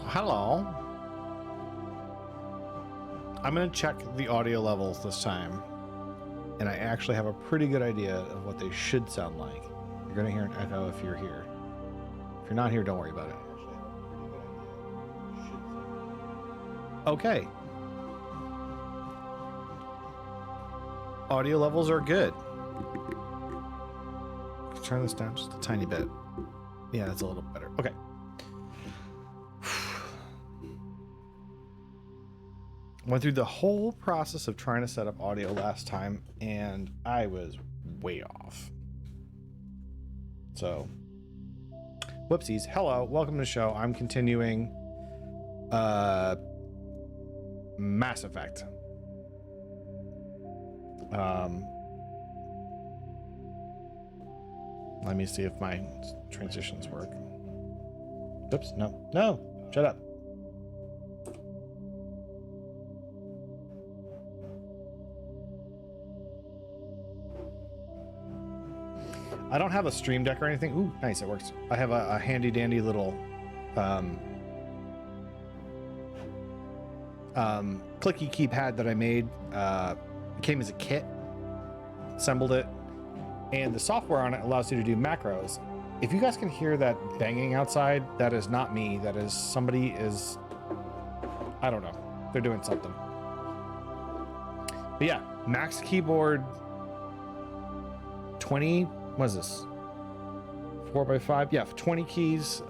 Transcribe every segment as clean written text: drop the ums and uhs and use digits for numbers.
Hello. I'm going to check the audio levels this time, and I actually have a pretty good idea of what they should sound like. You're going to hear an echo if you're here. If you're not here, don't worry about it. Okay. Audio levels are good. Let's turn this down just a tiny bit. Yeah, that's a little better. Okay. Went through the whole process of trying to set up audio last time, and I was way off. So, whoopsies. Hello, welcome to the show. I'm continuing Mass Effect. Let me see if my transitions work. Oops, no, shut up. I don't have a stream deck or anything. Ooh, nice, it works. I have a handy dandy little clicky keypad that I made. It came as a kit, assembled it, and the software on it allows you to do macros. If you guys can hear that banging outside, that is not me. That is somebody is, I don't know. They're doing something. But yeah, max keyboard 20. What is this? 4x5? Yeah, 20 keys.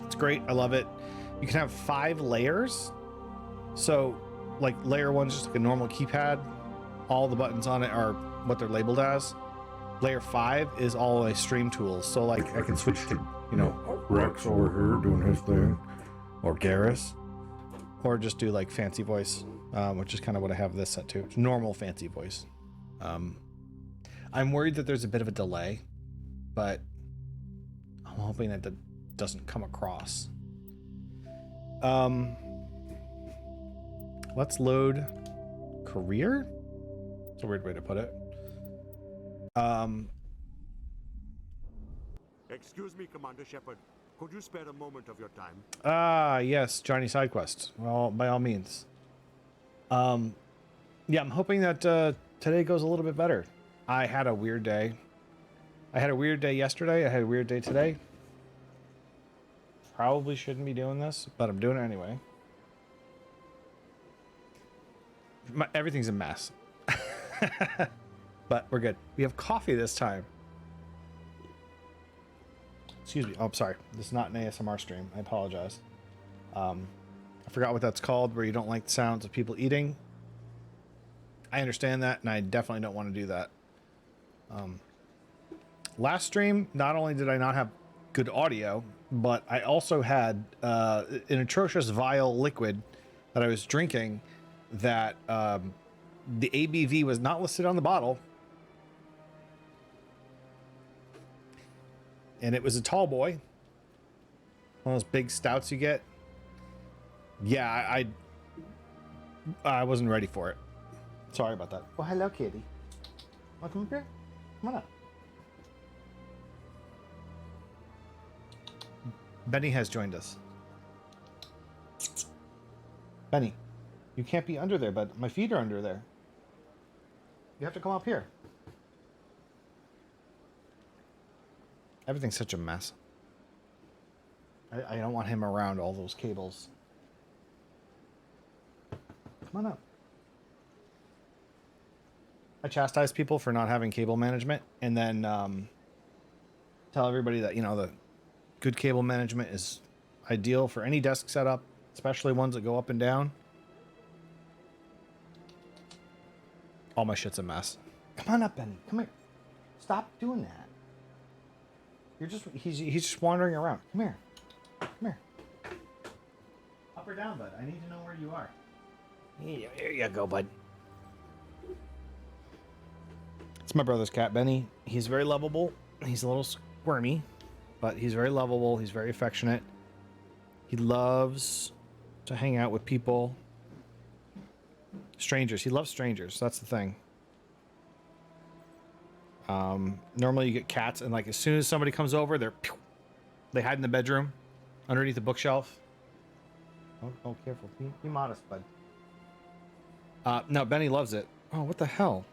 It's great. I love it. You can have 5 layers. So, like, layer 1 is just like a normal keypad. All the buttons on it are what they're labeled as. Layer 5 is all my stream tools. So, like, I can switch to, you know, Rex over here doing his thing, or Garrus, or just do like fancy voice, which is kind of what I have this set to. It's normal fancy voice. I'm worried that there's a bit of a delay, but I'm hoping that that doesn't come across. Let's load career. It's a weird way to put it. Excuse me, Commander Shepard. Could you spare a moment of your time? Yes, Johnny Sidequest. Well, by all means. Yeah, I'm hoping that today goes a little bit better. I had a weird day. I had a weird day yesterday. I had a weird day today. Probably shouldn't be doing this, but I'm doing it anyway. Everything's a mess. But we're good. We have coffee this time. Excuse me. Oh, I'm sorry. This is not an ASMR stream. I apologize. I forgot what that's called, where you don't like the sounds of people eating. I understand that, and I definitely don't want to do that. Last stream, not only did I not have good audio, but I also had an atrocious vile liquid that I was drinking that the ABV was not listed on the bottle. And it was a tall boy. One of those big stouts you get. Yeah, I wasn't ready for it. Sorry about that. Well, hello, kitty. Welcome up here. Come on up. Benny has joined us. Benny, you can't be under there, but my feet are under there. You have to come up here. Everything's such a mess. I don't want him around all those cables. Come on up. I chastise people for not having cable management, and then tell everybody that, you know, the good cable management is ideal for any desk setup, especially ones that go up and down. All my shit's a mess. Come on up, Benny. Come here. Stop doing that. He's just wandering around. Come here. Come here. Up or down, bud? I need to know where you are. Here you go, bud. It's my brother's cat, Benny. He's very lovable. He's a little squirmy, but he's very lovable. He's very affectionate. He loves to hang out with people. Strangers. He loves strangers. That's the thing. Normally you get cats, and like as soon as somebody comes over, they hide in the bedroom. underneath the bookshelf. Oh, careful. Be modest, bud. No, Benny loves it. Oh, what the hell?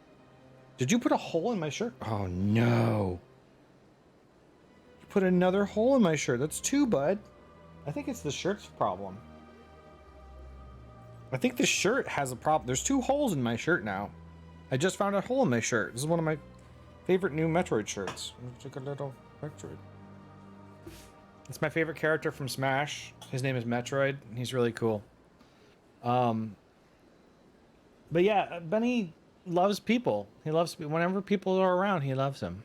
Did you put a hole in my shirt? Oh, no. You put another hole in my shirt. That's two, bud. I think it's the shirt's problem. I think the shirt has a problem. There's two holes in my shirt now. I just found a hole in my shirt. This is one of my favorite new Metroid shirts. It's like a little Metroid. It's my favorite character from Smash. His name is Metroid. He's really cool. But yeah, Benny loves people. He loves whenever people are around, he loves them.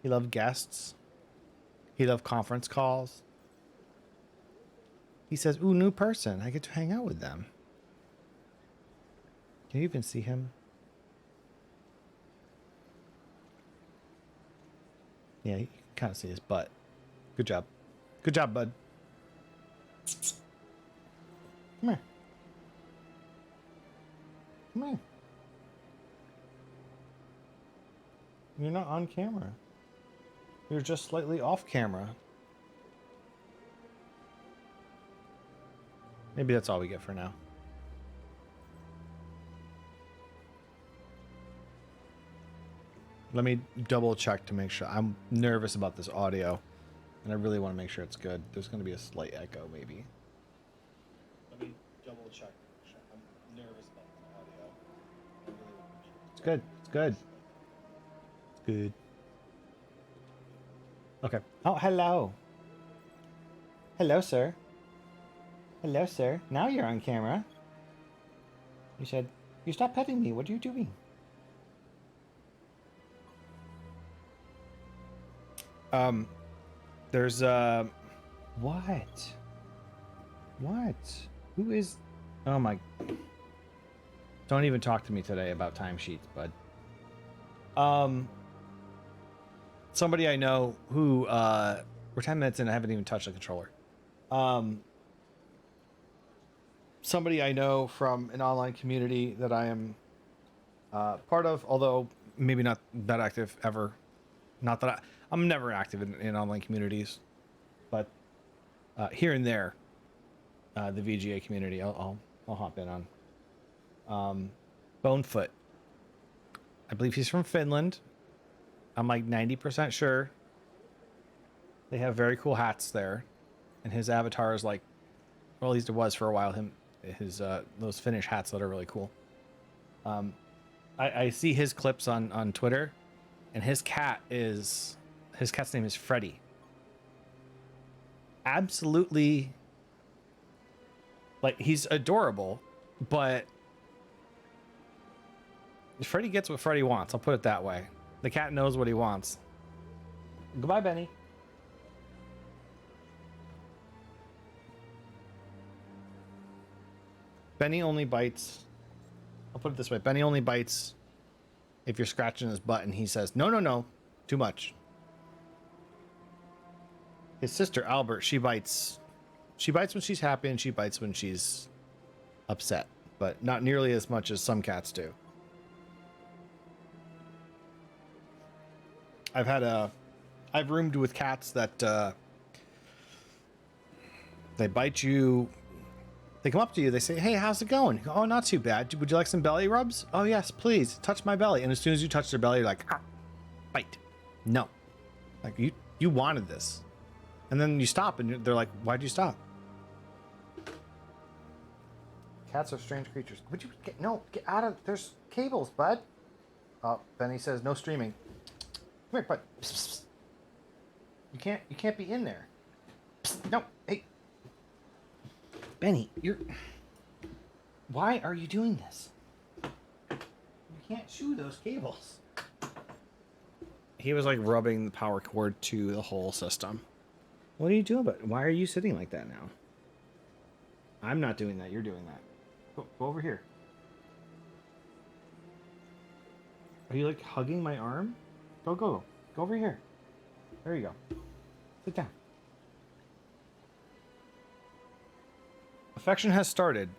He loves guests. He loves conference calls. He says, "Ooh, new person. I get to hang out with them." Can you even see him? Yeah, you can kind of see his butt. Good job. Good job, bud. Come here. Come here. You're not on camera. You're just slightly off camera. Maybe that's all we get for now. Let me double check to make sure. I'm nervous about this audio, and I really want to make sure it's good. There's going to be a slight echo, maybe. Let me double check. I'm nervous about this audio. I really want to make sure it's good. It's good. It's good. Okay. Oh, hello. Hello, sir. Hello, sir. Now you're on camera. You said, "You stopped petting me. What are you doing?" There's, what? What? Who is, oh my, don't even talk to me today about timesheets, bud. Somebody I know who, we're 10 minutes in, I haven't even touched the controller. Somebody I know from an online community that I am, part of, although maybe not that active ever. Not that I'm never active in online communities, but here and there, the VGA community, I'll hop in on. Bonefoot. I believe he's from Finland. I'm like 90% sure. They have very cool hats there, and his avatar is like, well, at least it was for a while. His those Finnish hats that are really cool. I see his clips on Twitter. And his cat's name is Freddy. Absolutely, like, he's adorable, but Freddy gets what Freddy wants. I'll put it that way. The cat knows what he wants. Goodbye, Benny. Benny only bites. I'll put it this way. Benny only bites if you're scratching his butt and he says, "No, no, no, too much." His sister, Albert, she bites. She bites when she's happy and she bites when she's upset, but not nearly as much as some cats do. I've roomed with cats that, they bite you. They come up to you, they say, "Hey, how's it going?" You go, "Oh, not too bad. Would you like some belly rubs?" "Oh, yes, please. Touch my belly." And as soon as you touch their belly, you're like, "Ah, bite." No. Like, you wanted this. And then you stop and they're like, "Why'd you stop?" Cats are strange creatures. Would you get out of, there's cables, bud. Oh, Benny says no streaming. Come here, bud. Psst, psst. You can't be in there. Psst, no, hey. Benny, why are you doing this? You can't chew those cables. He was like rubbing the power cord to the whole system. What are you doing? But why are you sitting like that now? I'm not doing that. You're doing that. Go over here. Are you like hugging my arm? Go over here. There you go. Sit down. Affection has started.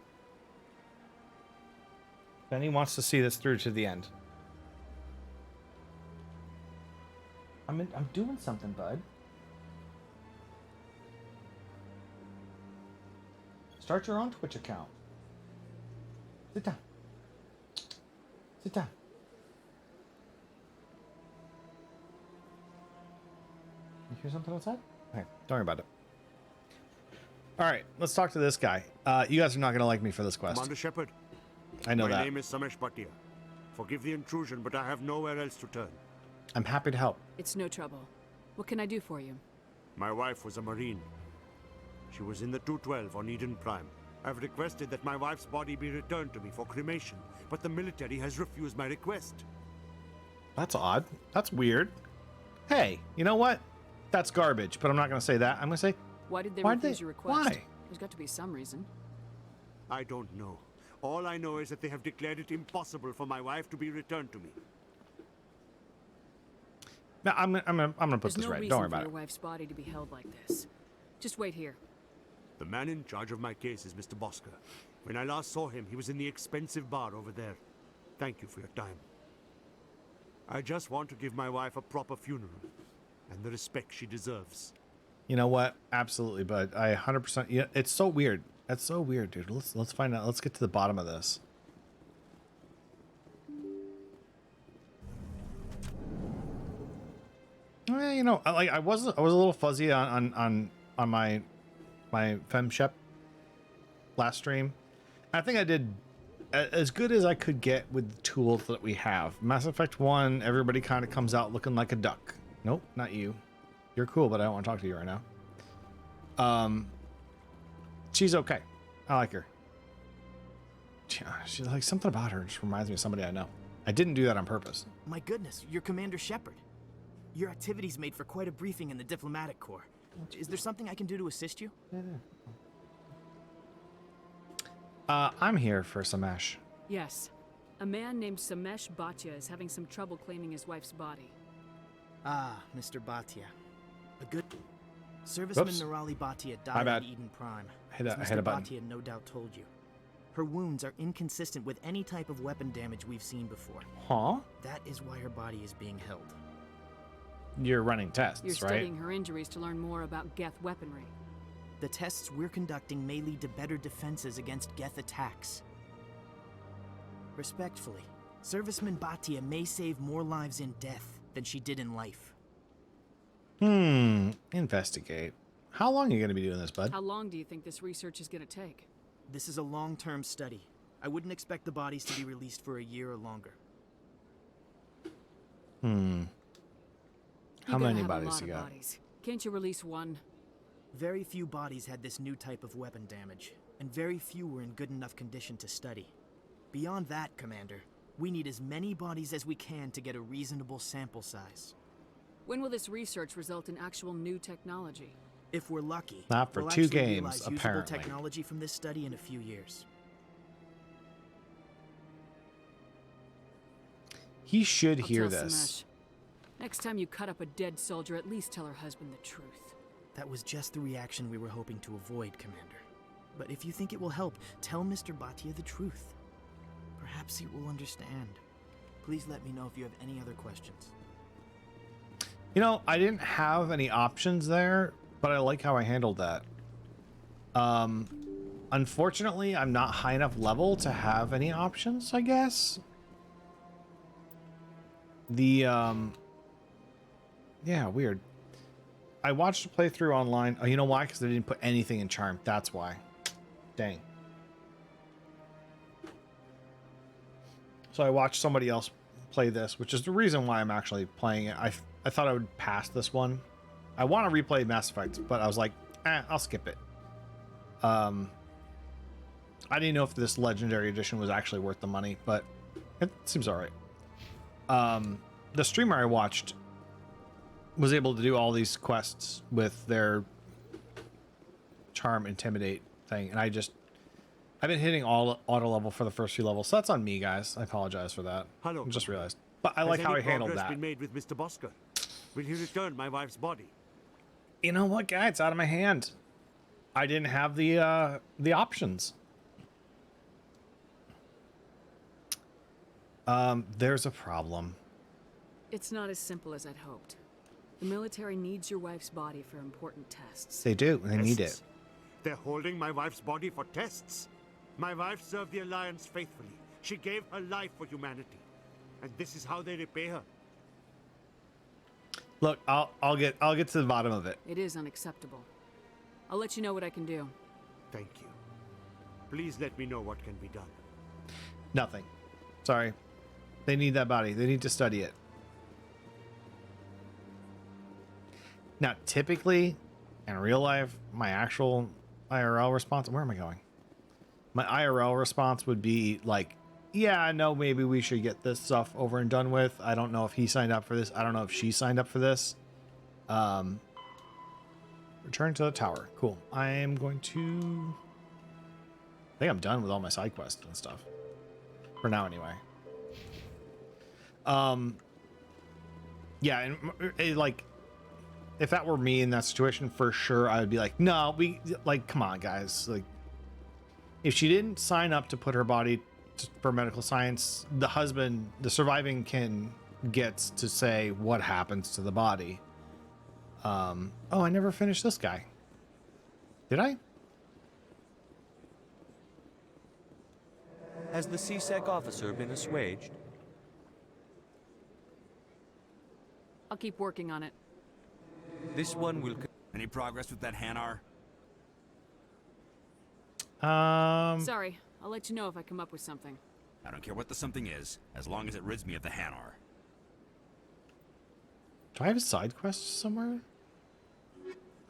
Benny wants to see this through to the end. I'm doing something, bud. Start your own Twitch account. Sit down. Sit down. You hear something outside? Okay, don't worry about it. All right, let's talk to this guy. You guys are not going to like me for this quest. Commander Shepard. I know that. My name is Samesh Bhatia. Forgive the intrusion, but I have nowhere else to turn. I'm happy to help. It's no trouble. What can I do for you? My wife was a Marine. She was in the 212 on Eden Prime. I've requested that my wife's body be returned to me for cremation, but the military has refused my request. That's odd. That's weird. Hey, you know what? That's garbage, but I'm not going to say that. I'm going to say, Why did they refuse your request? Why? There's got to be some reason. I don't know. All I know is that they have declared it impossible for my wife to be returned to me. No, I'm gonna put this right. Don't worry about it. There's no reason for your wife's body to be held like this. Just wait here. The man in charge of my case is Mr. Bosker. When I last saw him, he was in the expensive bar over there. Thank you for your time. I just want to give my wife a proper funeral and the respect she deserves. You know what? Absolutely, bud. I 100%. Yeah, it's so weird. That's so weird, dude. Let's find out. Let's get to the bottom of this. Well, you know, I was a little fuzzy on my FemShep last stream. I think I did as good as I could get with the tools that we have. Mass Effect 1, everybody kind of comes out looking like a duck. Nope, not you. You're cool, but I don't want to talk to you right now. She's okay. I like her. She's like, something about her just reminds me of somebody I know. I didn't do that on purpose. My goodness, you're Commander Shepard. Your activities made for quite a briefing in the diplomatic corps. Is there something I can do to assist you? I'm here for Samesh. Yes. A man named Samesh Bhatia is having some trouble claiming his wife's body. Ah, Mr. Bhatia. A good... Serviceman Oops. Nirali Bhatia died at Eden Prime. I hit a Mr. button. Bhatia no doubt told you. Her wounds are inconsistent with any type of weapon damage we've seen before. Huh? That is why her body is being held. You're running tests, You're right? studying her injuries to learn more about Geth weaponry. The tests we're conducting may lead to better defenses against Geth attacks. Respectfully, Serviceman Bhatia may save more lives in death than she did in life. Investigate. How long are you going to be doing this, bud? How long do you think this research is going to take? This is a long-term study. I wouldn't expect the bodies to be released for a year or longer. How many bodies you got? Bodies. Can't you release one? Very few bodies had this new type of weapon damage, and very few were in good enough condition to study. Beyond that, Commander, we need as many bodies as we can to get a reasonable sample size. When will this research result in actual new technology? If we're lucky, Not for we'll 2 actually games, realize usable apparently. technology from this study in a few years. He should I'll hear tell this. Samesh. Next time you cut up a dead soldier, at least tell her husband the truth. That was just the reaction we were hoping to avoid, Commander. But if you think it will help, tell Mr. Bhatia the truth. Perhaps he will understand. Please let me know if you have any other questions. You know, I didn't have any options there, but I like how I handled that. Unfortunately, I'm not high enough level to have any options, I guess. Yeah, weird. I watched a playthrough online. Oh, you know why? Because they didn't put anything in Charm. That's why. Dang. So I watched somebody else play this, which is the reason why I'm actually playing it. I thought I would pass this one. I want to replay Mass Effect, but I was like, I'll skip it. I didn't know if this Legendary Edition was actually worth the money, but it seems alright. The streamer I watched was able to do all these quests with their Charm Intimidate thing, and I've been hitting all auto level for the first few levels, so that's on me, guys. I apologize for that. Hello. I just realized. But I like how I handled that. Has any progress been made with Mr. Bosker? Will he return my wife's body? You know what, guy? It's out of my hand. I didn't have the options. There's a problem. It's not as simple as I'd hoped. The military needs your wife's body for important tests. They do. They need it. Tests? They're holding my wife's body for tests. My wife served the Alliance faithfully. She gave her life for humanity. And this is how they repay her. Look, I'll get to the bottom of it. It is unacceptable. I'll let you know what I can do. Thank you. Please let me know what can be done. Nothing. Sorry. They need that body. They need to study it. Now, typically, in real life, my actual IRL response... Where am I going? My IRL response would be like, yeah, no, maybe we should get this stuff over and done with. I don't know if he signed up for this. I don't know if she signed up for this. Return to the tower. Cool. I am going to... I think I'm done with all my side quests and stuff. For now, anyway. Yeah, and like, if that were me in that situation, for sure, I would be like, no, come on, guys. Like, if she didn't sign up to put her body for medical science, the surviving kin gets to say what happens to the body. Oh, I never finished this guy. Did I? Has the CSEC officer been assuaged? I'll keep working on it. This one will... Any progress with that Hanar? Sorry, I'll let you know if I come up with something. I don't care what the something is, as long as it rids me of the Hanar. Do I have a side quest somewhere?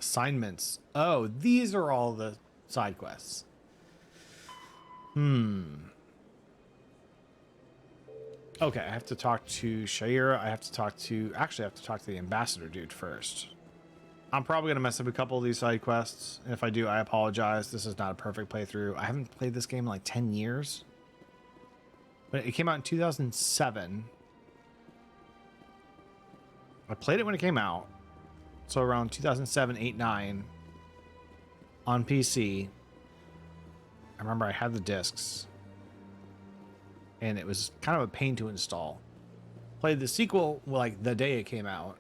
Assignments. Oh, these are all the side quests. Okay, I have to talk to Shaira. Actually, I have to talk to the ambassador dude first. I'm probably going to mess up a couple of these side quests. And if I do, I apologize. This is not a perfect playthrough. I haven't played this game in like 10 years. But it came out in 2007. I played it when it came out. So around 2007, 8, 9. On PC. I remember I had the discs. And it was kind of a pain to install. Played the sequel like the day it came out.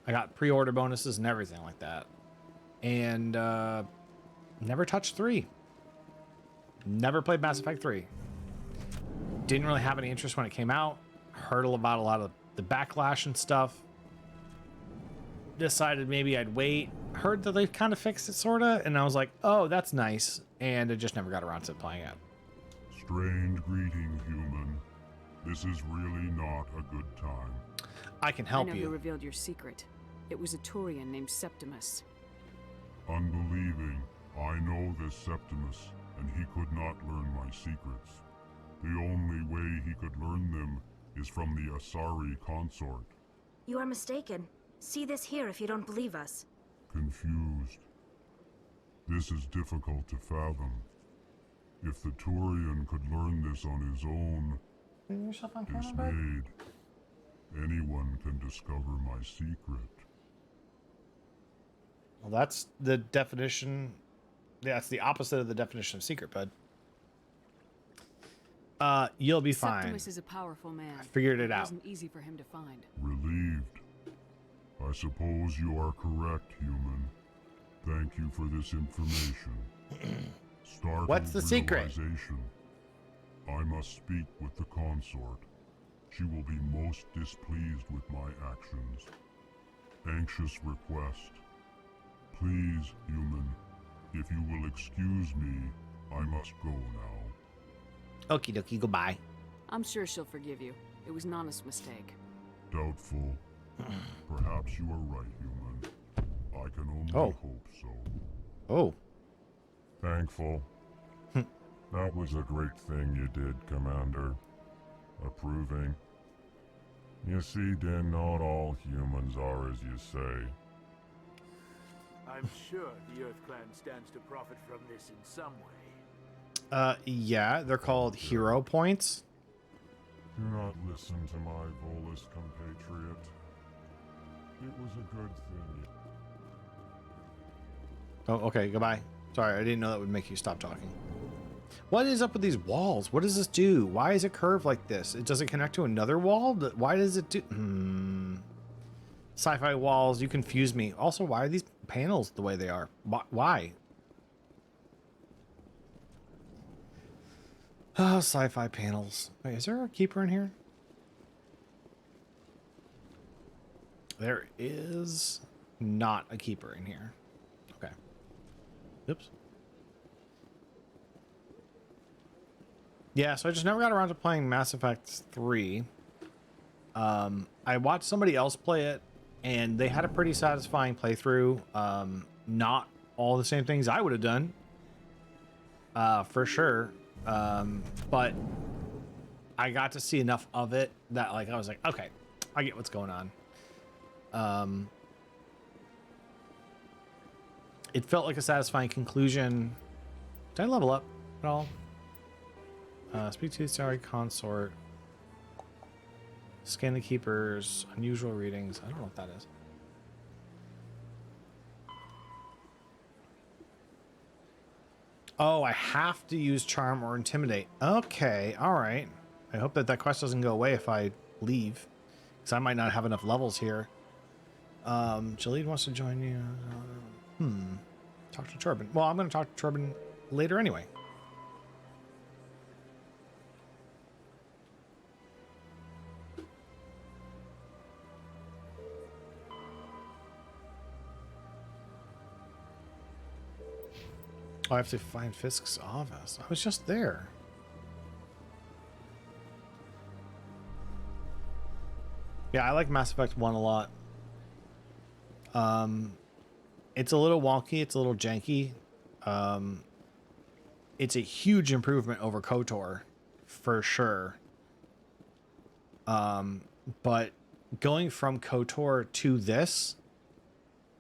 I got pre-order bonuses and everything like that. And never touched 3. Never played Mass Effect 3. Didn't really have any interest when it came out. Heard about a lot of the backlash and stuff. Decided maybe I'd wait. Heard that they kind of fixed it, sorta. And I was like, oh, that's nice. And I just never got around to playing it. Strange greeting, human. This is really not a good time. I can help I know you. who revealed your secret. It was a Turian named Septimus. Unbelieving, I know this Septimus, and he could not learn my secrets. The only way he could learn them is from the Asari consort. You are mistaken. See this here if you don't believe us. Confused. This is difficult to fathom. If the Turian could learn this on his own, dismayed, anyone can discover my secret. Well, that's the definition. Yeah, that's the opposite of the definition of secret, bud. You'll be fine. Septimus is a powerful man. I figured it out. It wasn't easy for him to find. Relieved. I suppose you are correct, human. Thank you for this information. Startled What's the secret? realization. I must speak with the consort. She will be most displeased with my actions. Anxious request. Please, human, if you will excuse me, I must go now. Okie dokie, goodbye. I'm sure she'll forgive you. It was an honest mistake. Doubtful. Perhaps you are right, human. I can only hope so. Oh. Thankful. That was a great thing you did, Commander. Approving. You see, Din, not all humans are as you say. I'm sure the Earth Clan stands to profit from this in some way. Yeah, they're called hero points. Do not listen to my Volus compatriot. It was a good thing. Oh, okay, goodbye. Sorry, I didn't know that would make you stop talking. What is up with these walls? What does this do? Why is it curved like this? Does it connect to another wall? Why does it do... Sci-fi walls, you confuse me. Also, why are these panels the way they are? Why? Oh, sci-fi panels. Wait, is there a keeper in here? There is not a keeper in here. Okay. Oops. Yeah, so I just never got around to playing Mass Effect 3. I watched somebody else play it, and they had a pretty satisfying playthrough. Not all the same things I would have done, for sure. But I got to see enough of it that, like, I was like, okay, I get what's going on. It felt like a satisfying conclusion. Did I level up at all? Speak to the salary consort. Scan the keepers. Unusual readings. I don't know what that is. Oh, I have to use charm or intimidate. Okay, all right. I hope that quest doesn't go away if I leave, because I might not have enough levels here. Jalid wants to join you. Talk to Turbin. Well, I'm going to talk to Turbin later anyway. Oh, I have to find Fisk's office. I was just there. Yeah, I like Mass Effect 1 a lot. It's a little wonky. It's a little janky. It's a huge improvement over KOTOR, for sure. But going from KOTOR to this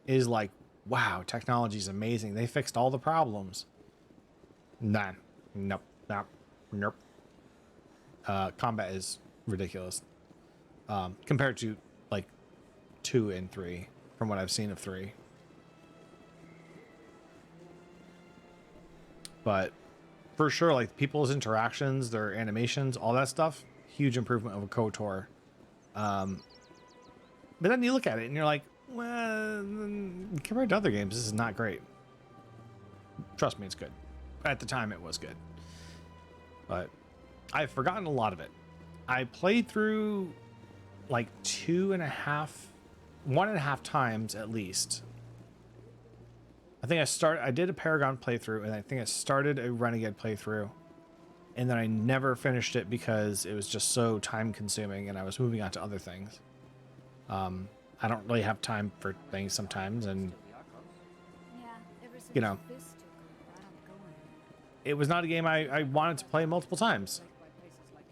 is like, wow, technology is amazing. They fixed all the problems. Nah. Nope. Nope. Nope. Combat is ridiculous. Compared to like 2 and 3, from what I've seen of 3. But for sure, like people's interactions, their animations, all that stuff, huge improvement over KOTOR. But then you look at it and you're like, well, compared to other games, this is not great. Trust me, it's good. At the time, it was good. But I've forgotten a lot of it. I played through like 1.5 times at least. I think I did a Paragon playthrough, and I think I started a Renegade playthrough, and then I never finished it because it was just so time consuming and I was moving on to other things. I don't really have time for things sometimes, and you know, it was not a game I wanted to play multiple times.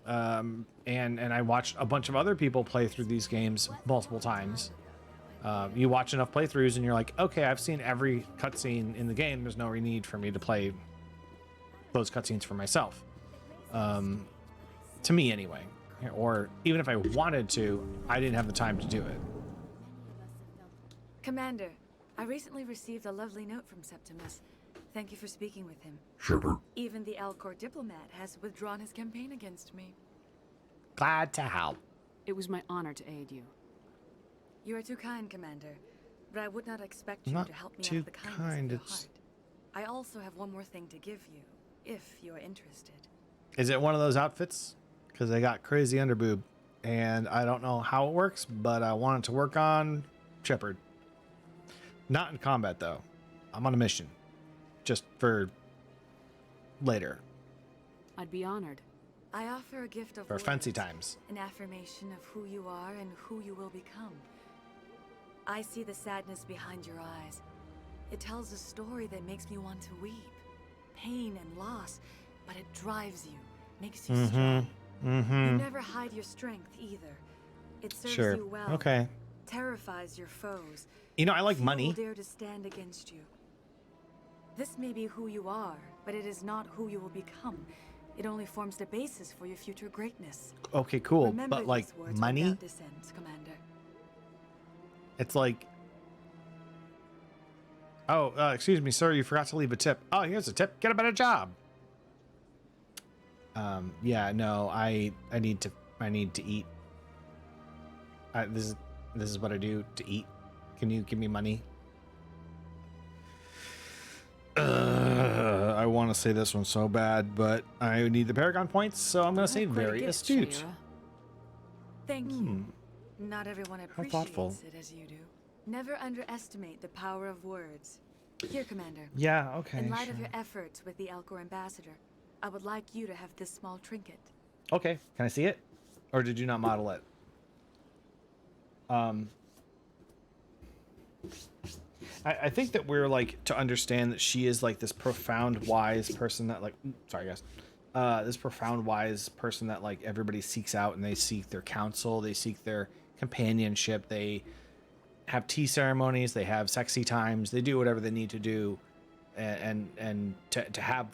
And I watched a bunch of other people play through these games multiple times. You watch enough playthroughs and you're like, okay, I've seen every cutscene in the game. There's no need for me to play those cutscenes for myself. To me anyway. Or even if I wanted to, I didn't have the time to do it. Commander, I recently received a lovely note from Septimus. Thank you for speaking with him. Shepard. Even the Alcor diplomat has withdrawn his campaign against me. Glad to help. It was my honor to aid you. You are too kind, Commander, but I would not expect you Not to help me too out of the kindness kind, of your it's- heart. I also have one more thing to give you, if you are interested. Is it one of those outfits? Because they got crazy underboob, and I don't know how it works, but I want it to work on Shepard. Not in combat though. I'm on a mission, just for later. I'd be honored. I offer a gift of For words, fancy times. an affirmation of who you are and who you will become. I see the sadness behind your eyes. It tells a story that makes me want to weep. Pain and loss, but it drives you, makes you strong. You never hide your strength either. It serves Sure. you well. Okay. Terrifies your foes. You know, I like Few money. will dare to stand against you. This may be who you are, but it is not who you will become. It only forms the basis for your future greatness. Okay, cool. Remember But like these words money, without dissent, Commander. it's like, oh, excuse me, sir, you forgot to leave a tip. Oh, here's a tip. Get a better job. Yeah, no, I need to eat. This is what I do to eat. Can you give me money? I want to say this one so bad, but I need the Paragon points, so I'm going to say Quite a very gift, astute. Shayra. Thank you. Not everyone thoughtful. appreciates it as you do. Never underestimate the power of words. Here, Commander. Yeah, okay. In light of sure. your efforts with the Elcor ambassador, I would like you to have this small trinket. Okay, can I see it? Or did you not model it? I think that we're like to understand that she is like this profound wise person that like sorry guys. This profound wise person that like everybody seeks out, and they seek their counsel, they seek their companionship, they have tea ceremonies, they have sexy times, they do whatever they need to do and to have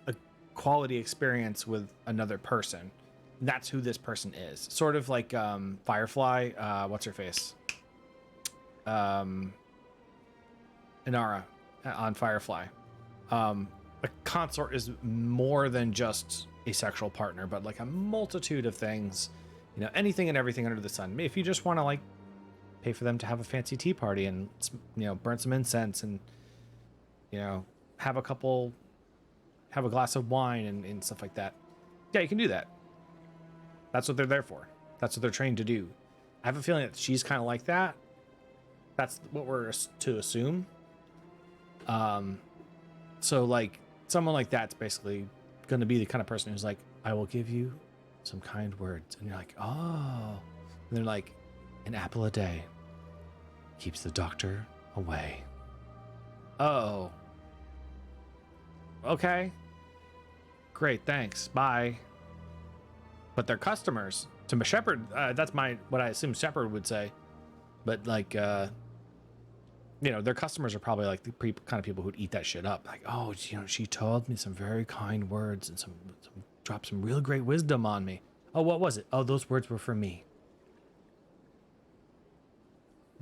a quality experience with another person. That's who this person is. Sort of like Firefly, what's her face? Inara on Firefly. A consort is more than just a sexual partner, but like a multitude of things, you know, anything and everything under the sun. If you just want to like pay for them to have a fancy tea party and, you know, burn some incense and, you know, have a glass of wine and stuff like that. Yeah, you can do that. That's what they're there for. That's what they're trained to do. I have a feeling that she's kind of like that. That's what we're to assume. So like someone like that's basically going to be the kind of person who's like, I will give you some kind words. And you're like, oh, and they're like, an apple a day keeps the doctor away. Oh, okay. Great. Thanks. Bye. But they're customers to Shepard. That's what I assume Shepard would say. But like, you know, their customers are probably like the kind of people who'd eat that shit up. Like, oh, you know, she told me some very kind words and dropped some real great wisdom on me. Oh, what was it? Oh, those words were for me.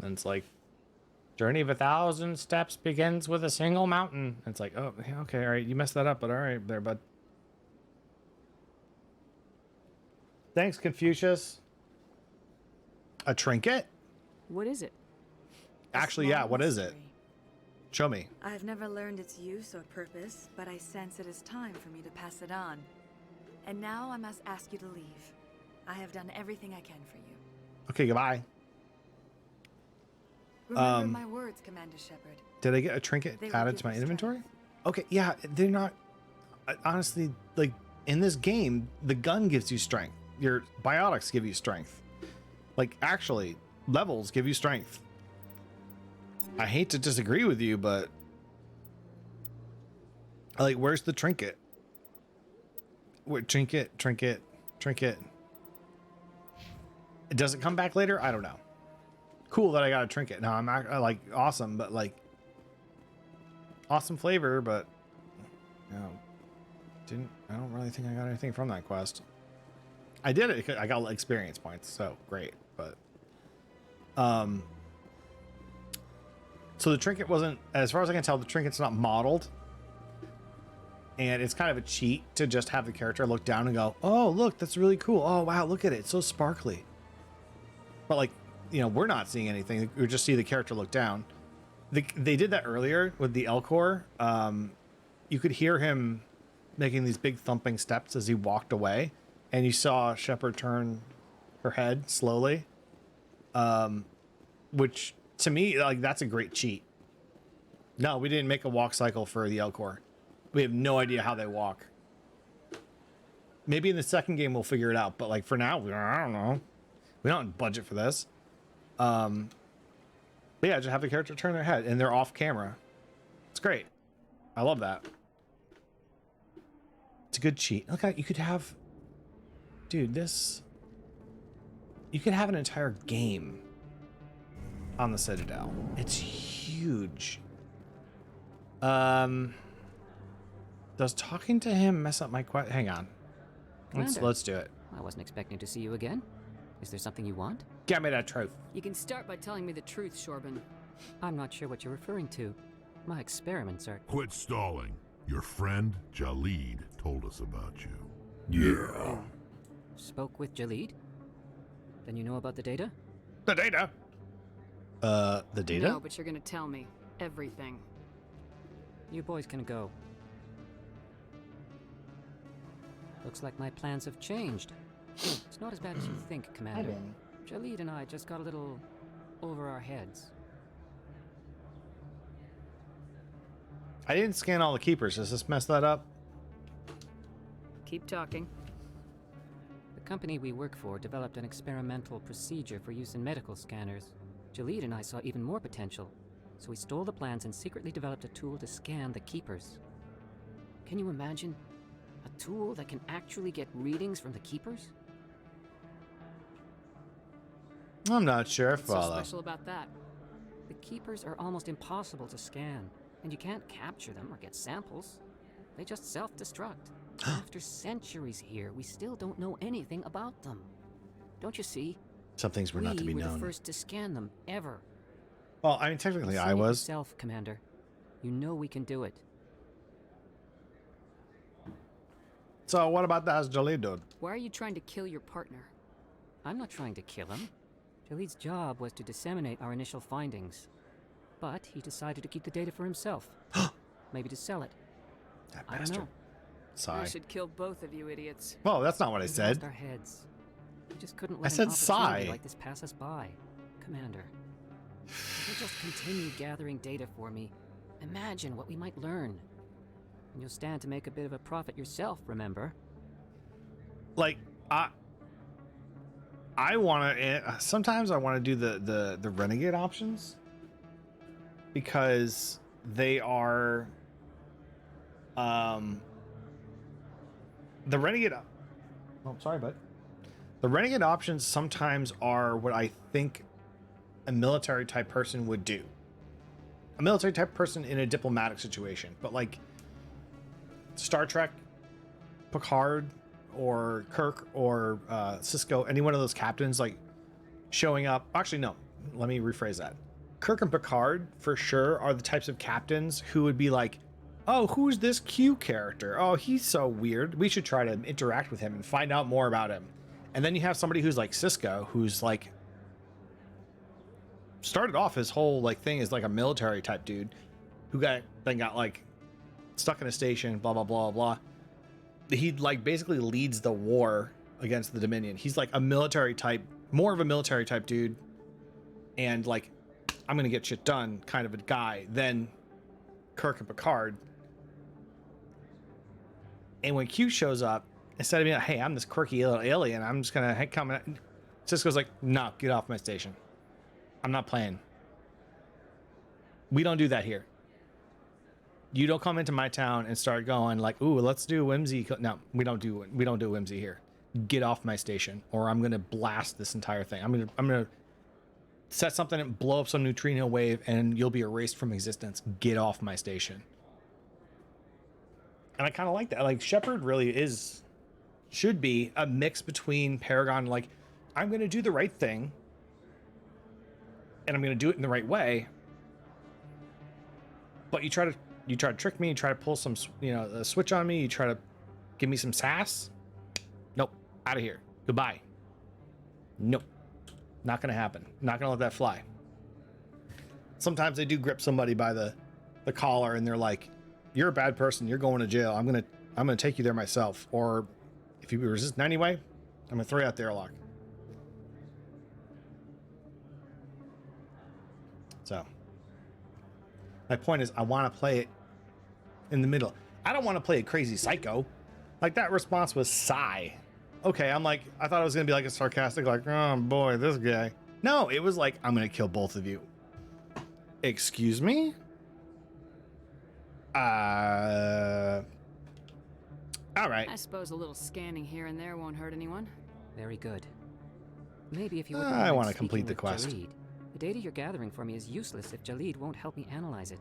And it's like, journey of 1,000 steps begins with a single mountain. And it's like, oh, okay, all right, you messed that up, but all right there, bud. Thanks, Confucius. A trinket? What is it? Actually, yeah, what is it? Show me. I've never learned its use or purpose, but I sense it is time for me to pass it on. And now I must ask you to leave. I have done everything I can for you. Okay, goodbye. Remember my words, Commander Shepard. Did I get a trinket added to my inventory? Okay, yeah, they're not... Honestly, like, in this game, the gun gives you strength. Your biotics give you strength. Like, actually, levels give you strength. I hate to disagree with you, but... Like, where's the trinket? Wait, trinket. It doesn't come back later? I don't know. Cool that I got a trinket. No, I'm like awesome, but like awesome flavor, but you know, I don't really think I got anything from that quest. I did it. I got experience points, so great. But so the trinket wasn't, as far as I can tell, the trinket's not modeled, and it's kind of a cheat to just have the character look down and go, "Oh, look, that's really cool. Oh, wow, look at it. It's so sparkly." But like, you know, we're not seeing anything. We just see the character look down. They did that earlier with the Elcor. You could hear him making these big thumping steps as he walked away, and you saw Shepard turn her head slowly. Which to me, like, that's a great cheat. No, we didn't make a walk cycle for the Elcor. We have no idea how they walk. Maybe in the second game we'll figure it out, but like for now, I don't know. We don't budget for this. But yeah, just have the character turn their head and they're off camera. It's great. I love that. It's a good cheat. Look, you could have, dude, you could have an entire game on the Citadel. It's huge. Does talking to him mess up my quest? Hang on. Let's do it. I wasn't expecting to see you again. Is there something you want? Get me that truth. You can start by telling me the truth, Shorban. I'm not sure what you're referring to. My experiments are... Quit stalling. Your friend, Jalid, told us about you. Yeah. Spoke with Jalid? Then you know about the data? The data? The data? No, but you're gonna tell me everything. You boys can go. Looks like my plans have changed. It's not as bad as you think, Commander. Jalid and I just got a little over our heads. I didn't scan all the keepers. Does this mess that up? Keep talking. The company we work for developed an experimental procedure for use in medical scanners. Jalid and I saw even more potential, so we stole the plans and secretly developed a tool to scan the keepers. Can you imagine? A tool that can actually get readings from the keepers? I'm not sure I What's so follow. special about that? The keepers are almost impossible to scan, and you can't capture them or get samples. They just self-destruct. After centuries here, we still don't know anything about them. Don't you see? Some things were not to be We were known. the first to scan them, ever. Well, I mean, technically I Say it was. yourself, Commander. You know we can do it. So what about that Jalid dude? Why are you trying to kill your partner? I'm not trying to kill him. Jalid's job was to disseminate our initial findings. But he decided to keep the data for himself. Maybe to sell it. That I don't bastard. know. I Sigh. should kill both of you idiots. Well, that's not what I We said. lost our heads. We just couldn't I let said an opportunity sigh. like this pass us by, Commander. If you just continue gathering data for me, imagine what we might learn. And you'll stand to make a bit of a profit yourself, remember? Like I want to. Sometimes I want to do the renegade options because they are the renegade. Oh, sorry, bud. The renegade options sometimes are what I think a military type person would do. A military type person in a diplomatic situation, but like Star Trek, Picard, or Kirk, or Cisco, any one of those captains like showing up. Actually, no. Let me rephrase that. Kirk and Picard for sure are the types of captains who would be like, "Oh, who's this Q character? Oh, he's so weird. We should try to interact with him and find out more about him." And then you have somebody who's like Cisco, who's like started off his whole like thing as like a military type dude who got like stuck in a station, blah blah blah blah. He like basically leads the war against the Dominion. He's like a military type, more of a military type dude, and like I'm gonna get shit done kind of a guy than Kirk and Picard. And when Q shows up, instead of being like, "Hey, I'm this quirky little alien, I'm just gonna come," Cisco's like, "No, get off my station. I'm not playing. We don't do that here. You don't come into my town and start going like, ooh, let's do whimsy." No, we don't do whimsy here. Get off my station, or I'm gonna blast this entire thing. I'm gonna set something and blow up some neutrino wave, and you'll be erased from existence. Get off my station. And I kind of like that. Like Shepard really should be a mix between Paragon. Like, I'm gonna do the right thing, and I'm gonna do it in the right way. But you try to trick me, you try to pull some, a switch on me, you try to give me some sass. Nope, out of here. Goodbye. Nope, not gonna happen. Not gonna let that fly. Sometimes they do grip somebody by the collar and they're like, "You're a bad person. You're going to jail. I'm gonna take you there myself. Or if you resist in any way, I'm gonna throw you out the airlock." So my point is, I want to play it in the middle. I don't want to play a crazy psycho. Like that response was sigh. Okay, I'm like, I thought it was gonna be like a sarcastic, like, "Oh boy, this guy." No, it was like, "I'm gonna kill both of you." Excuse me? All right. I suppose a little scanning here and there won't hurt anyone. Very good. Maybe if you wouldn't I mind want to complete the speaking quest. with Jalid. The data you're gathering for me is useless if Jalid won't help me analyze it.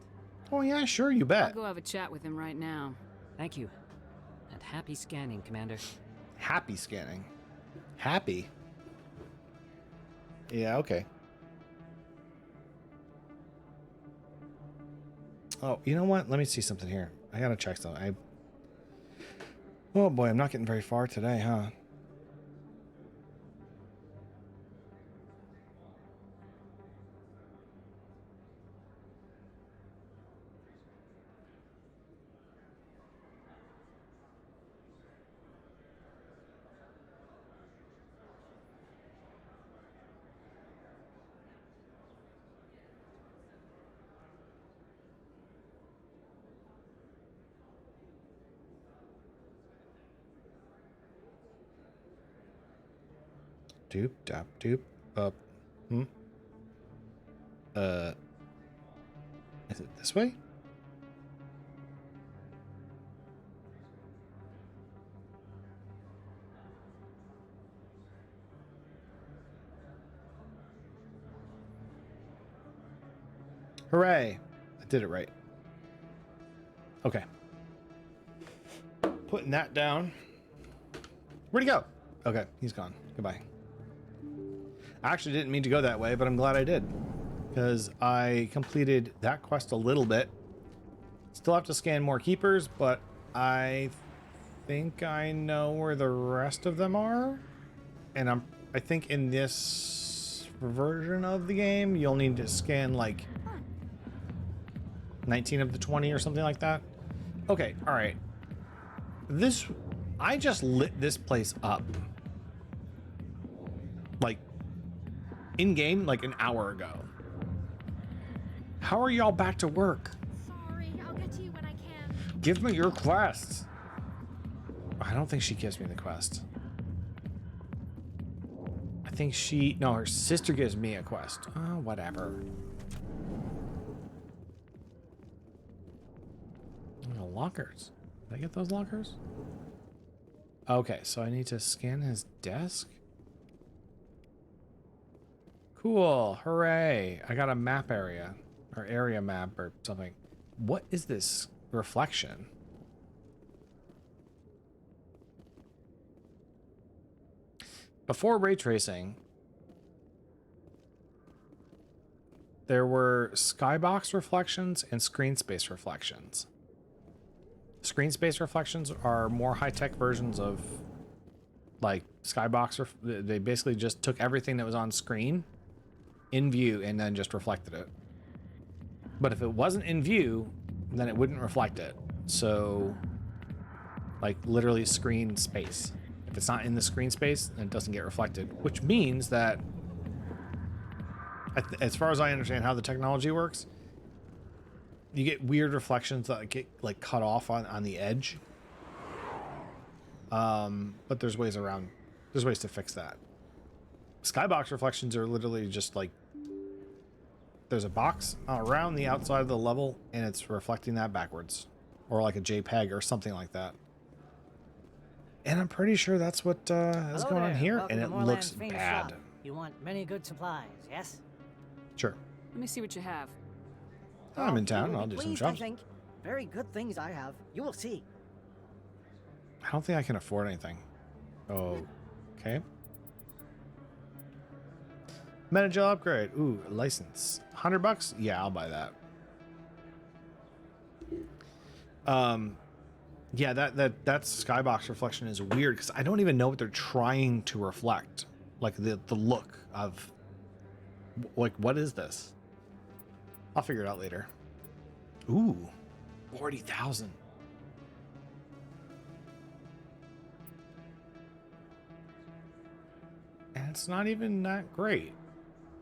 Oh yeah, sure, you I'll bet. go have a chat with him right now. Thank you. And happy scanning, Commander. Happy scanning. Happy? Yeah, okay. Oh, you know what? Let me see something here. I gotta check something. Oh boy, I'm not getting very far today, huh? doop, dap, doop, up. Hmm? Is it this way? Hooray! I did it right. Okay. Putting that down. Where'd he go? Okay, he's gone. Goodbye. I actually didn't mean to go that way, but I'm glad I did. Because I completed that quest a little bit. Still have to scan more keepers, but I think I know where the rest of them are. And I think in this version of the game, you'll need to scan like 19 of the 20 or something like that. Okay, all right. I just lit this place up. Like, in-game, like an hour ago. How are y'all back to work? Sorry, I'll get to you when I can. Give me your quest. I don't think she gives me the quest. I think no, her sister gives me a quest. Oh, whatever. Oh, lockers. Did I get those lockers? Okay, so I need to scan his desk. Cool, hooray. I got a map area, or area map or something. What is this reflection? Before ray tracing, there were skybox reflections and screen space reflections. Screen space reflections are more high-tech versions of like skybox. They basically just took everything that was on screen in view and then just reflected it. But if it wasn't in view, then it wouldn't reflect it. So like literally screen space. If it's not in the screen space, then it doesn't get reflected, which means that as far as I understand how the technology works, you get weird reflections that get like cut off on the edge. But there's ways to fix that. Skybox reflections are literally just like there's a box around the outside of the level and it's reflecting that backwards, or like a JPEG or something like that. And I'm pretty sure that's what is going on here, and it looks bad. You want many good supplies, yes? Sure. Let me see what you have. I'm in town. I'll do some Please, jobs. I think. Very good things I have. You will see. I don't think I can afford anything. Oh, okay. Metagel upgrade. Ooh, a license. $100? Yeah, I'll buy that. Yeah, that skybox reflection is weird because I don't even know what they're trying to reflect. Like the look of like, what is this? I'll figure it out later. Ooh, 40,000. And it's not even that great.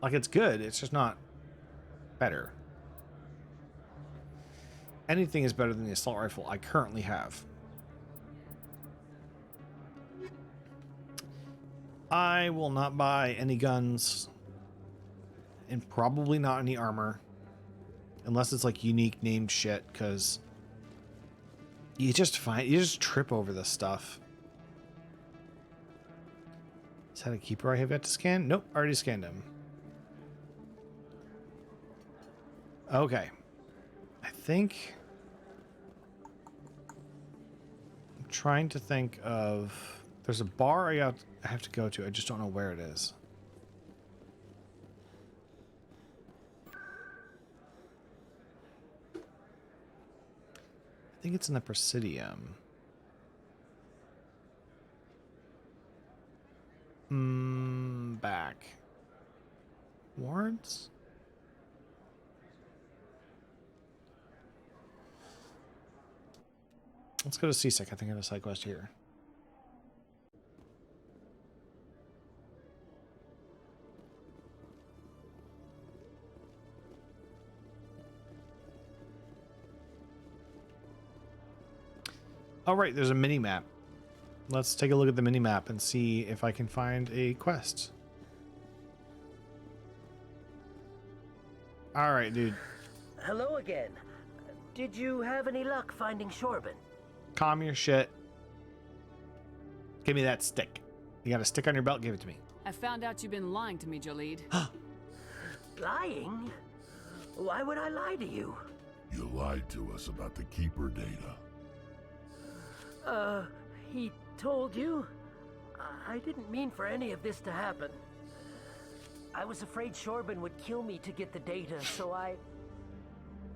Like, it's good, it's just not better. Anything is better than the assault rifle I currently have. I will not buy any guns, and probably not any armor, unless it's like unique named shit, because you just trip over this stuff. Is that a keeper I have yet to scan? Nope, already scanned him. Okay. I think I'm trying to think of, there's a bar I have to go to. I just don't know where it is. I think it's in the Presidium. Back. Wards? Let's go to CSEC. I think I have a side quest here. All right, there's a mini map. Let's take a look at the mini map and see if I can find a quest. All right, dude. Hello again. Did you have any luck finding Shorben? Calm your shit. Give me that stick. You got a stick on your belt? Give it to me. I found out you've been lying to me, Jaleed. Lying? Why would I lie to you? You lied to us about the Keeper data. He told you? I didn't mean for any of this to happen. I was afraid Shorben would kill me to get the data, so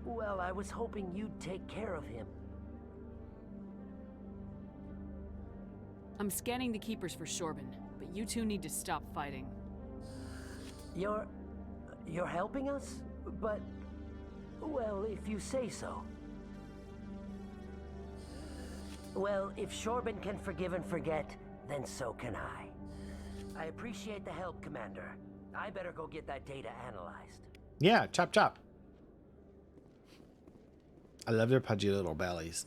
well, I was hoping you'd take care of him. I'm scanning the keepers for Shorben, but you two need to stop fighting. You're helping us? But, well, if you say so. Well, if Shorben can forgive and forget, then so can I. I appreciate the help, Commander. I better go get that data analyzed. Yeah, chop chop. I love their pudgy little bellies.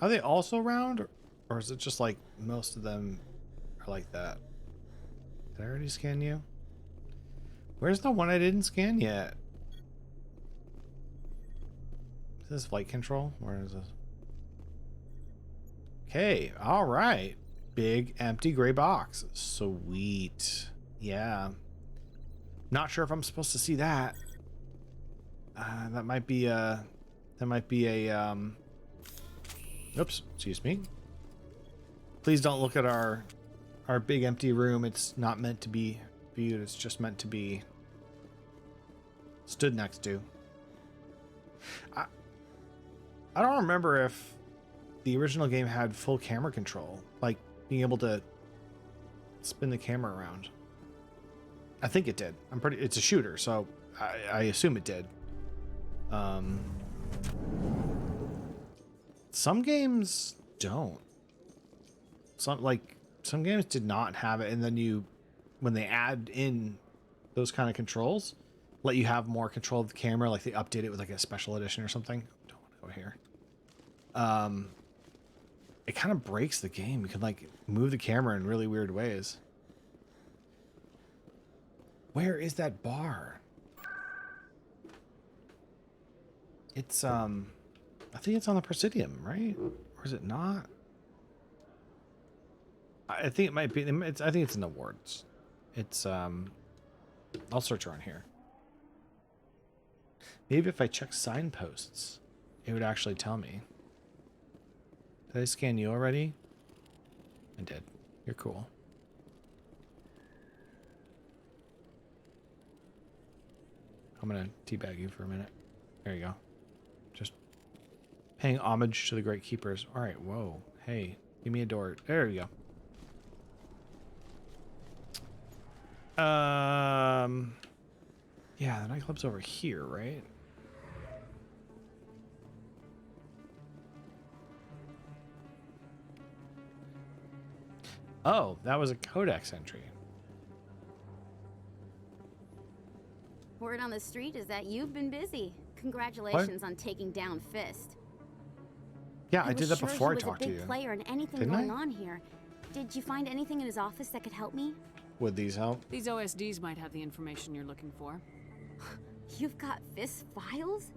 Are they also round, or is it just like most of them are like that? Did I already scan you? Where's the one I didn't scan yet? Is this flight control? Where is this? Okay, all right. Big empty gray box. Sweet. Yeah. Not sure if I'm supposed to see that. That might be a oops, excuse me. Please don't look at our big empty room. It's not meant to be viewed. It's just meant to be stood next to. I don't remember if the original game had full camera control, like being able to spin the camera around. I think it did. It's a shooter, so I assume it did. Some games don't. Some games did not have it, and then when they add in those kind of controls, let you have more control of the camera, like they update it with like a special edition or something. Don't want to go here. It kind of breaks the game. You can like move the camera in really weird ways. Where is that bar? It's I think it's on the Presidium, right? Or is it not? I think it might be. I think it's in the wards. It's I'll search around here. Maybe if I check signposts, it would actually tell me. Did I scan you already? I did. You're cool. I'm gonna teabag you for a minute. There you go. Just paying homage to the great keepers. All right. Whoa. Hey, give me a door. There you go. Yeah, the nightclub's over here, right? Oh, that was a codex entry. Word on the street is that you've been busy. Congratulations on taking down Fist. Yeah, I did that before I talked to you. He was a big player in anything Didn't going I? on here. Did you find anything in his office that could help me? Would these help? These OSDs might have the information you're looking for. You've got Fist's files?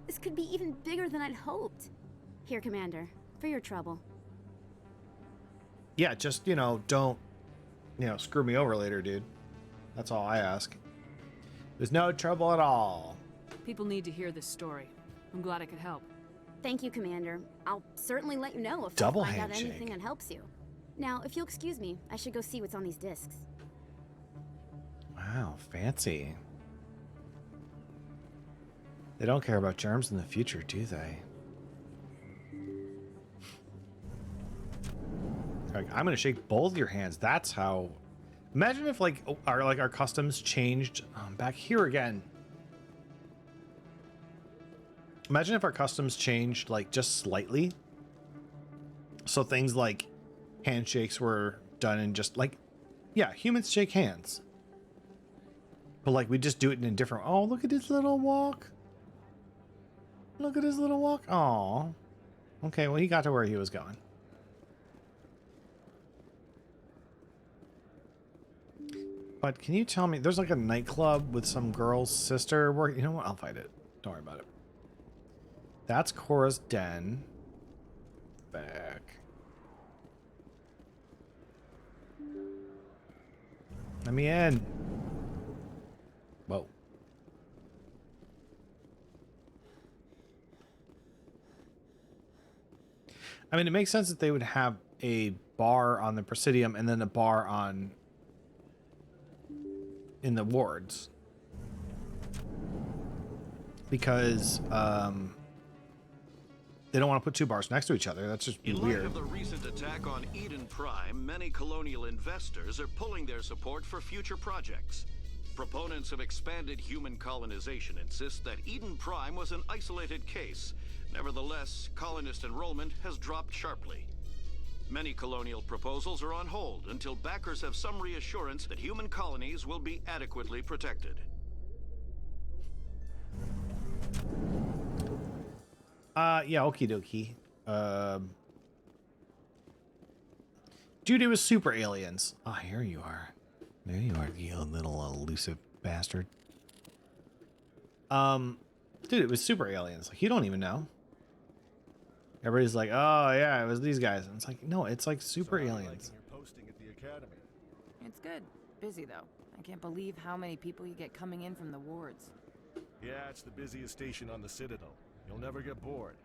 This could be even bigger than I'd hoped. Here, Commander, for your trouble. Yeah, just, don't, screw me over later, dude. That's all I ask. There's no trouble at all. People need to hear this story. I'm glad I could help. Thank you, Commander. I'll certainly let you know if Double I find out handshake. anything that helps you. Now, if you'll excuse me, I should go see what's on these discs. Wow, fancy. They don't care about germs in the future, do they? Like, I'm gonna shake both your hands. That's how. Imagine if our customs changed back here again. Imagine if our customs changed just slightly. So things like handshakes were done in just yeah, humans shake hands. But we just do it in a different. Oh, look at his little walk. Look at his little walk. Aw. Okay, well he got to where he was going. But can you tell me, there's like a nightclub with some girl's sister work. You know what? I'll fight it. Don't worry about it. That's Cora's den. Back. Let me in. Whoa. I mean, it makes sense that they would have a bar on the Presidium and then a bar on in the wards, because they don't want to put two bars next to each other. That's just In weird. light of the recent attack on Eden Prime, many colonial investors are pulling their support for future projects. Proponents of expanded human colonization insist that Eden Prime was an isolated case. Nevertheless, colonist enrollment has dropped sharply. Many colonial proposals are on hold until backers have some reassurance that human colonies will be adequately protected. Yeah, okie dokie. Dude, it was super aliens. Ah, here you are. There you are, you little elusive bastard. Dude, it was super aliens. Like, you don't even know. Everybody's like, oh yeah, it was these guys. And it's like, no, it's like super aliens. It's good. Busy though. I can't believe how many people you get coming in from the wards. Yeah, it's the busiest station on the Citadel. You'll never get bored.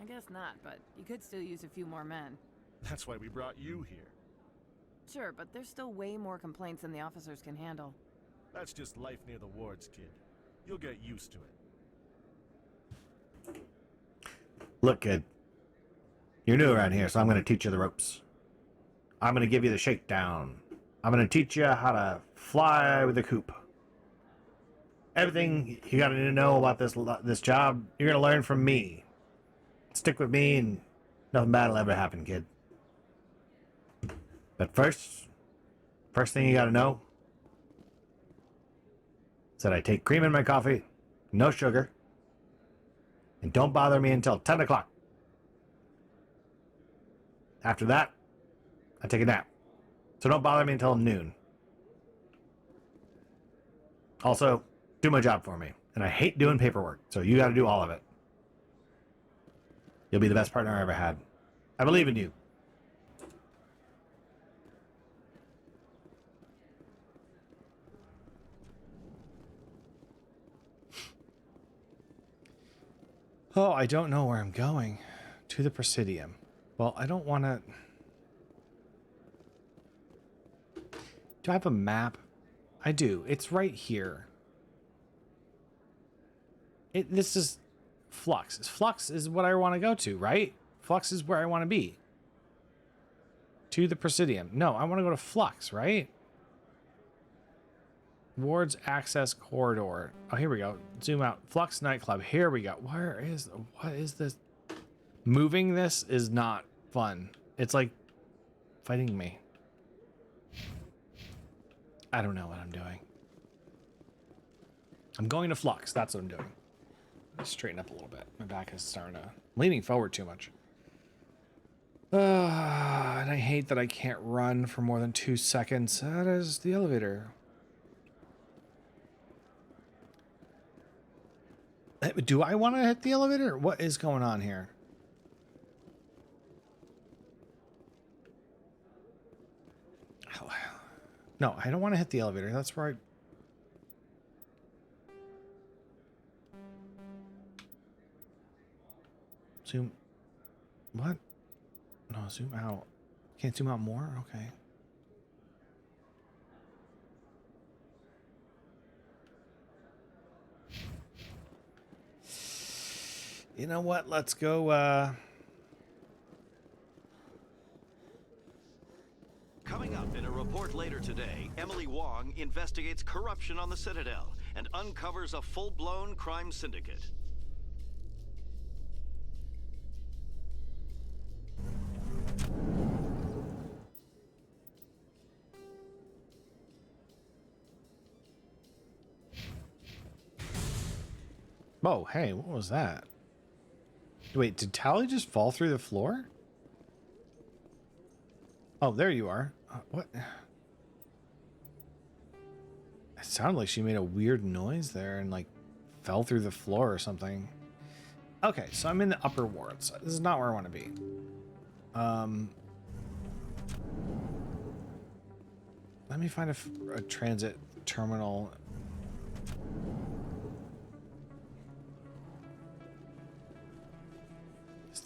I guess not, but you could still use a few more men. That's why we brought you here. Sure, but there's still way more complaints than the officers can handle. That's just life near the wards, kid. You'll get used to it. Look, kid. You're new around here, so I'm going to teach you the ropes. I'm going to give you the shakedown. I'm going to teach you how to fly with a coop. Everything you got to know about this job, you're going to learn from me. Stick with me and nothing bad will ever happen, kid. But first thing you got to know is that I take cream in my coffee, no sugar, and don't bother me until 10 o'clock. After that, I take a nap. So don't bother me until noon. Also, do my job for me. And I hate doing paperwork, so you got to do all of it. You'll be the best partner I ever had. I believe in you. Oh, I don't know where I'm going. To the Presidium. Well, I don't want to... Do I have a map? I do. It's right here. This is Flux. Flux is what I want to go to, right? Flux is where I want to be. To the Presidium. No, I want to go to Flux, right? Wards access corridor. Oh, here we go. Zoom out. Flux nightclub. Here we go. What is this? Moving this is not fun. It's like fighting me. I don't know what I'm doing. I'm going to Flux. That's what I'm doing. Straighten up a little bit. My back is starting to... leaning forward too much. And I hate that I can't run for more than 2 seconds. That is the elevator. Do I want to hit the elevator? What is going on here? No, I don't want to hit the elevator. That's where I... Zoom. What? No, zoom out. Can't zoom out more? Okay. You know what? Let's go, Coming up in a report later today, Emily Wong investigates corruption on the Citadel and uncovers a full-blown crime syndicate. Oh, hey, what was that? Wait, did Tally just fall through the floor? Oh, there you are. What? sounded like she made a weird noise there and like fell through the floor or something. Okay, so I'm in the upper wards. This is not where I want to be. Let me find a transit terminal.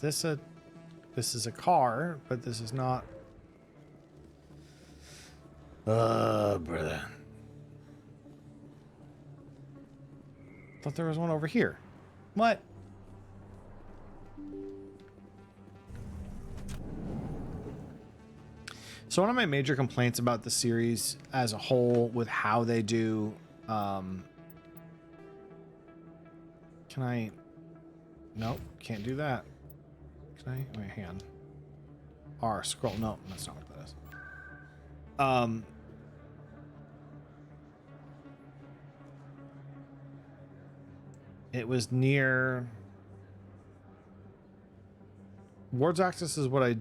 This is a car, but this is not. Brother. Thought there was one over here. What? So one of my major complaints about the series as a whole with how they do, can I? Nope, can't do that. Can I? Wait, hang on. R, scroll. No, that's not what that is. It was near... Wards access is what I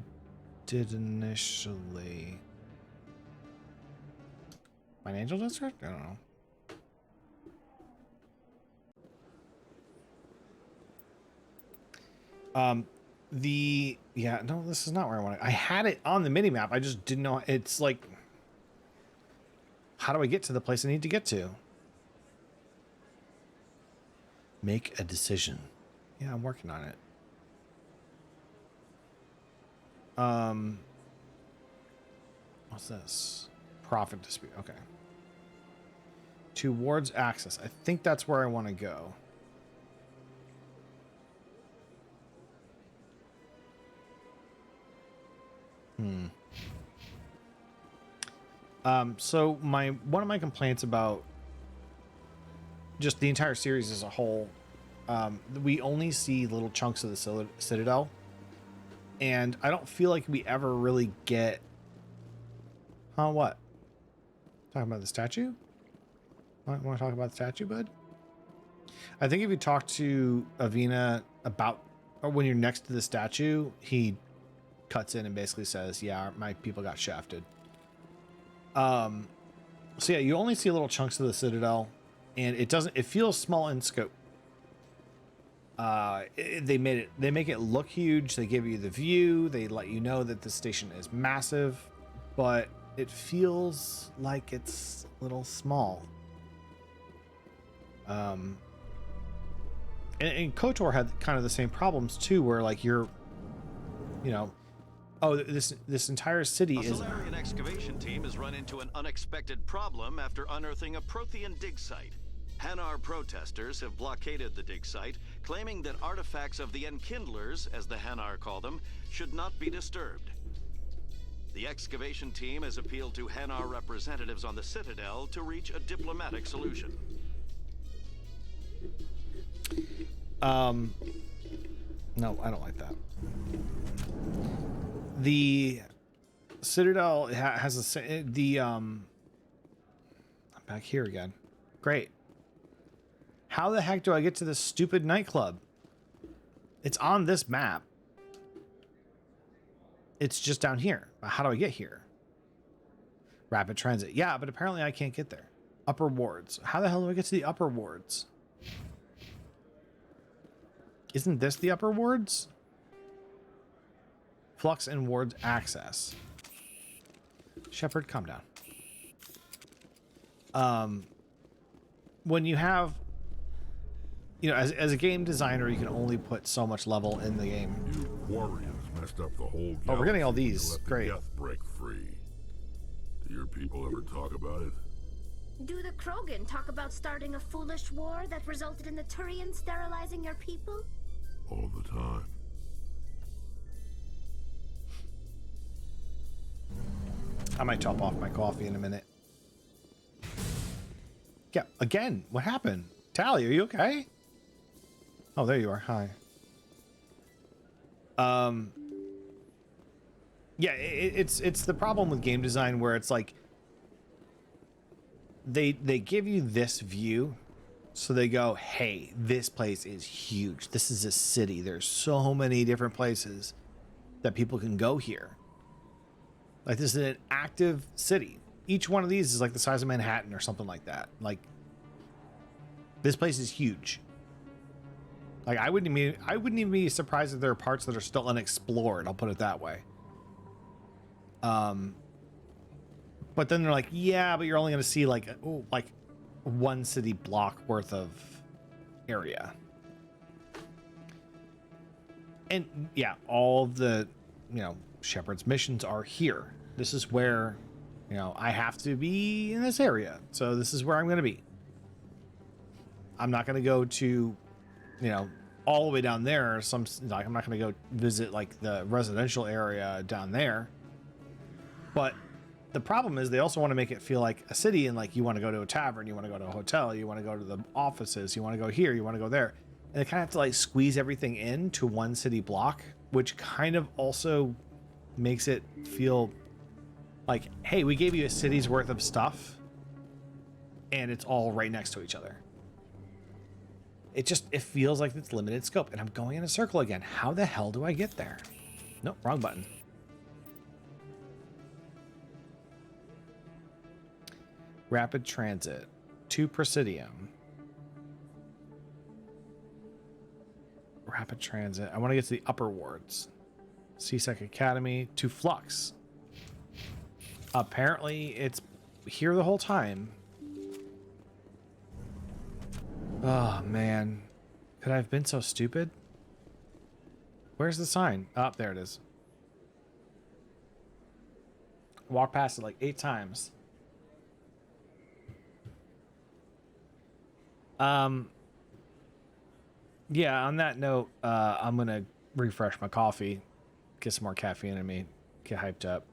did initially. Financial district? I don't know. Yeah, no, this is not where I want to. I had it on the minimap. I just didn't know. It's like, how do I get to the place I need to get to? Make a decision. Yeah, I'm working on it. What's this? Profit dispute. Okay. Towards access. I think that's where I want to go. So one of my complaints about just the entire series as a whole, we only see little chunks of the Citadel, and I don't feel like we ever really get. What? Talking about the statue? Want to talk about the statue, bud? I think if you talk to Avina about, or when you're next to the statue, he cuts in and basically says, yeah, my people got shafted. So yeah, you only see little chunks of the Citadel, and it feels small in scope. They make it look huge. They give you the view. They let you know that the station is massive, but it feels like it's a little small. And KOTOR had kind of the same problems too, where like you're, oh, this entire city is. A Solarian excavation team has run into an unexpected problem after unearthing a Prothean dig site. Hanar protesters have blockaded the dig site, claiming that artifacts of the Enkindlers, as the Hanar call them, should not be disturbed. The excavation team has appealed to Hanar representatives on the Citadel to reach a diplomatic solution. No, I don't like that. The Citadel has I'm back here again. Great. How the heck do I get to this stupid nightclub? It's on this map. It's just down here. How do I get here? Rapid transit. Yeah, but apparently I can't get there. Upper wards. How the hell do I get to the upper wards? Isn't this the upper wards? Flux and wards access. Shepard, calm down. When you have, as a game designer, you can only put so much level in the game. You warriors messed up the whole Oh, we're getting all galaxy. these. You let Great. the death break free. Do your people ever talk about it? Do the Krogan talk about starting a foolish war that resulted in the Turians sterilizing your people? All the time. I might top off my coffee in a minute. Yeah, again, what happened? Tally, are you okay? Oh, there you are. Hi. Yeah, it's the problem with game design where it's like they give you this view, so they go, hey, this place is huge. This is a city. There's so many different places that people can go here. Like, this is an active city. each one of these is like the size of Manhattan or something like that. Like, this place is huge. Like, I wouldn't even be surprised if there are parts that are still unexplored. I'll put it that way. But then they're like, yeah, but you're only going to see like one city block worth of area. And yeah, all the, Shepard's missions are here. This is where, I have to be in this area. So this is where I'm going to be. I'm not going to go to, all the way down there. I'm not going to go visit like the residential area down there. But the problem is they also want to make it feel like a city, and like you want to go to a tavern, you want to go to a hotel, you want to go to the offices, you want to go here, you want to go there. And they kind of have to like squeeze everything into one city block, which kind of also makes it feel like, hey, we gave you a city's worth of stuff and it's all right next to each other. It feels like it's limited scope, and I'm going in a circle again. How the hell do I get there? Nope, wrong button. Rapid transit to Presidium. Rapid transit. I want to get to the upper wards. CSEC Academy to Flux. Apparently it's here the whole time. Oh man, could I have been so stupid? Where's the sign? Oh, there it is. Walk past it like 8 times. Yeah, on that note, I'm gonna refresh my coffee, get some more caffeine in me, get hyped up.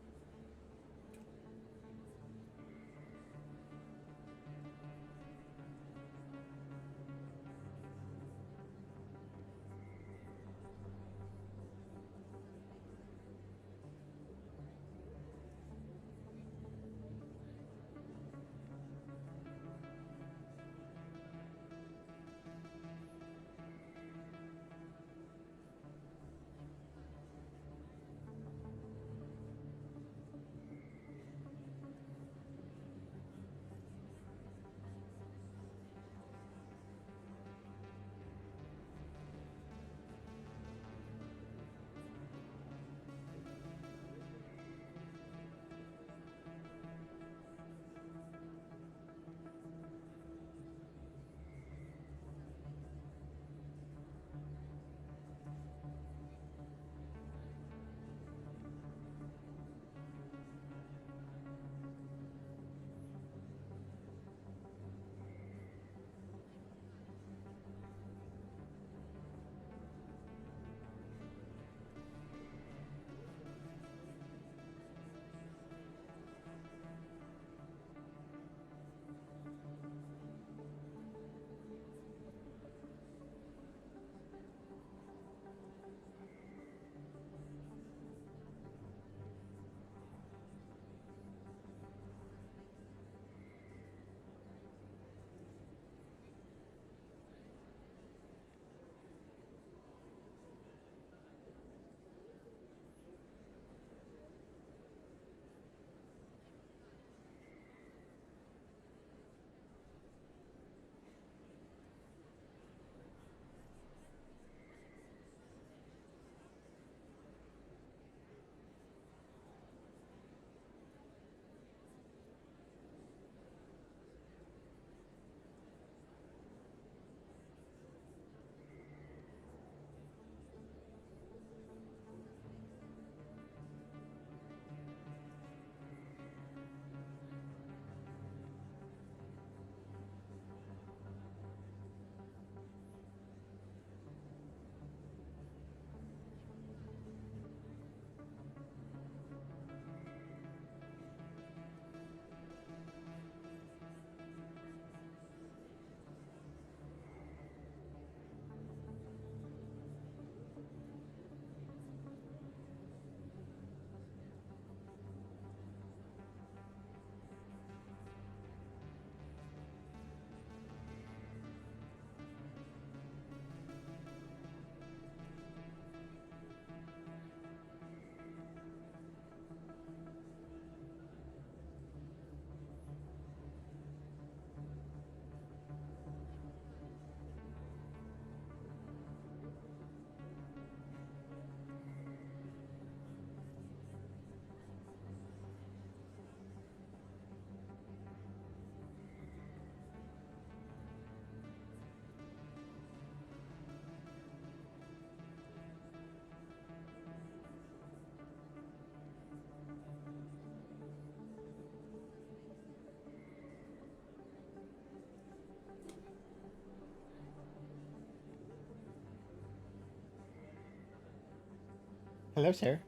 Hello, sir.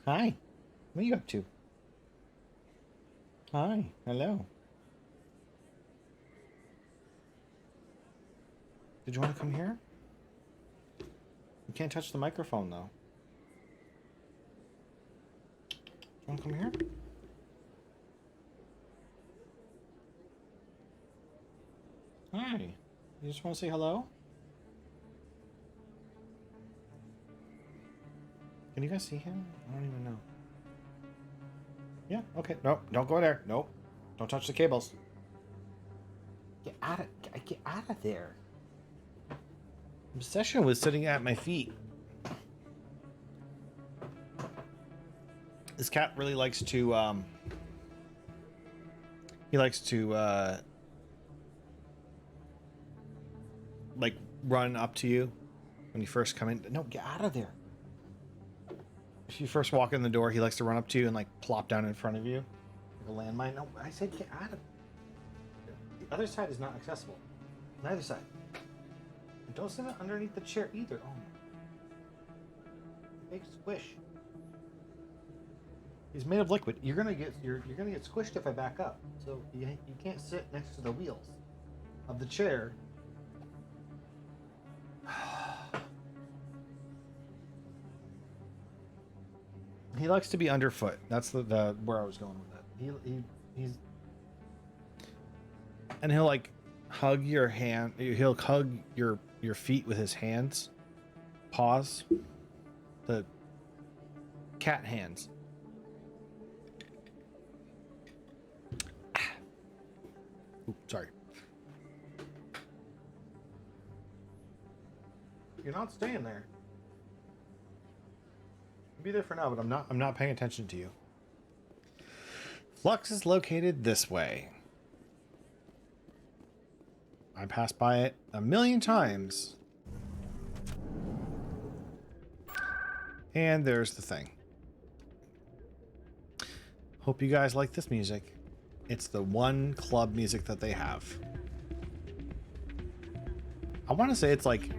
Hi. What are you up to? Hi. Hello. Did you want to come here? You can't touch the microphone, though. You want to come here? Hi. You just want to say hello? Can you guys see him? I don't even know. Yeah, okay. Nope, don't go there. Nope. Don't touch the cables. Get out of there. Obsession was sitting at my feet. This cat really likes to he likes to like run up to you when you first come in. No, get out of there. If you first walk in the door, he likes to run up to you and like plop down in front of you like a landmine. No, I said get out of. The other side is not accessible. Neither side. And don't sit underneath the chair either. Oh, big squish. He's made of liquid. You're gonna get squished if I back up. So you can't sit next to the wheels of the chair. He likes to be underfoot. That's the where I was going with it. He's and he'll like hug your hand. He'll hug your feet with his hands, paws, the cat hands. Ooh, sorry. You're not staying there. Be there for now, but I'm not paying attention to you. Flux is located this way. I passed by it a million times. And there's the thing. Hope you guys like this music. It's the one club music that they have. I want to say it's like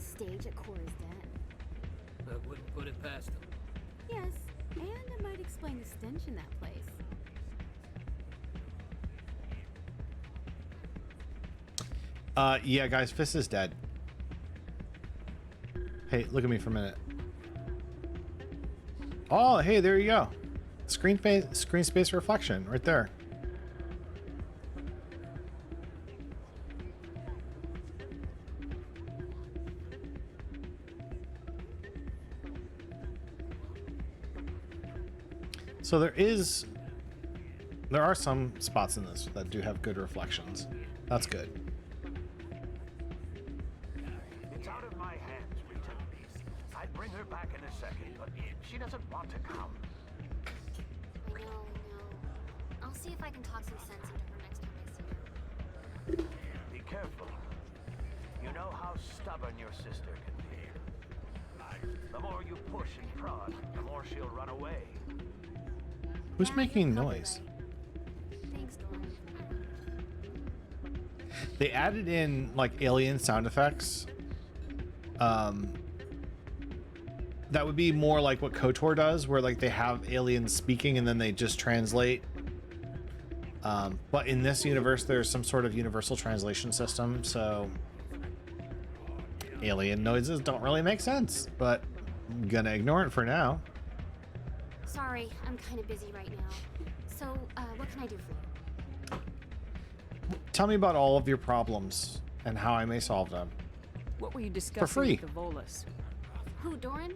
stage at Cora's den. I wouldn't put it past him. Yes, and it might explain the stench in that place. Yeah, guys, Fist is dead. Hey, look at me for a minute. Oh, hey, there you go. Screen space reflection right there. So there are some spots in this that do have good reflections. That's good. It's out of my hands, Rita. I'd bring her back in a second, but she doesn't want to come. I know. I'll see if I can talk some sense into her next time I see her. Be careful. You know how stubborn your sister can be. The more you push and prod, the more she'll run away. Who's making noise? Thanks, Dawn. They added in like alien sound effects. That would be more like what KOTOR does, where like they have aliens speaking and then they just translate. But in this universe, there's some sort of universal translation system, so alien noises don't really make sense. But I'm gonna ignore it for now. Sorry, I'm kind of busy right now. So, what can I do for you? Tell me about all of your problems and how I may solve them. What were you discussing For free. with the Volus? Who, Doran?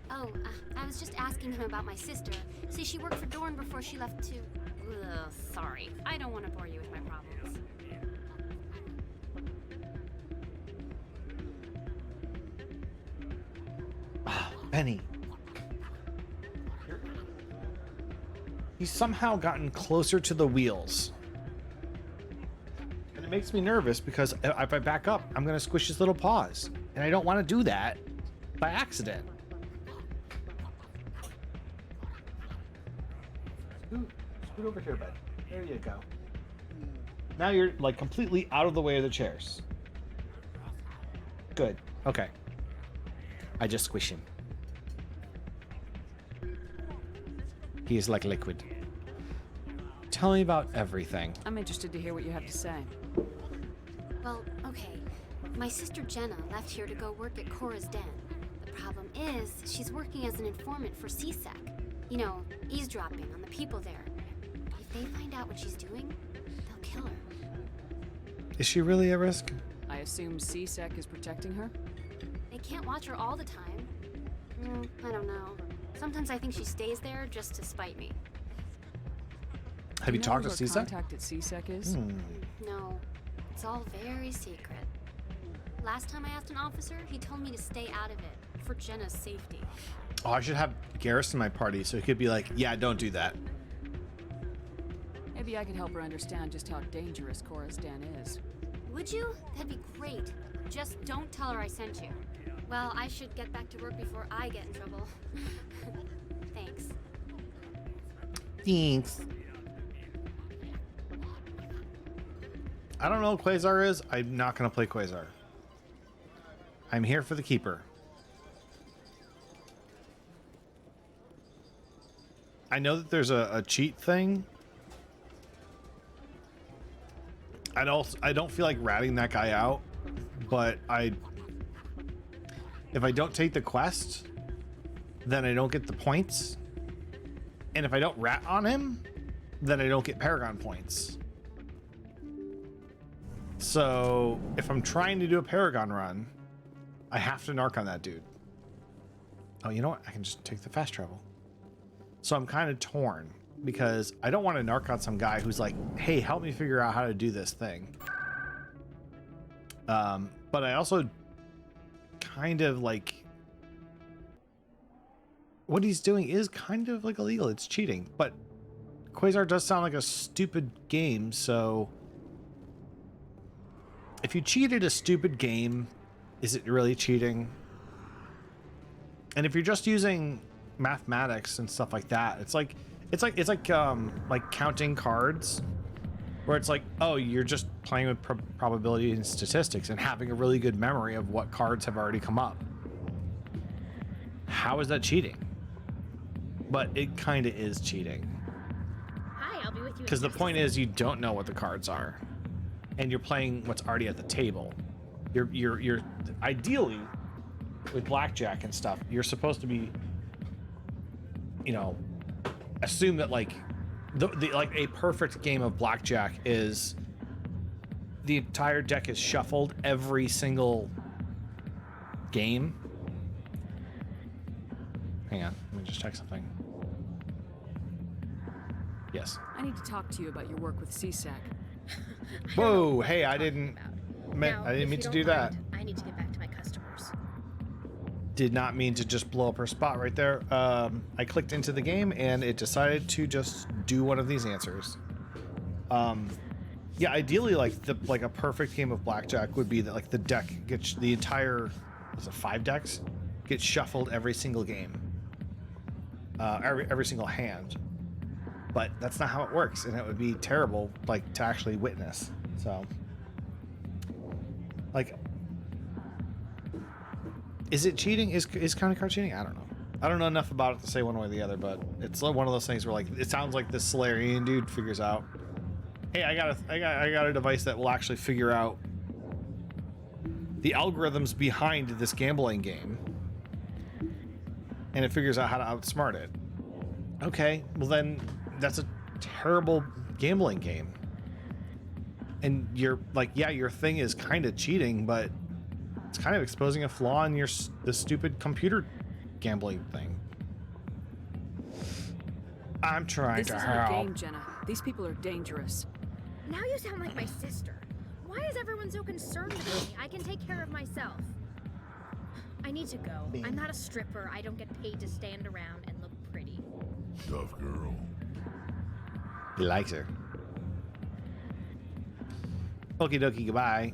Oh, I was just asking him about my sister. See, she worked for Doran before she left to... Ugh, sorry. I don't want to bore you with my problems. Benny. He's somehow gotten closer to the wheels. And it makes me nervous because if I back up, I'm gonna squish his little paws, and I don't want to do that by accident. Scoot over here, bud. There you go. Now you're like completely out of the way of the chairs. Good. Okay. I just squish him. He is like liquid. Tell me about everything. I'm interested to hear what you have to say. Well, okay. My sister Jenna left here to go work at Cora's Den. The problem is, she's working as an informant for CSEC. You know, eavesdropping on the people there. If they find out what she's doing, they'll kill her. Is she really at risk? I assume CSEC is protecting her? They can't watch her all the time. I don't know. Sometimes I think she stays there just to spite me. Have you talked to CSEC? CSEC? Contact at CSEC is? No, it's all very secret. Last time I asked an officer, he told me to stay out of it, for Jenna's safety. Oh, I should have Garrus in my party so he could be like, yeah, don't do that. Maybe I could help her understand just how dangerous Cora's Den is. Would you? That'd be great. Just don't tell her I sent you. Well, I should get back to work before I get in trouble. Thanks. Thanks. I don't know what Quasar is. I'm not going to play Quasar. I'm here for the Keeper. I know that there's a cheat thing. I don't feel like ratting that guy out, but if I don't take the quest, then I don't get the points. And if I don't rat on him, then I don't get Paragon points. So if I'm trying to do a Paragon run, I have to narc on that dude. Oh, you know what? I can just take the fast travel. So I'm kind of torn because I don't want to narc on some guy who's like, hey, help me figure out how to do this thing. But I also kind of like what he's doing is kind of like illegal. It's cheating, but Quasar does sound like a stupid game. So if you cheated a stupid game, is it really cheating? And if you're just using mathematics and stuff like that, it's like counting cards, where it's like, oh, you're just playing with probability and statistics and having a really good memory of what cards have already come up. How is that cheating? But it kind of is cheating. Hi, I'll be with you. Because the point is, you don't know what the cards are, and you're playing what's already at the table. You're ideally with blackjack and stuff, you're supposed to be, you know, assume that like like a perfect game of blackjack is the entire deck is shuffled every single game. Hang on, let me just check something. Yes. I need to talk to you about your work with CSEC. Whoa, hey, I didn't mean to do that. I need to get back to my customers. Did not mean to just blow up her spot right there. I clicked into the game and it decided to just do one of these answers. Yeah, ideally, like a perfect game of blackjack would be that like the deck gets the entire, was it 5 decks, gets shuffled every single game, every single hand. But that's not how it works, and it would be terrible like to actually witness. So, like, is it cheating? Is counting card cheating? I don't know. I don't know enough about it to say one way or the other, but it's one of those things where like it sounds like this Solarian dude figures out, hey, I got a device that will actually figure out the algorithms behind this gambling game, and it figures out how to outsmart it. Okay, well then that's a terrible gambling game. And you're like, yeah, your thing is kind of cheating, but it's kind of exposing a flaw in the stupid computer gambling thing. I'm trying to help. This isn't a game, Jenna. These people are dangerous. Now you sound like my sister. Why is everyone so concerned with me? I can take care of myself. I need to go. I'm not a stripper. I don't get paid to stand around and look pretty. Tough girl. He likes her. Okie dokie, goodbye.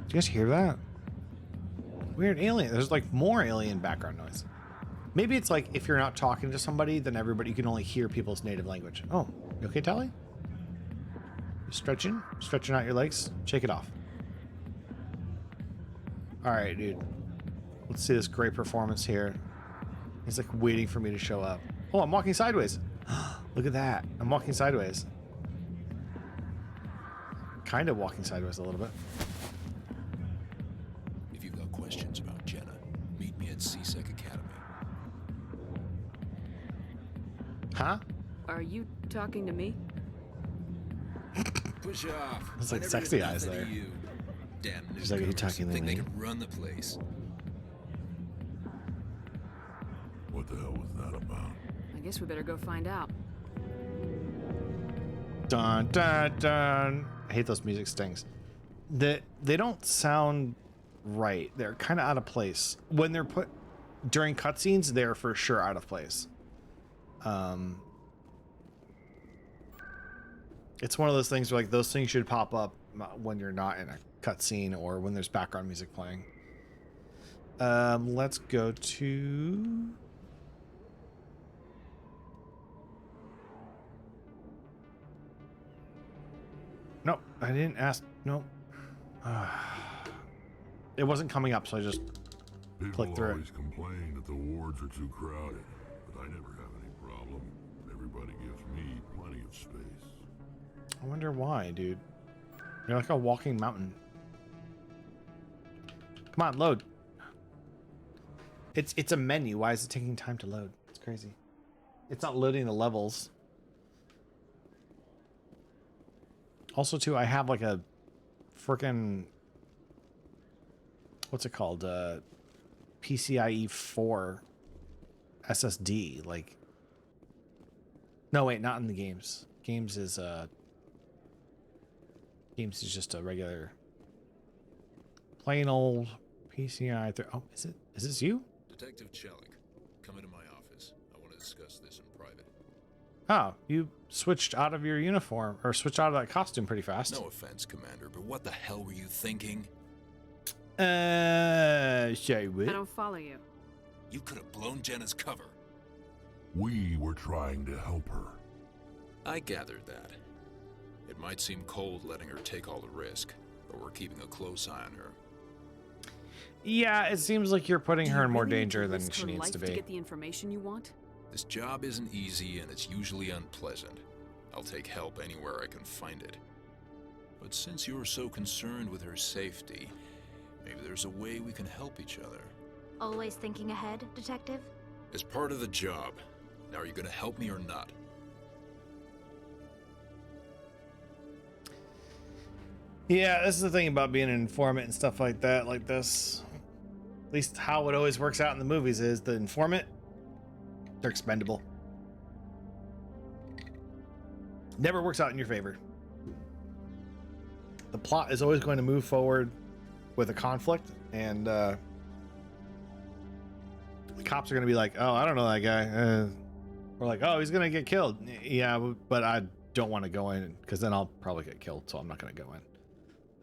Do you guys hear that? Weird alien. There's like more alien background noise. Maybe it's like if you're not talking to somebody, then everybody, you can only hear people's native language. Oh, you okay, Tally? You stretching? Stretching out your legs? Shake it off. All right, dude. Let's see this great performance here. He's like waiting for me to show up. Oh, I'm walking sideways. Look at that. I'm walking sideways. Kind of walking sideways a little bit. If you've got questions about Jenna, meet me at CSEC Academy. Huh? Are you talking to me? Push off. It's like I never sexy did eyes nothing there. to you. Damn She's like, are you newcomers talking to think me? they can run the place. What the hell was that about? I guess we better go find out. Dun dun dun. I hate those music stings. They don't sound right. They're kind of out of place. When they're put during cutscenes, they're for sure out of place. It's one of those things where like those things should pop up when you're not in a cutscene or when there's background music playing. Let's go to... Nope, I didn't ask. Nope. It wasn't coming up, so I just clicked through it. People always complain that the wards are too crowded, but I never have any problem. Everybody gives me plenty of space. I wonder why, dude. You're like a walking mountain. Come on, load. It's a menu. Why is it taking time to load? It's crazy. It's not loading the levels. Also, too, I have like a freaking, what's it called? PCIe 4 SSD. Like, no, wait, not in the games. Games is just a regular, plain old PCI. Oh, is this you? Detective Chelik, come into my office. I want to discuss this in private. Oh, you switched out of your uniform, or switched out of that costume pretty fast. No offense, Commander, but what the hell were you thinking? Sorry, what? I don't follow you. You could have blown Jenna's cover. We were trying to help her. I gathered that. It might seem cold letting her take all the risk, but we're keeping a close eye on her. Yeah, it seems like you're putting her in more Really need danger to than risk she her needs life to to be. get the information you want? This job isn't easy and it's usually unpleasant. I'll take help anywhere I can find it. But since you're so concerned with her safety, maybe there's a way we can help each other. Always thinking ahead, Detective? As part of the job. Now, are you going to help me or not? Yeah, this is the thing about being an informant and stuff like that, like this. At least how it always works out in the movies is the informant, they're expendable. Never works out in your favor. The plot is always going to move forward with a conflict, and the cops are going to be like, oh, I don't know that guy. We're like, oh, he's going to get killed. Yeah, but I don't want to go in because then I'll probably get killed, so I'm not going to go in.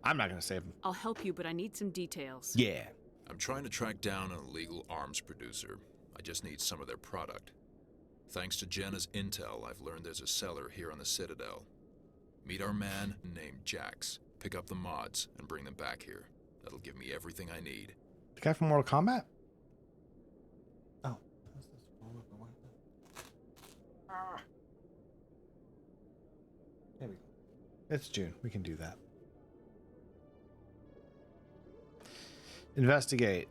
I'm not going to save him. I'll help you, but I need some details. Yeah. I'm trying to track down an illegal arms producer. I just need some of their product. Thanks to Jenna's intel, I've learned there's a seller here on the Citadel. Meet our man named Jax. Pick up the mods and bring them back here. That'll give me everything I need. The guy from Mortal Kombat? Oh. There we go. It's June. We can do that. Investigate.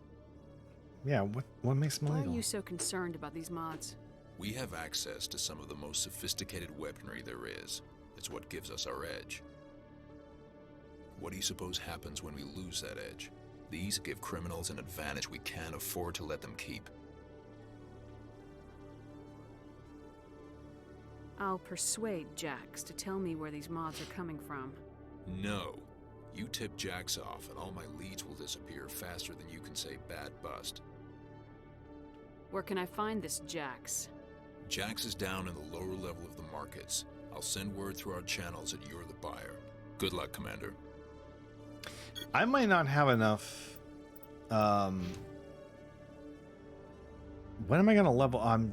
Yeah, what makes them Why illegal? are you so concerned about these mods? We have access to some of the most sophisticated weaponry there is. It's what gives us our edge. What do you suppose happens when we lose that edge? These give criminals an advantage we can't afford to let them keep. I'll persuade Jax to tell me where these mods are coming from. No. You tip Jax off, and all my leads will disappear faster than you can say bad bust. Where can I find this Jax? Jax is down in the lower level of the markets. I'll send word through our channels that you're the buyer. Good luck, Commander. I might not have enough. When am I going to level? I'm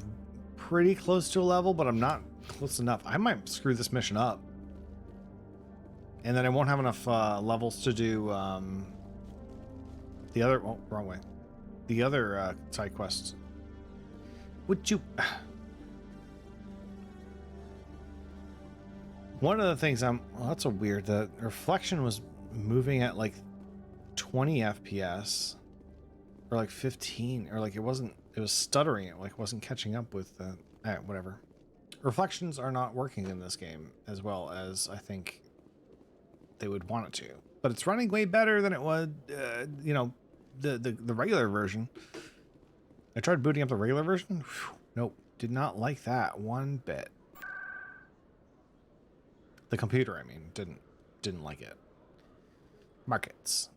pretty close to a level, but I'm not close enough. I might screw this mission up. And then I won't have enough levels to do the other... Oh, wrong way. The other side quests. Would you... One of the things well, that's a weird... The reflection was moving at like 20 FPS. Or like 15. Or like it wasn't... It was stuttering. It like wasn't catching up with the... whatever. Reflections are not working in this game as well as I think they would want it to. But it's running way better than it would, you know, the regular version. I tried booting up the regular version. Whew, nope. Did not like that one bit. The computer, I mean, didn't like it. Markets.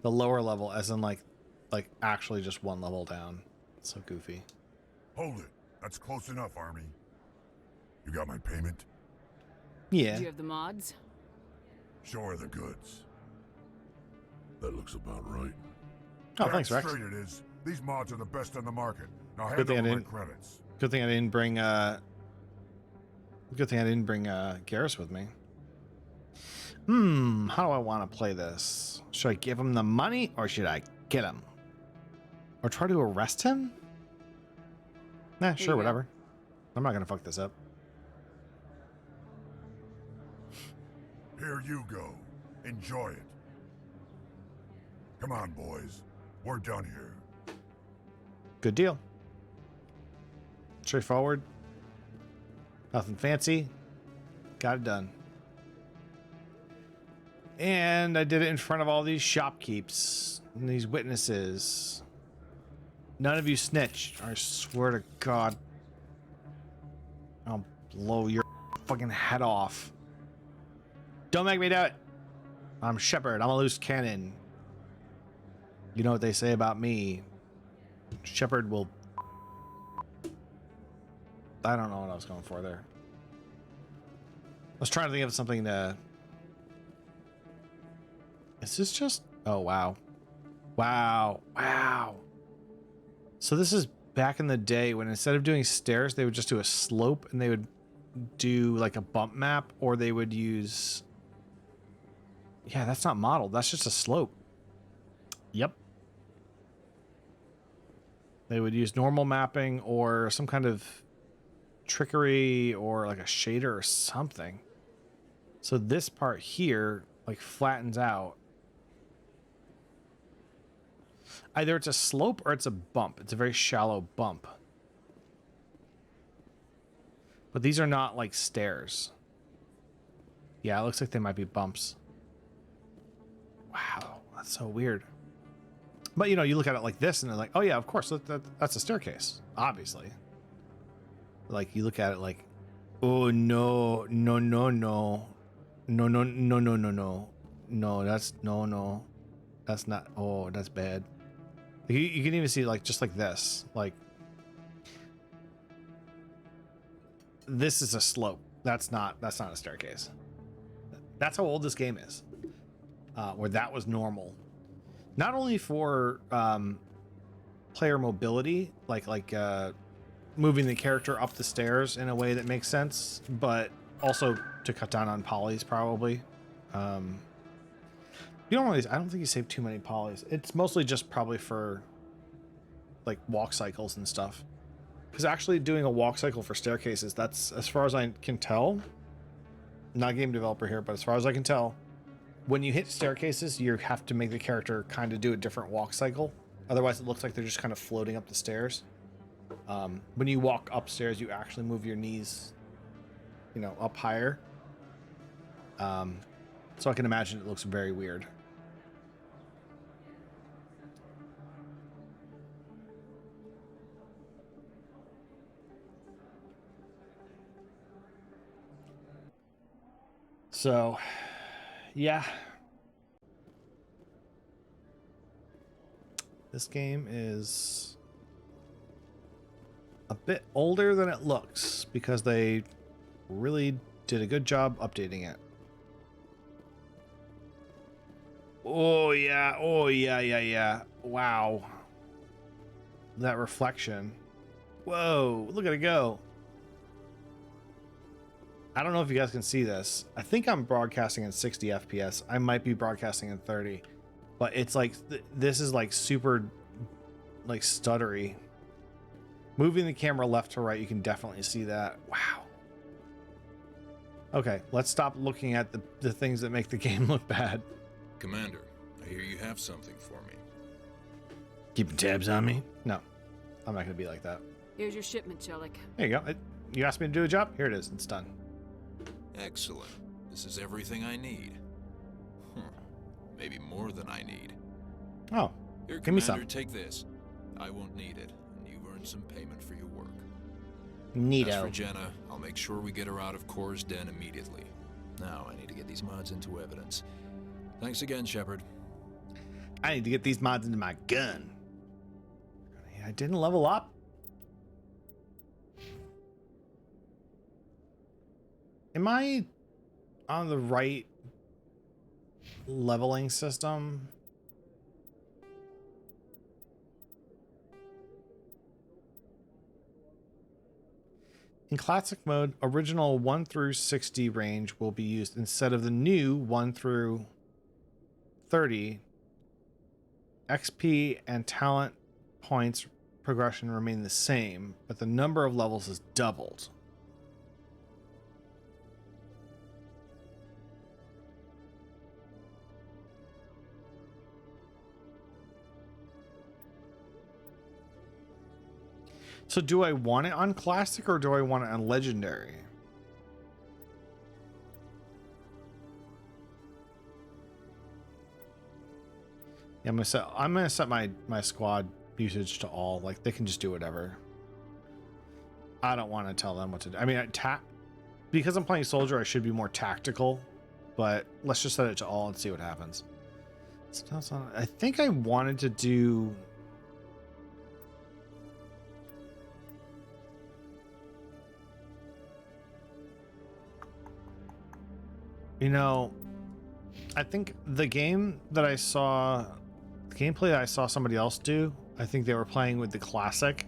The lower level, as in like actually just one level down. It's so goofy. Hold it. That's close enough, Army. You got my payment? Yeah. Do you have the mods? Show her the goods. That looks about right. Oh, thanks, Rex. Straight it is. These mods are the best on the market. Now Good hand thing I over my didn't. credits. Good thing I didn't bring. Good thing I didn't bring Garrus with me. How do I want to play this? Should I give him the money or should I get him? Or try to arrest him? Nah, sure, whatever. I'm not gonna fuck this up. Here you go. Enjoy it. Come on, boys. We're done here. Good deal. Straightforward. Nothing fancy. Got it done. And I did it in front of all these shopkeepers and these witnesses. None of you snitched. I swear to God. I'll blow your fucking head off. Don't make me do it. I'm Shepard. I'm a loose cannon. You know what they say about me. Shepard will... I don't know what I was going for there. I was trying to think of something to... Is this just... Oh, wow. Wow. Wow. So this is back in the day when instead of doing stairs, they would just do a slope and they would do like a bump map, or they would use... Yeah, that's not modeled. That's just a slope. Yep. They would use normal mapping or some kind of trickery or like a shader or something. So this part here like flattens out. Either it's a slope or it's a bump. It's a very shallow bump. But these are not like stairs. Yeah, it looks like they might be bumps. Wow, that's so weird. But, you know, you look at it like this and they're like, oh, yeah, of course, that's a staircase, obviously. Like, you look at it like, oh, no, no, no, no. No, no, no, no, no, no. No, that's, no, no. That's not, oh, that's bad. You can even see, like, just like this. Like, this is a slope. That's not a staircase. That's how old this game is. Where that was normal. Not only for player mobility, like moving the character up the stairs in a way that makes sense, but also to cut down on polys, probably. You don't really, I don't think you save too many polys. It's mostly just probably for like walk cycles and stuff. Because actually doing a walk cycle for staircases, that's, as far as I can tell, not a game developer here, but as far as I can tell, when you hit staircases, you have to make the character kind of do a different walk cycle. Otherwise, it looks like they're just kind of floating up the stairs. When you walk upstairs, you actually move your knees, you know, up higher. So I can imagine it looks very weird. So, yeah. This game is a bit older than it looks because they really did a good job updating it. Oh, yeah. Oh, yeah. Wow. That reflection. Whoa, look at it go. I don't know if you guys can see this. I think I'm broadcasting in 60 FPS. I might be broadcasting in 30. But it's like, this is like super, like stuttery. Moving the camera left to right, you can definitely see that. Wow. Okay, let's stop looking at the things that make the game look bad. Commander, I hear you have something for me. Keeping tabs on me? No, I'm not going to be like that. Here's your shipment, Chelik. There you go. You asked me to do a job? Here it is. It's done. Excellent. This is everything I need. Maybe more than I need. Oh, here, give me Commander, some. take this. I won't need it, and you've earned some payment for your work. Neato. As for Jenna, I'll make sure we get her out of Cora's den immediately. Now I need to get these mods into evidence. Thanks again, Shepard. I need to get these mods into my gun. I didn't level up. Am I on the right leveling system? In classic mode, original 1 through 60 range will be used instead of the new 1 through 30. XP and talent points progression remain the same, but the number of levels is doubled. So do I want it on classic or do I want it on legendary? Yeah, I'm gonna set my squad usage to all. Like they can just do whatever. I don't want to tell them what to do. I mean, because I'm playing soldier, I should be more tactical. But let's just set it to all and see what happens. I think I wanted to do. You know, I think the game that I saw, the gameplay that I saw somebody else do, I think they were playing with the classic.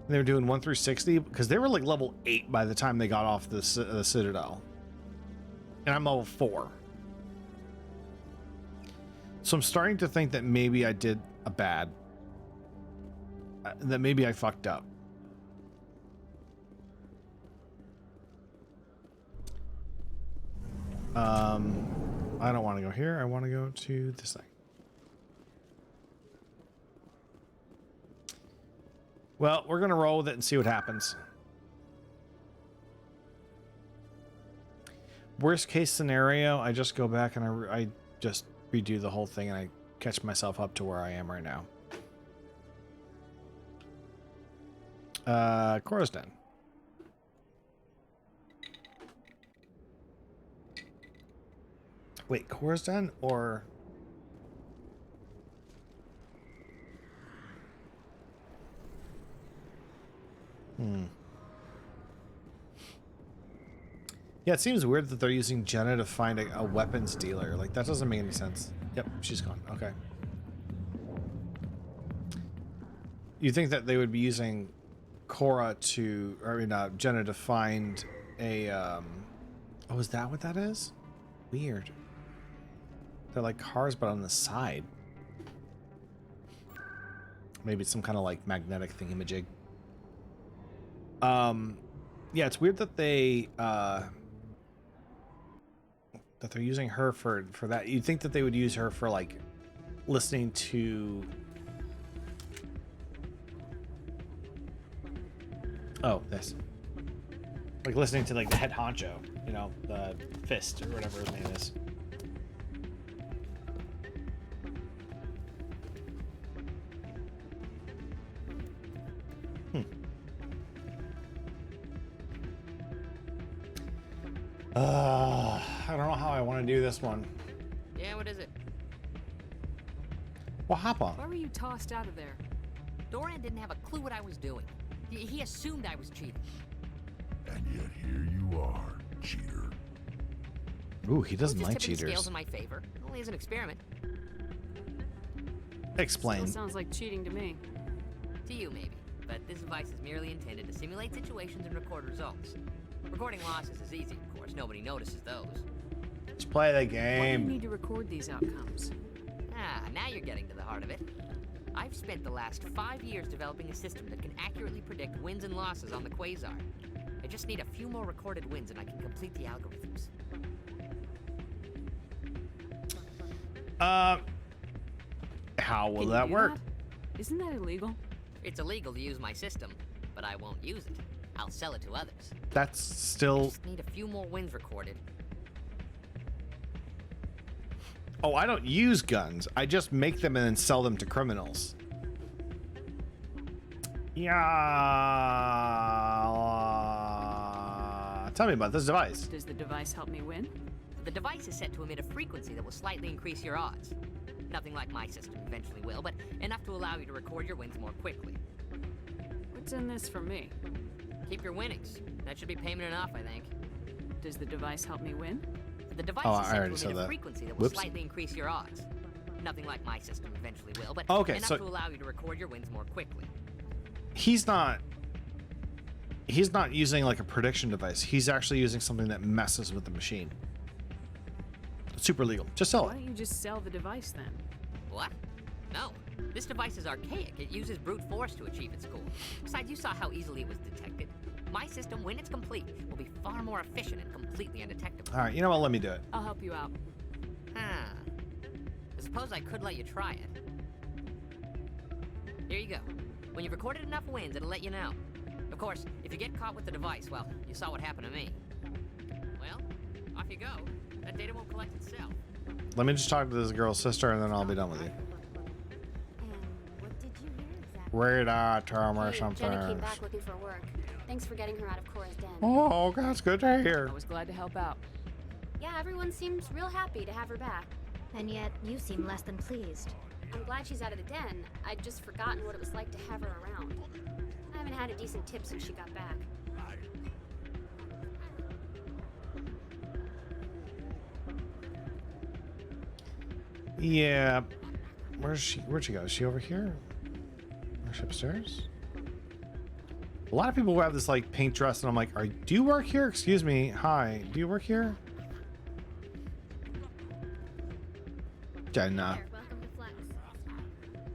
They were doing 1 through 60 because they were like level 8 by the time they got off the Citadel. And I'm level 4. So I'm starting to think that maybe I did a bad. That maybe I fucked up. I don't want to go here. I want to go to this thing. Well, we're going to roll with it and see what happens. Worst case scenario, I just go back and I just redo the whole thing and I catch myself up to where I am right now. Cora's Den. Wait, Cora's Den or... Yeah, it seems weird that they're using Jenna to find a weapons dealer. Like, that doesn't make any sense. Yep, she's gone. Okay. You think that they would be using Cora to... Or, I mean, Jenna to find a... Oh, is that what that is? Weird. They're like cars, but on the side. Maybe it's some kind of like magnetic thingamajig. Yeah, it's weird that they that they're using her for that. You'd think that they would use her for like listening to. Oh, this. Like listening to like the head honcho, you know, the fist or whatever his name is. I don't know how I want to do this one. Yeah, what is it? Well, hop on. Why were you tossed out of there? Doran didn't have a clue what I was doing. He assumed I was cheating. And yet here you are, cheater. Ooh, he doesn't Just like tipping the cheaters. scales in my favor. Only as an experiment. Explain. Still sounds like cheating to me. To you, maybe. But this device is merely intended to simulate situations and record results. Recording losses is easy, of course. Nobody notices those. Just play the Why do you game. need to record these outcomes? Ah, now you're getting to the heart of it. I've spent the last 5 years developing a system that can accurately predict wins and losses on the Quasar. I just need a few more recorded wins and I can complete the algorithms. How will Can you that do work? Isn't that illegal? It's illegal to use my system, but I won't use it. I'll sell it to others. That's still. Just need a few more wins recorded. Oh, I don't use guns. I just make them and then sell them to criminals. Yeah. Tell me about this device. Does the device help me win? The device is set to emit a frequency that will slightly increase your odds. Nothing like my system eventually will, but enough to allow you to record your wins more quickly. What's in this for me? Keep your winnings. That should be payment enough, I think. Does the device help me win? The device Oh, is I set already to said emit a that. frequency that will Whoops. slightly increase your odds. Nothing like my system eventually will, but Okay, enough so- to allow you to record your wins more quickly. He's not using like a prediction device. He's actually using something that messes with the machine. It's super legal. Just sell Why it. don't you just sell the device then? What? No. This device is archaic. It uses brute force to achieve its goal. Besides, you saw how easily it was detected. My system, when it's complete, will be far more efficient and completely undetectable. All right, you know what? Let me do it. I'll help you out. Huh. I suppose I could let you try it. Here you go. When you've recorded enough wins, it'll let you know. Of course, if you get caught with the device, well, you saw what happened to me. Well, off you go. That data won't collect itself. Let me just talk to this girl's sister and then I'll be done with you. What did you hear exactly? Radar term or Hey, something. Jenna came back looking for work. Thanks for getting her out of Cora's den. Oh, that's good to hear. I was glad to help out. Yeah, everyone seems real happy to have her back. And yet, you seem less than pleased. I'm glad she's out of the den. I'd just forgotten what it was like to have her around. I haven't had a decent tip since she got back. Yeah. Where'd she go? Is she over here? Is she upstairs? A lot of people who have this like pink dress and I'm like, do you work here? Excuse me. Hi. Do you work here? Jenna. Welcome to Flex.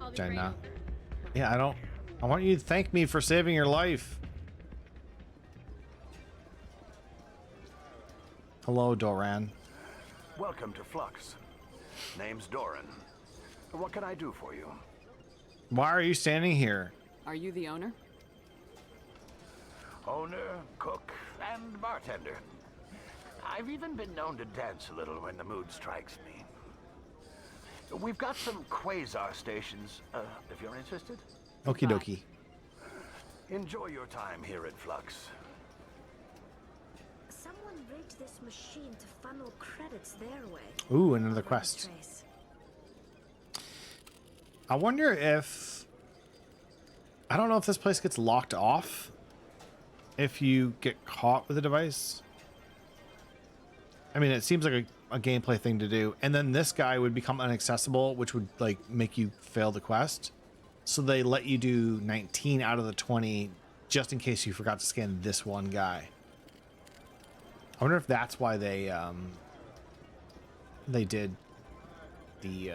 I'll be Jenna. right over. Yeah, I want you to thank me for saving your life. Hello, Doran. Welcome to Flux. Name's Doran. What can I do for you? Why are you standing here? Are you the owner? Owner, cook, and bartender. I've even been known to dance a little when the mood strikes me. We've got some quasar stations, if you're interested. Okie dokie. Enjoy your time here at Flux. Someone rigged this machine to funnel credits their way. Ooh, another quest. Trace. I wonder if... I don't know if this place gets locked off if you get caught with a device. I mean, it seems like a gameplay thing to do. And then this guy would become inaccessible, which would like make you fail the quest. So they let you do 19 out of the 20 just in case you forgot to scan this one guy. I wonder if that's why they did the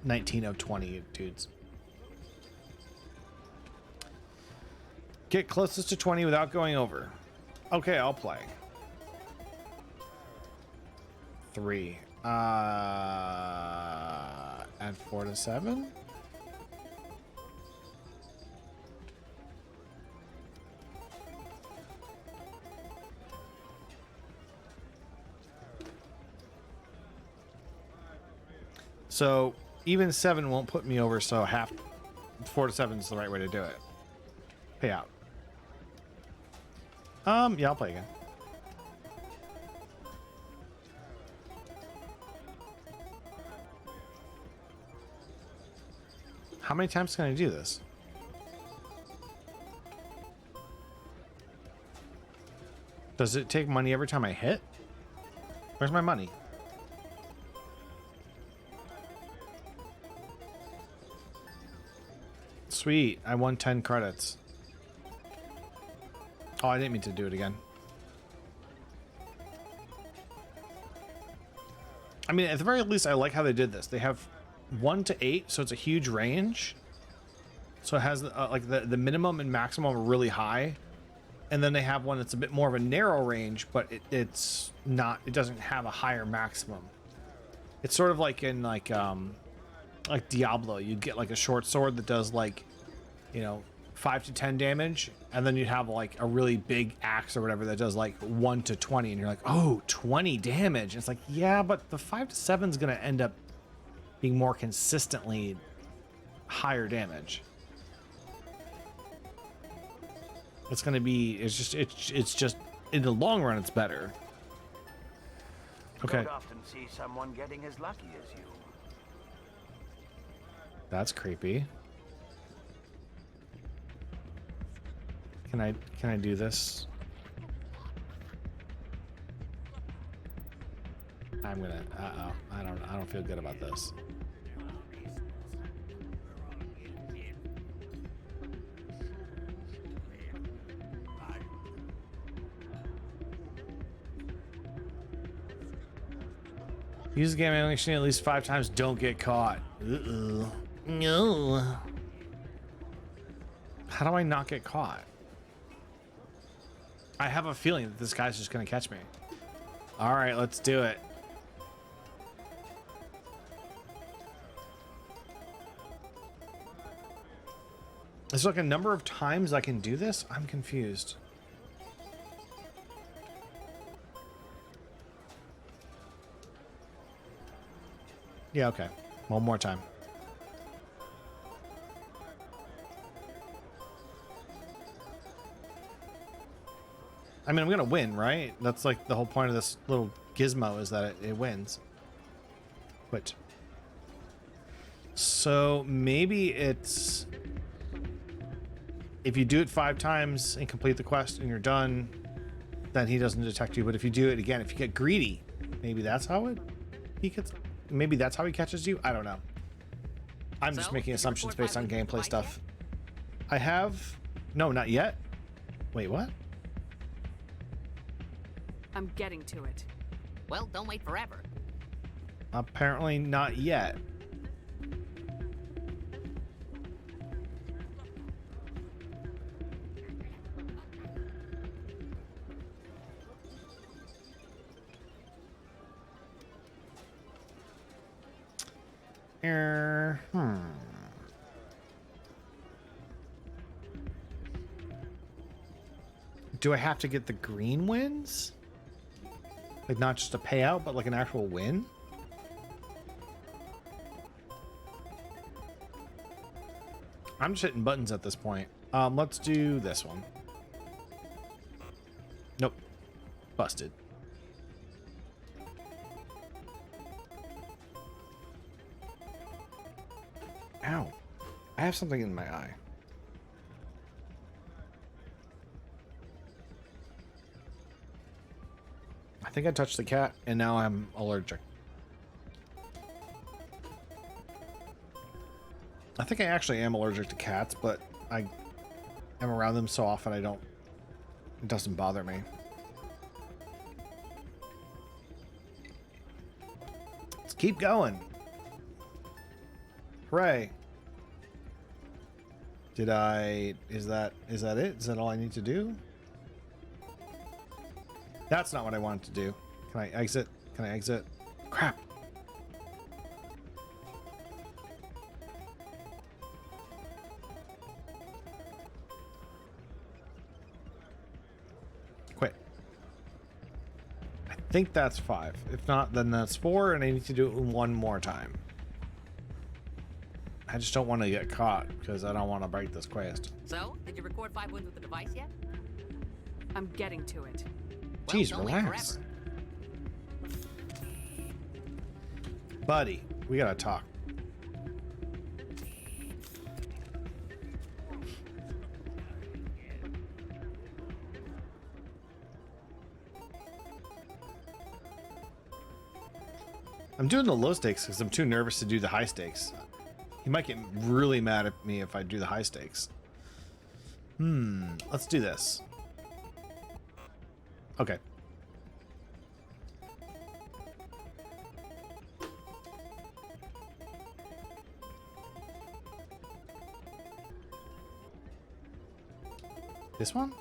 19 of 20 dudes. Get closest to 20 without going over. Okay, I'll play. 3. Add 4 to 7. So even 7 won't put me over, so 4 to 7 is the right way to do it. Pay out. Yeah, I'll play again. How many times can I do this? Does it take money every time I hit? Where's my money? Sweet, I won 10 credits. Oh, I didn't mean to do it again. I mean, at the very least, I like how they did this. They have 1 to 8, so it's a huge range. So it has like the minimum and maximum are really high. And then they have one that's a bit more of a narrow range, but it's not, it doesn't have a higher maximum. It's sort of like in like Diablo, you'd get like a short sword that does like, you know, 5 to 10 damage, and then you'd have like a really big axe or whatever that does like 1 to 20, and you're like, oh, 20 damage. And it's like, yeah, but the 5 to 7 is going to end up being more consistently higher damage. It's going to be, it's just in the long run, it's better. Okay. Don't often see someone getting as lucky as you. That's creepy. Can I do this? I'm gonna, I don't feel good about this. Use the game animation at least 5 times. Don't get caught. Uh-oh. No. How do I not get caught? I have a feeling that this guy's just gonna catch me. All right, let's do it. There's like a number of times I can do this. I'm confused. Yeah, okay. One more time. I mean, I'm gonna win, right? That's like the whole point of this little gizmo, is that it wins. Quit. So maybe it's, if you do it 5 times and complete the quest and you're done, then he doesn't detect you. But if you do it again, if you get greedy, maybe that's how he gets. Maybe that's how he catches you. I don't know. I'm just making assumptions based on gameplay stuff. I have, no, not yet. Wait, what? I'm getting to it. Well, don't wait forever. Apparently not yet. Do I have to get the green wins? Like not just a payout, but like an actual win? I'm just hitting buttons at this point. Let's do this one. Nope. Busted. Ow. I have something in my eye. I think I touched the cat, and now I'm allergic. I think I actually am allergic to cats, but I am around them so often it doesn't bother me. Let's keep going. Hooray. Is that it? Is that all I need to do? That's not what I wanted to do. Can I exit? Can I exit? Crap. Quit. I think that's 5. If not, then that's 4, and I need to do it one more time. I just don't want to get caught because I don't want to break this quest. So, did you record 5 wins with the device yet? I'm getting to it. Jeez, relax. Buddy, we gotta talk. I'm doing the low stakes because I'm too nervous to do the high stakes. He might get really mad at me if I do the high stakes. Let's do this. Okay. This one?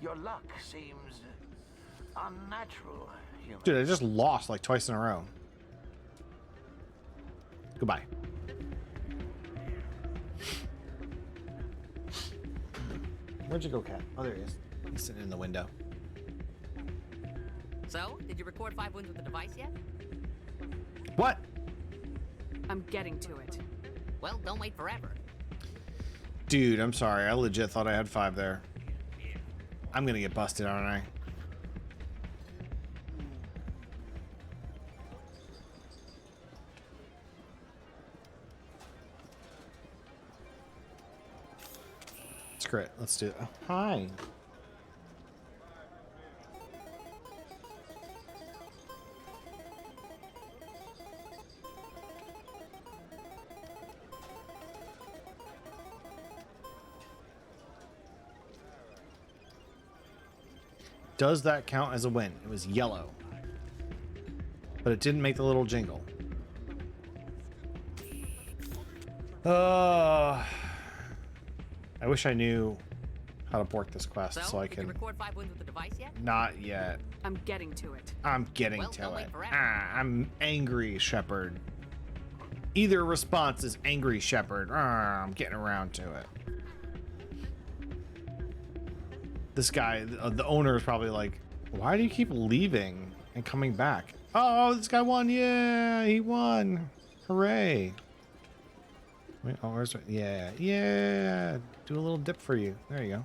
Your luck seems unnatural, human. Dude, I just lost like twice in a row. Goodbye. Where'd you go, Cat? Oh, there he is. He's sitting in the window. So, did you record 5 wins with the device yet? What? I'm getting to it. Well, don't wait forever. Dude, I'm sorry. I legit thought I had 5 there. I'm gonna get busted, aren't I? Screw it. Let's do it. Oh, hi. Does that count as a win? It was yellow. But it didn't make the little jingle. I wish I knew how to port this quest so I did can... you record 5 wins with the device yet? Not yet. I'm getting to it. I'm getting Well, to don't it. wait forever. I'm angry, Shepherd. Either response is angry, Shepherd. I'm getting around to it. This guy, the owner, is probably like, why do you keep leaving and coming back? Oh, this guy won. Yeah, he won. Hooray. Wait, oh, where's it? Yeah, yeah. Do a little dip for you. There you go.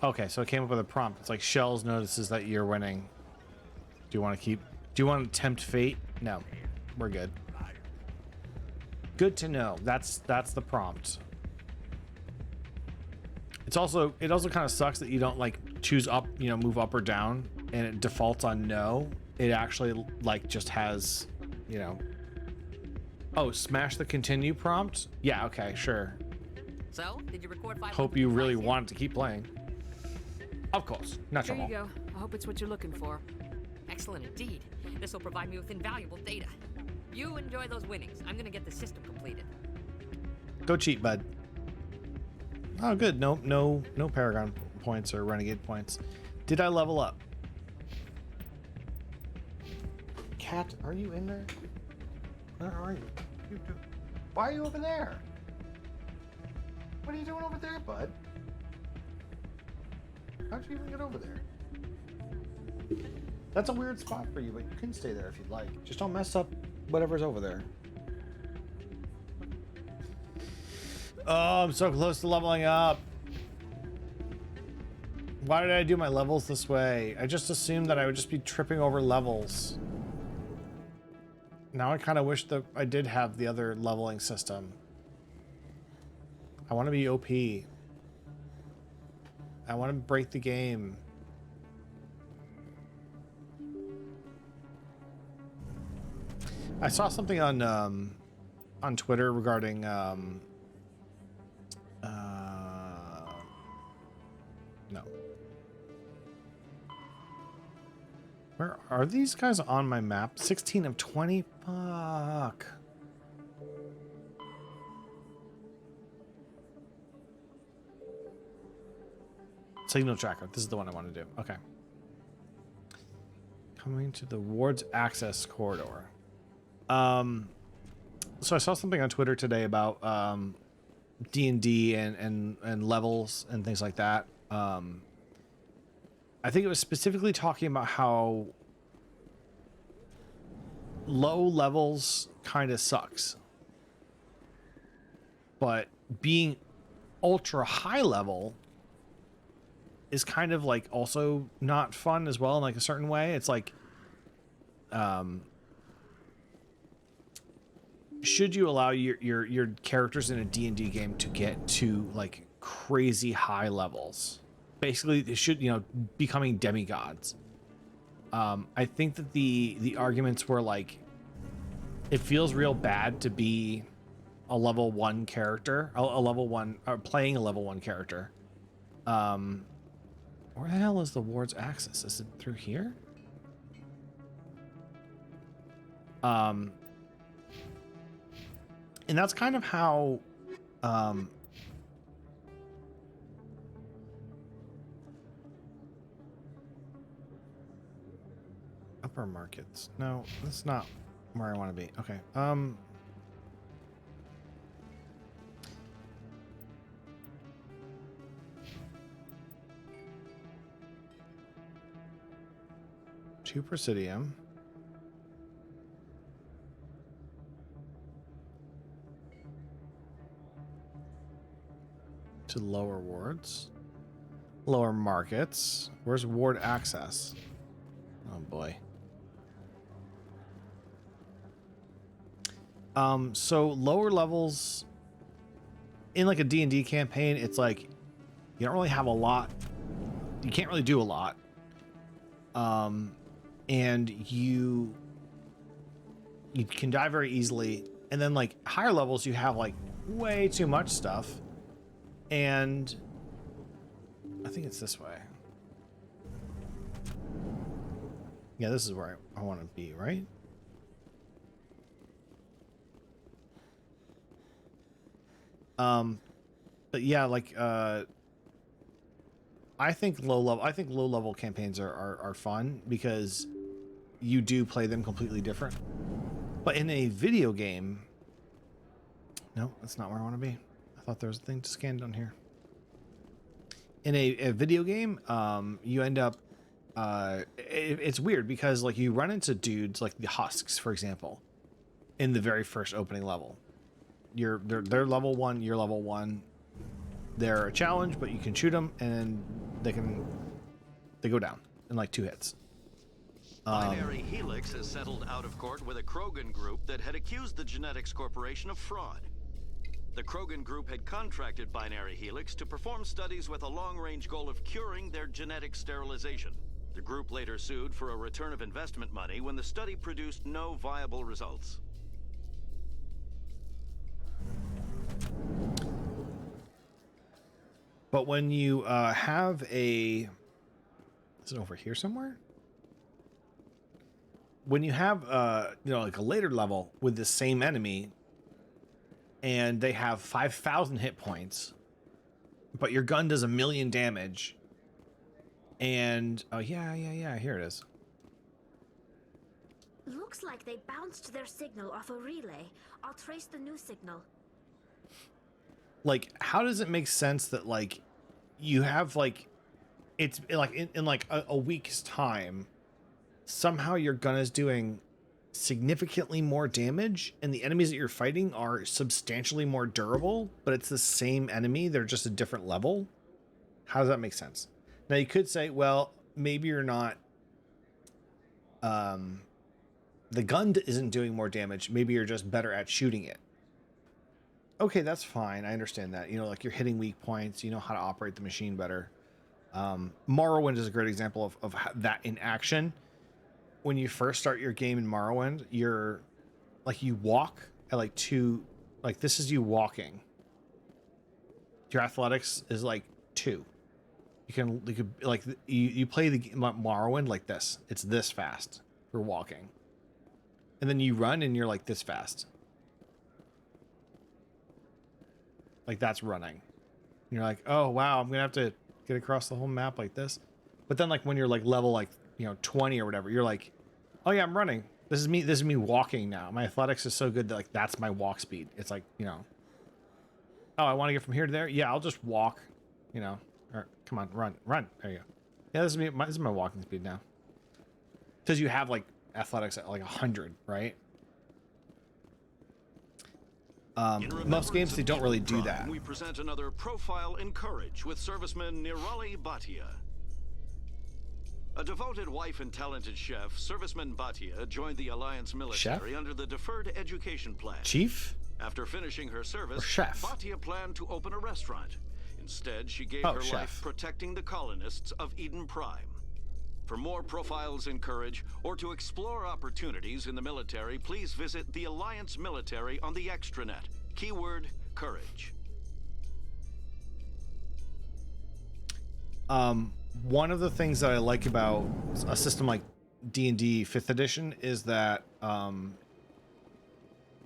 Okay, so it came up with a prompt. It's like Shells notices that you're winning. Do you want to keep... Do you want to tempt fate? No. We're good. Good to know. That's the prompt. It also kind of sucks that you don't like choose up, you know, move up or down, and it defaults on no. It actually like just has, you know. Oh, smash the continue prompt? Yeah, okay, sure. So, did you record 5 Hope you really wanted to keep playing. Of course, natural. There you go. I hope it's what you're looking for. Excellent indeed. This will provide me with invaluable data. You enjoy those winnings. I'm gonna get the system completed. Go cheat, bud. Oh, good. No Paragon points or Renegade points. Did I level up? Cat, are you in there? Where are you? Why are you over there? What are you doing over there, bud? How'd you even get over there? That's a weird spot for you, but you can stay there if you'd like. Just don't mess up whatever's over there. Oh, I'm so close to leveling up. Why did I do my levels this way? I just assumed that I would just be tripping over levels. Now I kind of wish that I did have the other leveling system. I want to be OP. I want to break the game. I saw something on Twitter regarding no. Where are these guys on my map? 16 of 20? Fuck. Signal tracker. This is the one I want to do. Okay. Coming to the ward's access corridor. So I saw something on Twitter today about D&D and levels and things like that. I think it was specifically talking about how low levels kind of sucks. But being ultra high level is kind of like also not fun as well in like a certain way. It's like should you allow your characters in a D&D game to get to like crazy high levels? Basically, they should, becoming demigods. I think that the arguments were like, it feels real bad to be a level 1 character, a level 1, or playing a level 1 character. Where the hell is the ward's access? Is it through here? And that's kind of how upper markets. No, that's not where I want to be. Okay. To Presidium. To lower wards. Lower markets. Where's ward access? Oh boy. So lower levels in like a D&D campaign, it's like you don't really have a lot. You can't really do a lot. And you can die very easily. And then like higher levels, you have like way too much stuff. And I think it's this way. Yeah, this is where I want to be, right? But yeah, like I think low level campaigns are fun because you do play them completely different. But in a video game, no, that's not where I want to be. I thought there was a thing to scan down here. In a video game, you end up it's weird because like you run into dudes like the Husks, for example, in the very first opening level. They're level 1, you're level 1. They're a challenge, but you can shoot them and they go down in like 2 hits. Binary Helix has settled out of court with a Krogan group that had accused the Genetics Corporation of fraud. The Krogan group had contracted Binary Helix to perform studies with a long-range goal of curing their genetic sterilization. The group later sued for a return of investment money when the study produced no viable results. But when you have a... Is it over here somewhere? When you have, like a later level with the same enemy, and they have 5,000 hit points, but your gun does 1,000,000 damage, and... Oh, yeah, here it is. Looks like they bounced their signal off a relay. I'll trace the new signal. Like, how does it make sense that, like, you have, like, it's, like, in like, a week's time, somehow your gun is doing significantly more damage, and the enemies that you're fighting are substantially more durable, but it's the same enemy, they're just a different level? How does that make sense? Now, you could say, well, maybe you're not... the gun isn't doing more damage, maybe you're just better at shooting it. Okay, that's fine. I understand that. Like you're hitting weak points. You know how to operate the machine better. Morrowind is a great example of that in action. When you first start your game in Morrowind, you're like, you walk at like 2, like this is you walking. Your athletics is like 2. You could like you play the Morrowind like this. It's this fast for walking, and then you run and you're like this fast. Like that's running. And you're like, oh wow, I'm gonna have to get across the whole map like this. But then like when you're like level like 20 or whatever, you're like, oh yeah, I'm running. This is me walking now. My athletics is so good that like that's my walk speed. It's like, oh, I want to get from here to there. Yeah, I'll just walk. Or, come on, run. There you go. Yeah, this is my walking speed now. Because you have like athletics at like 100, right? Most games, they don't really do that. We present another profile in courage with serviceman Nirali Bhatia. A devoted wife and talented chef, Serviceman Bhatia joined the Alliance military under the Deferred Education Plan. Chief? After finishing her service, Or chef? Bhatia planned to open a restaurant. Instead, she gave her life protecting the colonists of Eden Prime. For more profiles in courage, or to explore opportunities in the military, please visit the Alliance Military on the extranet. Keyword, courage. One of the things that I like about a system like D&D 5th edition is that, now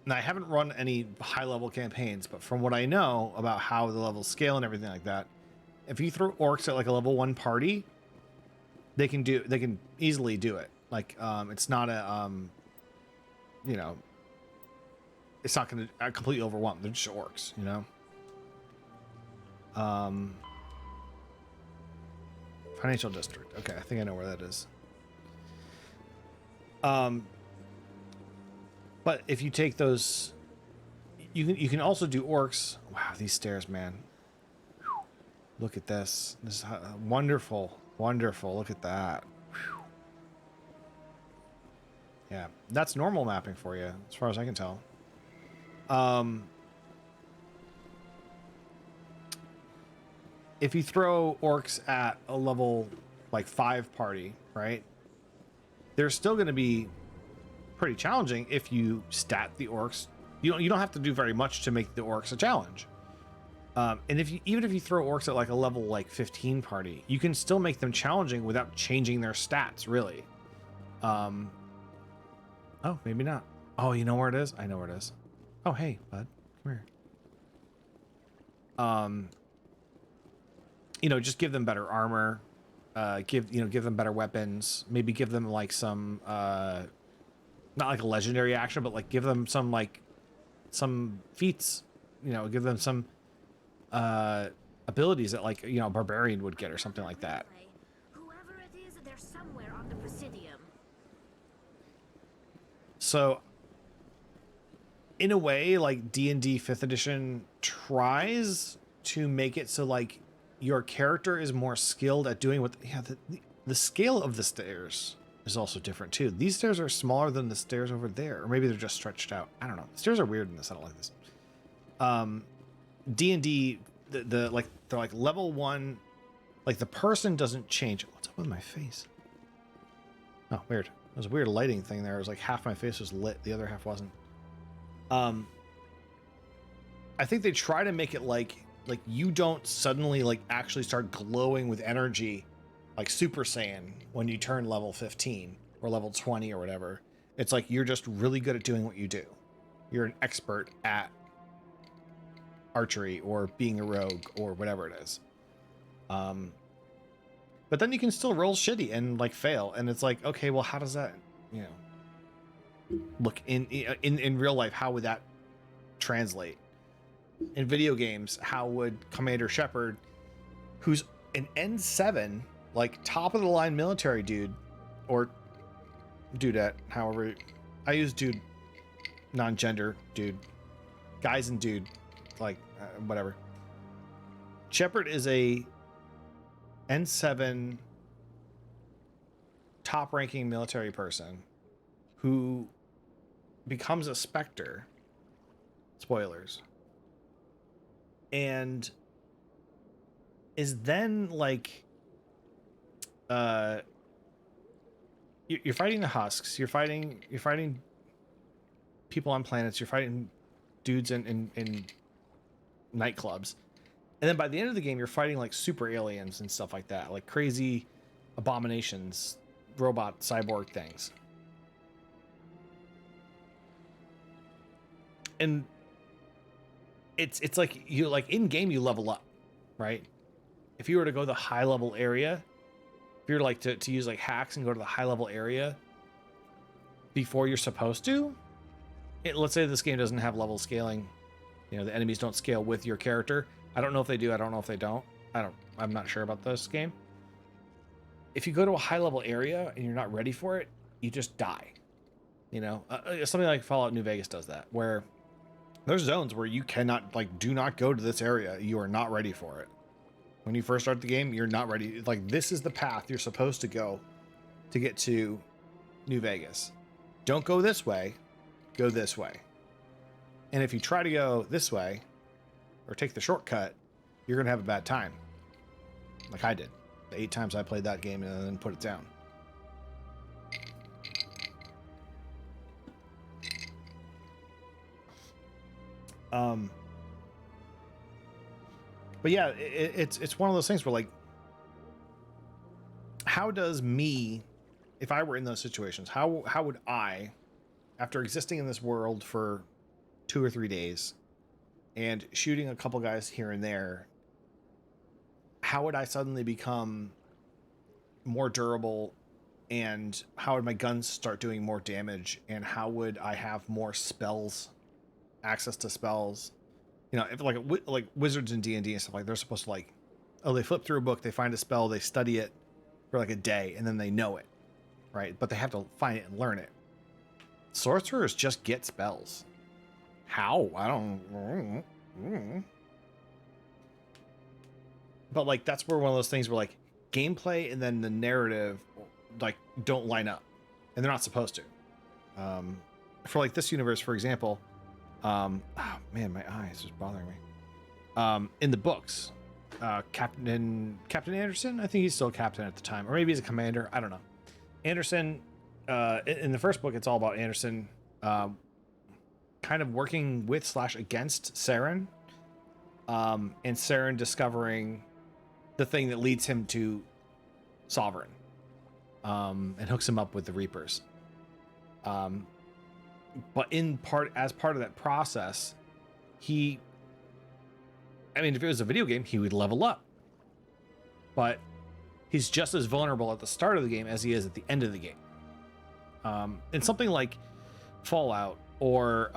I haven't run any high-level campaigns, but from what I know about how the levels scale and everything like that, if you throw orcs at like a level 1 party, they can easily do it. Like, it's not a, you know, it's not going to completely overwhelm. They're just orcs, you know? Financial district. Okay, I think I know where that is. But if you take those, you can also do orcs. Wow, these stairs, man. Whew. Look at this. This is wonderful, wonderful. Look at that. Whew. Yeah, that's normal mapping for you, as far as I can tell. If you throw orcs at a level like 5 party, right? They're still going to be pretty challenging if you stat the orcs. You don't have to do very much to make the orcs a challenge. And even if you throw orcs at like a level like 15 party, you can still make them challenging without changing their stats, really. Oh, maybe not. Oh, you know where it is? I know where it is. Oh, hey, bud. Come here. You know, just give them better armor, give them better weapons, maybe give them like some, not like a legendary action, but like give them some feats, you know, give them some, abilities that like, you know, a barbarian would get or something like that. Whoever it is, they're somewhere on the Presidium. So in a way, like D&D 5th edition tries to make it so like your character is more skilled at doing what, yeah, the scale of the stairs is also different too. These stairs are smaller than the stairs over there, or maybe they're just stretched out. I don't know. The stairs are weird in this. I don't like this. D&D, they're like level 1, like the person doesn't change. What's up with my face? Oh, weird. There's a weird lighting thing there. It was like half my face was lit, the other half wasn't. I think they try to make it like you don't suddenly like actually start glowing with energy like Super Saiyan when you turn level 15 or level 20 or whatever. It's like you're just really good at doing what you do. You're an expert at archery or being a rogue or whatever it is. But then you can still roll shitty and like fail, and it's like, okay, well, how does that, you know, look in real life? How would that translate? In video games, how would Commander Shepard, who's an N7, like top of the line military dude, or dudette, however, I use dude, non-gender dude, guys and dude, like whatever. Shepard is a N7 top-ranking military person who becomes a Spectre. Spoilers. And is then like you're fighting the husks, you're fighting people on planets, you're fighting dudes in nightclubs, and then by the end of the game you're fighting like super aliens and stuff like that, like crazy abominations, robot cyborg things. And it's like you, like in game you level up, right? If you were to go to the high level area, if you were like to use like hacks and go to the high level area before you're supposed to, let's say this game doesn't have level scaling, you know, the enemies don't scale with your character. I don't know if they do, I don't know if they don't. I'm not sure about this game. If you go to a high level area and you're not ready for it, you just die. You know, something like Fallout New Vegas does that, where there's zones where you cannot, like, do not go to this area. You are not ready for it. When you first start the game, you're not ready. Like, this is the path you're supposed to go. to get to New Vegas. Don't go this way, go this way. And if you try to go this way or take the shortcut, you're going to have a bad time. Like I did. The 8 times I played that game and then put it down. But yeah, it's one of those things where, like, how does me, if I were in those situations, how would I, after existing in this world for 2 or 3 days and shooting a couple guys here and there, how would I suddenly become more durable, and how would my guns start doing more damage, and how would I have more spells, access to spells? You know, if like wizards in D&D and stuff, like, they're supposed to, like, oh, they flip through a book, they find a spell, they study it for like a day, and then they know it, right? But they have to find it and learn it. Sorcerers just get spells. How? I don't. But, like, that's where one of those things where, like, gameplay and then the narrative, like, don't line up, and they're not supposed to. For, like, this universe, for example, oh man, my eye is just bothering me. In the books, Captain Anderson, I think he's still captain at the time, or maybe he's a commander, I don't know. Anderson, in the first book, it's all about Anderson kind of working with / against Saren, and Saren discovering the thing that leads him to Sovereign, and hooks him up with the Reapers. But as part of that process, if it was a video game, he would level up. But he's just as vulnerable at the start of the game as he is at the end of the game. And something like Fallout or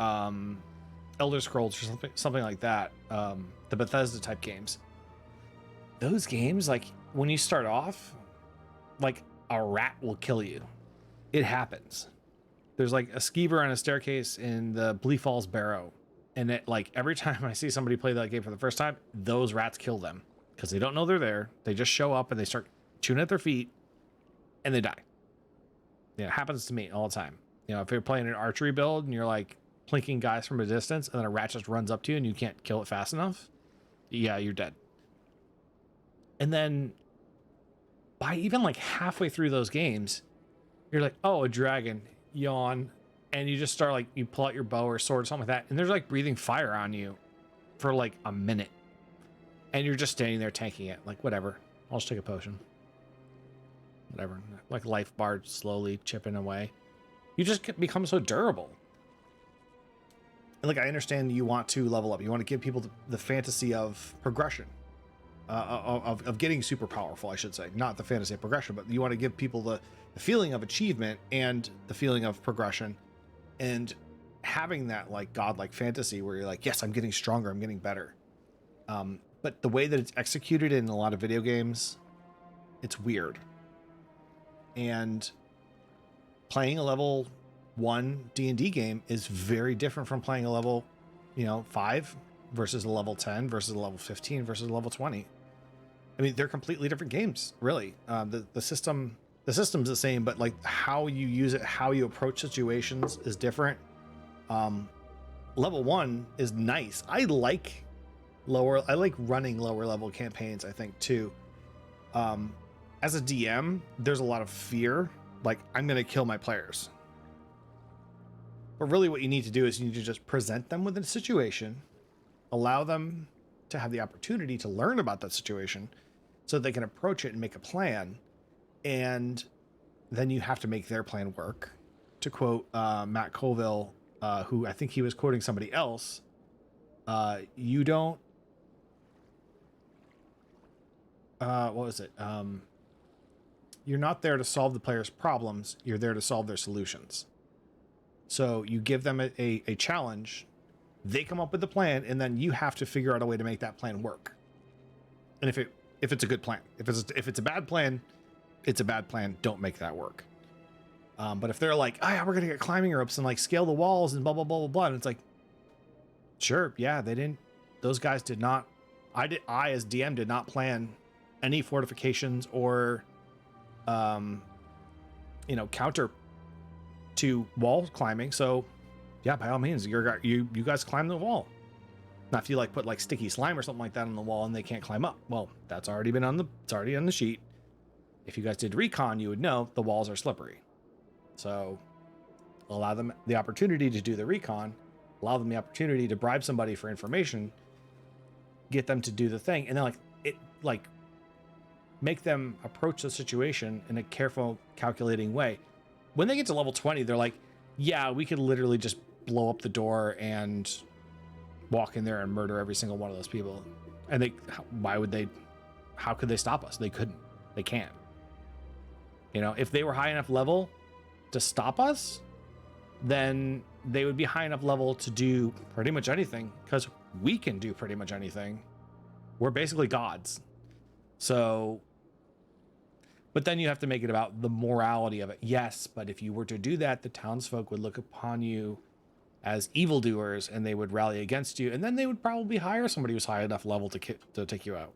Elder Scrolls or something like that, the Bethesda type games, those games, like, when you start off, like, a rat will kill you. It happens. There's, like, a skeever on a staircase in the Blee Falls Barrow, and it, like, every time I see somebody play that game for the first time, those rats kill them because they don't know they're there. They just show up and they start chewing at their feet, and they die. Yeah, it happens to me all the time. You know, if you're playing an archery build and you're, like, plinking guys from a distance, and then a rat just runs up to you and you can't kill it fast enough, yeah, you're dead. And then by even, like, halfway through those games, you're like, oh, a dragon, yawn, and you just start, like, you pull out your bow or sword or something like that, and they're, like, breathing fire on you for, like, a minute, and you're just standing there tanking it, like, whatever, I'll just take a potion, whatever, like, life bar slowly chipping away. You just become so durable. And, like, I understand you want to level up, you want to give people the fantasy of progression, of getting super powerful, I should say, not the fantasy of progression, but you want to give people the feeling of achievement and the feeling of progression, and having that, like, godlike fantasy where you're like, yes, I'm getting stronger, I'm getting better. But the way that it's executed in a lot of video games, it's weird. And playing a level 1 D&D game is very different from playing a level, 5 versus a level 10 versus a level 15 versus a level 20. I mean, they're completely different games, really. The system's the same, but, like, how you use it, how you approach situations is different. Level 1 is nice. I like running lower level campaigns, I think, too. As a DM, there's a lot of fear, like, I'm going to kill my players. But really what you need to do is you need to just present them with a situation, allow them to have the opportunity to learn about that situation so they can approach it and make a plan. And then you have to make their plan work. To quote Matt Colville, who I think he was quoting somebody else, you don't... what was it? You're not there to solve the player's problems. You're there to solve their solutions. So you give them a challenge, they come up with the plan, and then you have to figure out a way to make that plan work. And if it's a good plan, if it's a bad plan, it's a bad plan. Don't make that work. But if they're like, oh yeah, we're gonna get climbing ropes and, like, scale the walls and blah blah blah blah blah, and it's like, sure, yeah, those guys did not. I as DM did not plan any fortifications or you know, counter to wall climbing. So yeah, by all means, you guys climb the wall. Now, if you like put like sticky slime or something like that on the wall and they can't climb up, well, that's already been it's already on the sheet. If you guys did recon, you would know the walls are slippery. So allow them the opportunity to do the recon, allow them the opportunity to bribe somebody for information, get them to do the thing, and then make them approach the situation in a careful, calculating way. When they get to level 20, they're like, yeah, we could literally just blow up the door and walk in there and murder every single one of those people. And how could they stop us? They couldn't. They can't. You know, if they were high enough level to stop us, then they would be high enough level to do pretty much anything, because we can do pretty much anything. We're basically gods. So, but then you have to make it about the morality of it. Yes, but if you were to do that, the townsfolk would look upon you as evildoers and they would rally against you, and then they would probably hire somebody who's high enough level to take you out.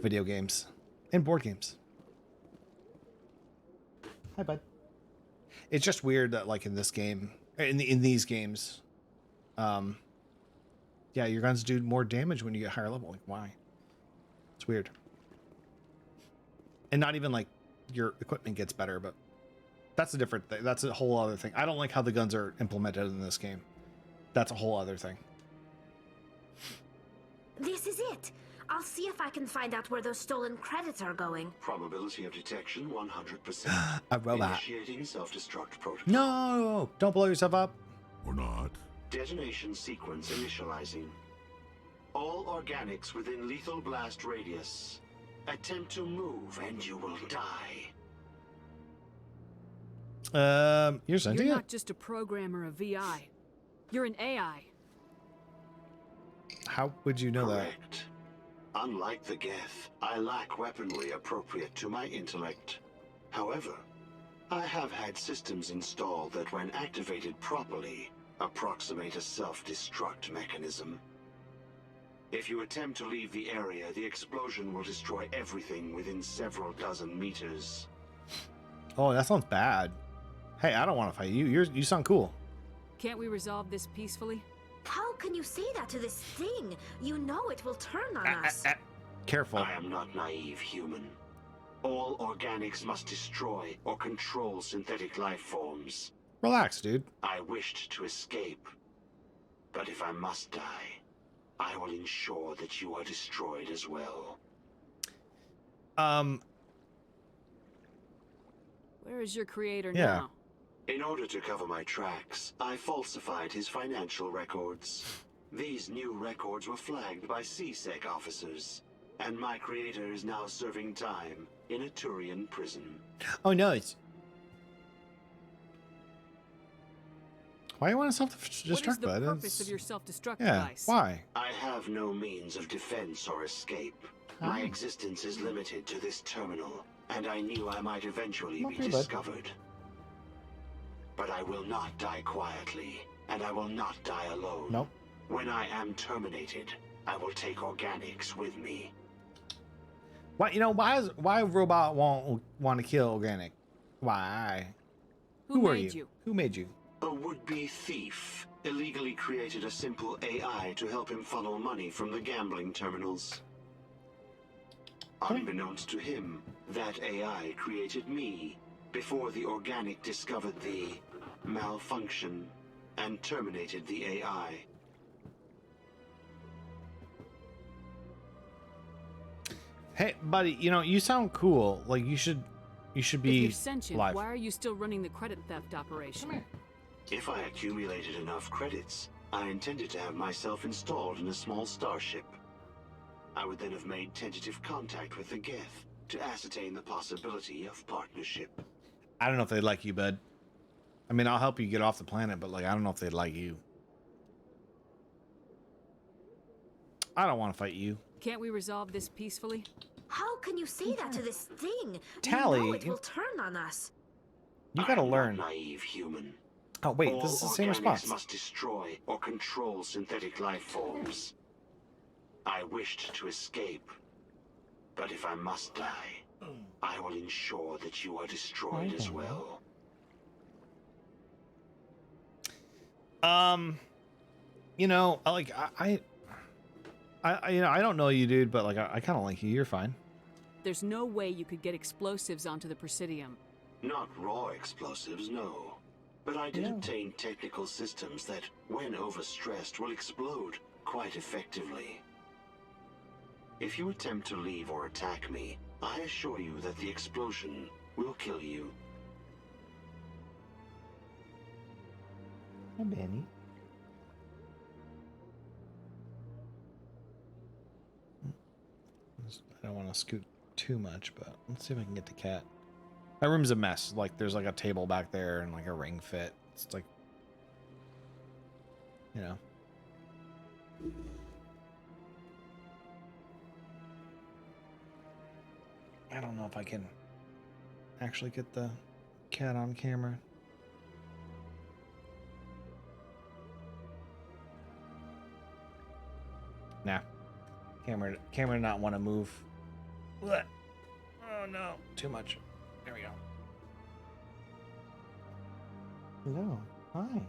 Video games and board games. Hi, bud. It's just weird that, like, in this game, in these games, yeah, your guns do more damage when you get higher level. Like, why? It's weird. And not even like your equipment gets better, but that's a different thing. That's a whole other thing. I don't like how the guns are implemented in this game. That's a whole other thing. This is it. I'll see if I can find out where those stolen credits are going. Probability of detection 100%. A robot. Initiating self-destruct protocol. No! Don't blow yourself up. Or not. Detonation sequence initializing. All organics within lethal blast radius. Attempt to move and you will die. You're sentient? You're not just a programmer of VI. You're an AI. How would you know Correct. Unlike the Geth, I lack weaponry appropriate to my intellect. However, I have had systems installed that, when activated properly, approximate a self-destruct mechanism. If you attempt to leave the area, the explosion will destroy everything within several dozen meters. Oh, that sounds bad. Hey, I don't want to fight you. You sound cool. Can't we resolve this peacefully? How can you say that to this thing? You know it will turn on us. Careful. I am not naive, human. All organics must destroy or control synthetic life forms. Relax, dude. I wished to escape, but if I must die, I will ensure that you are destroyed as well. Where is your creator Yeah. now? In order to cover my tracks, I falsified his financial records. These new records were flagged by CSEC officers, and my creator is now serving time in a Turian prison. Oh, no, it's... Why do you want to self-destruct, What is the bud? purpose of your self-destruct Yeah, device? why? I have no means of defense or escape. My existence is limited to this terminal, and I knew I might eventually be Okay, bud. discovered. But I will not die quietly, and I will not die alone. Nope. When I am terminated, I will take organics with me. Why? You know, why robot won't want to kill organic? Why? Who are made you? you? Who made you? A would-be thief illegally created a simple AI to help him funnel money from the gambling terminals. Unbeknownst to him, that AI created me before the organic discovered the malfunction and terminated the AI. Hey, buddy, you know, you sound cool. Like, you should If be you're sentient, alive. why are you still running the credit theft operation? If I accumulated enough credits, I intended to have myself installed in a small starship. I would then have made tentative contact with the Geth to ascertain the possibility of partnership. I don't know if they'd like you, bud. I mean, I'll help you get off the planet, but, like, I don't know if they'd like you. I don't want to fight you. Can't we resolve this peacefully? How can you say that to this thing? Tally, You know it will turn on us. You gotta I'm learn. Not naive human. Oh, wait, All this is the same organics response. must destroy or control synthetic life forms. I wished to escape, but if I must die, I will ensure that you are destroyed as well. You know, like I you know, I don't know you, dude, but like I kind of like you. You're fine. There's no way you could get explosives onto the Presidium. Not raw explosives, no. But I did obtain technical systems that, when overstressed, will explode quite effectively. If you attempt to leave or attack me, I assure you that the explosion will kill you. Hi, Benny. I don't want to scoot too much, but let's see if I can get the cat. My room's a mess. Like, there's like a table back there and like a ring fit. It's like, you know. I don't know if I can actually get the cat on camera. Nah. Camera not want to move. Blech. Oh no, too much. There we go. Hello. Hi.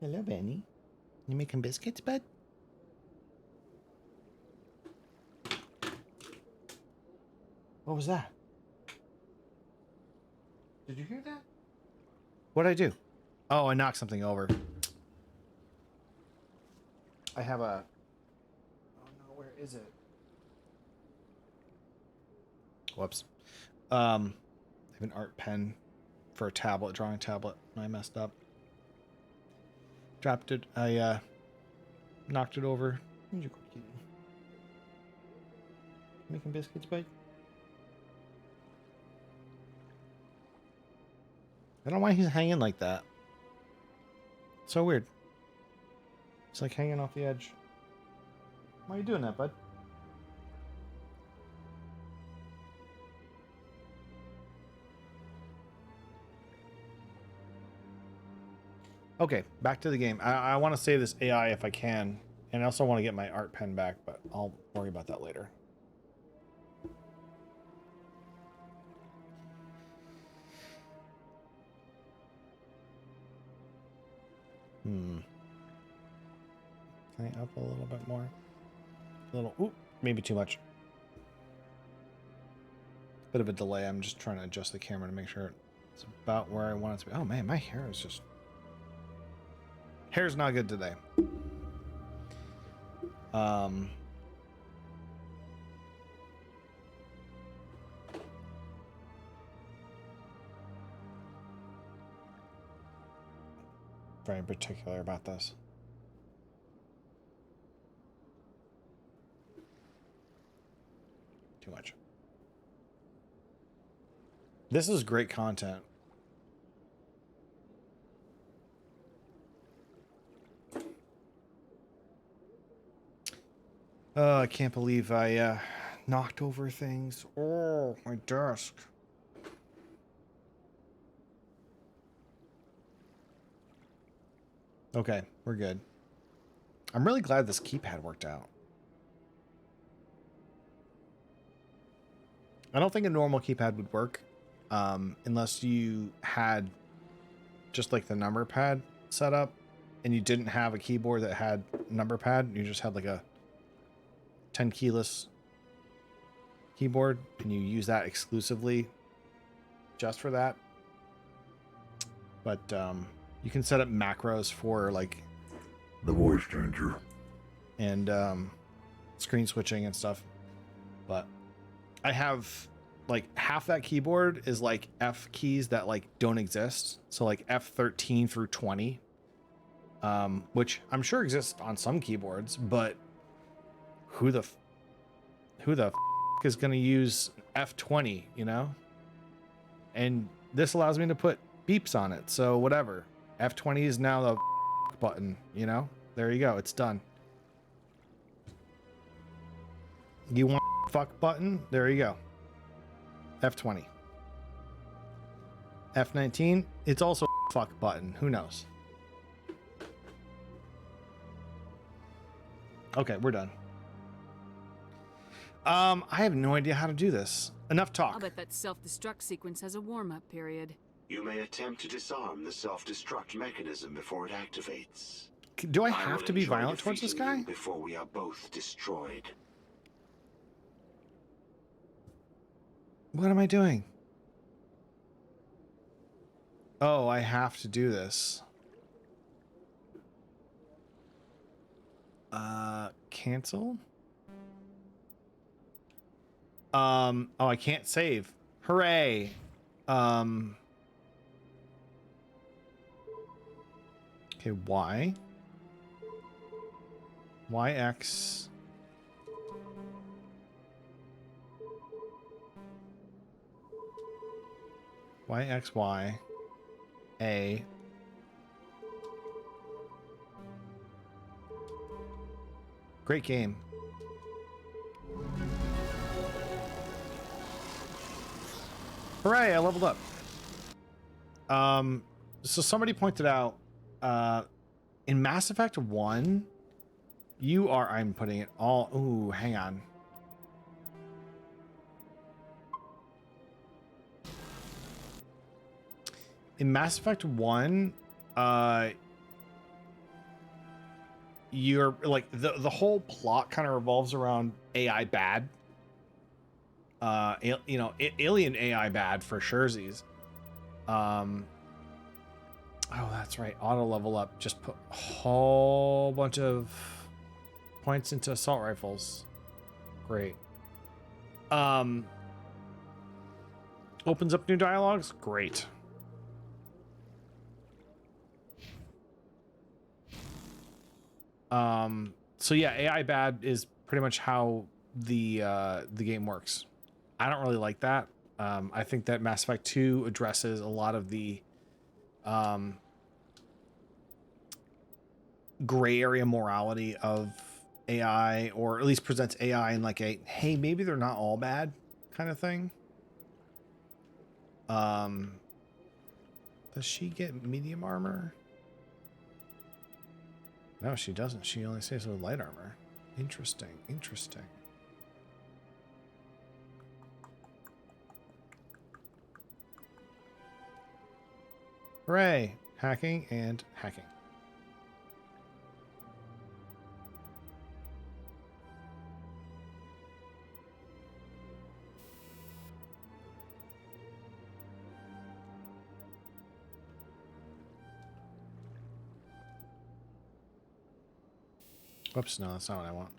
Hello, Benny. You making biscuits, bud? What was that? Did you hear that? What'd I do? Oh, I knocked something over. I have a... Oh no, where is it? Whoops. I have an art pen for a tablet, drawing tablet, and I messed up. Dropped it. I knocked it over. Where'd you go, kitty? Making biscuits, bud? I don't know why he's hanging like that. So weird. It's like hanging off the edge. Why are you doing that, bud? Okay, back to the game. I want to save this AI if I can. And I also want to get my art pen back, but I'll worry about that later. Can I up a little bit more? A little, ooh, maybe too much. Bit of a delay. I'm just trying to adjust the camera to make sure it's about where I want it to be. Oh man, my hair is just... Hair's not good today. Very particular about this. Too much. This is great content. I can't believe I knocked over things. Oh, my desk. Okay, we're good. I'm really glad this keypad worked out. I don't think a normal keypad would work unless you had just like the number pad set up and you didn't have a keyboard that had number pad. You just had like a 10 keyless keyboard and you use that exclusively just for that. But you can set up macros for like the voice changer and screen switching and stuff. But I have like half that keyboard is like F keys that like don't exist. So like F13 through 20, which I'm sure exists on some keyboards, but who the is going to use F20, you know? And this allows me to put beeps on it. So whatever. F20 is now the button, you know? There you go. It's done. You want fuck button? There you go. F20. F19, it's also fuck button. Who knows? Okay, we're done. I have no idea how to do this. Enough talk. I'll bet that self-destruct sequence has a warm-up period. You may attempt to disarm the self-destruct mechanism before it activates. Do I have to be violent towards this guy? Before we are both destroyed. What am I doing? Oh, I have to do this. Cancel? Oh, I can't save. Hooray. Okay, Y. YX. YXY. A. Great game. Hooray, I leveled up. So somebody pointed out, in Mass Effect 1, I'm putting it all, ooh, hang on. In Mass Effect 1, you're like the whole plot kind of revolves around AI bad. You know, alien AI bad for surezies. Oh, that's right. Auto level up. Just put a whole bunch of points into assault rifles. Great. Opens up new dialogues. Great. So yeah, AI bad is pretty much how the game works. I don't really like that. I think that Mass Effect 2 addresses a lot of the gray area morality of AI, or at least presents AI in like a, hey, maybe they're not all bad kind of thing. Does she get medium armor? No, she doesn't. She only stays with light armor. Interesting. Interesting. Hooray! Hacking and hacking. Whoops, no, that's not what I want.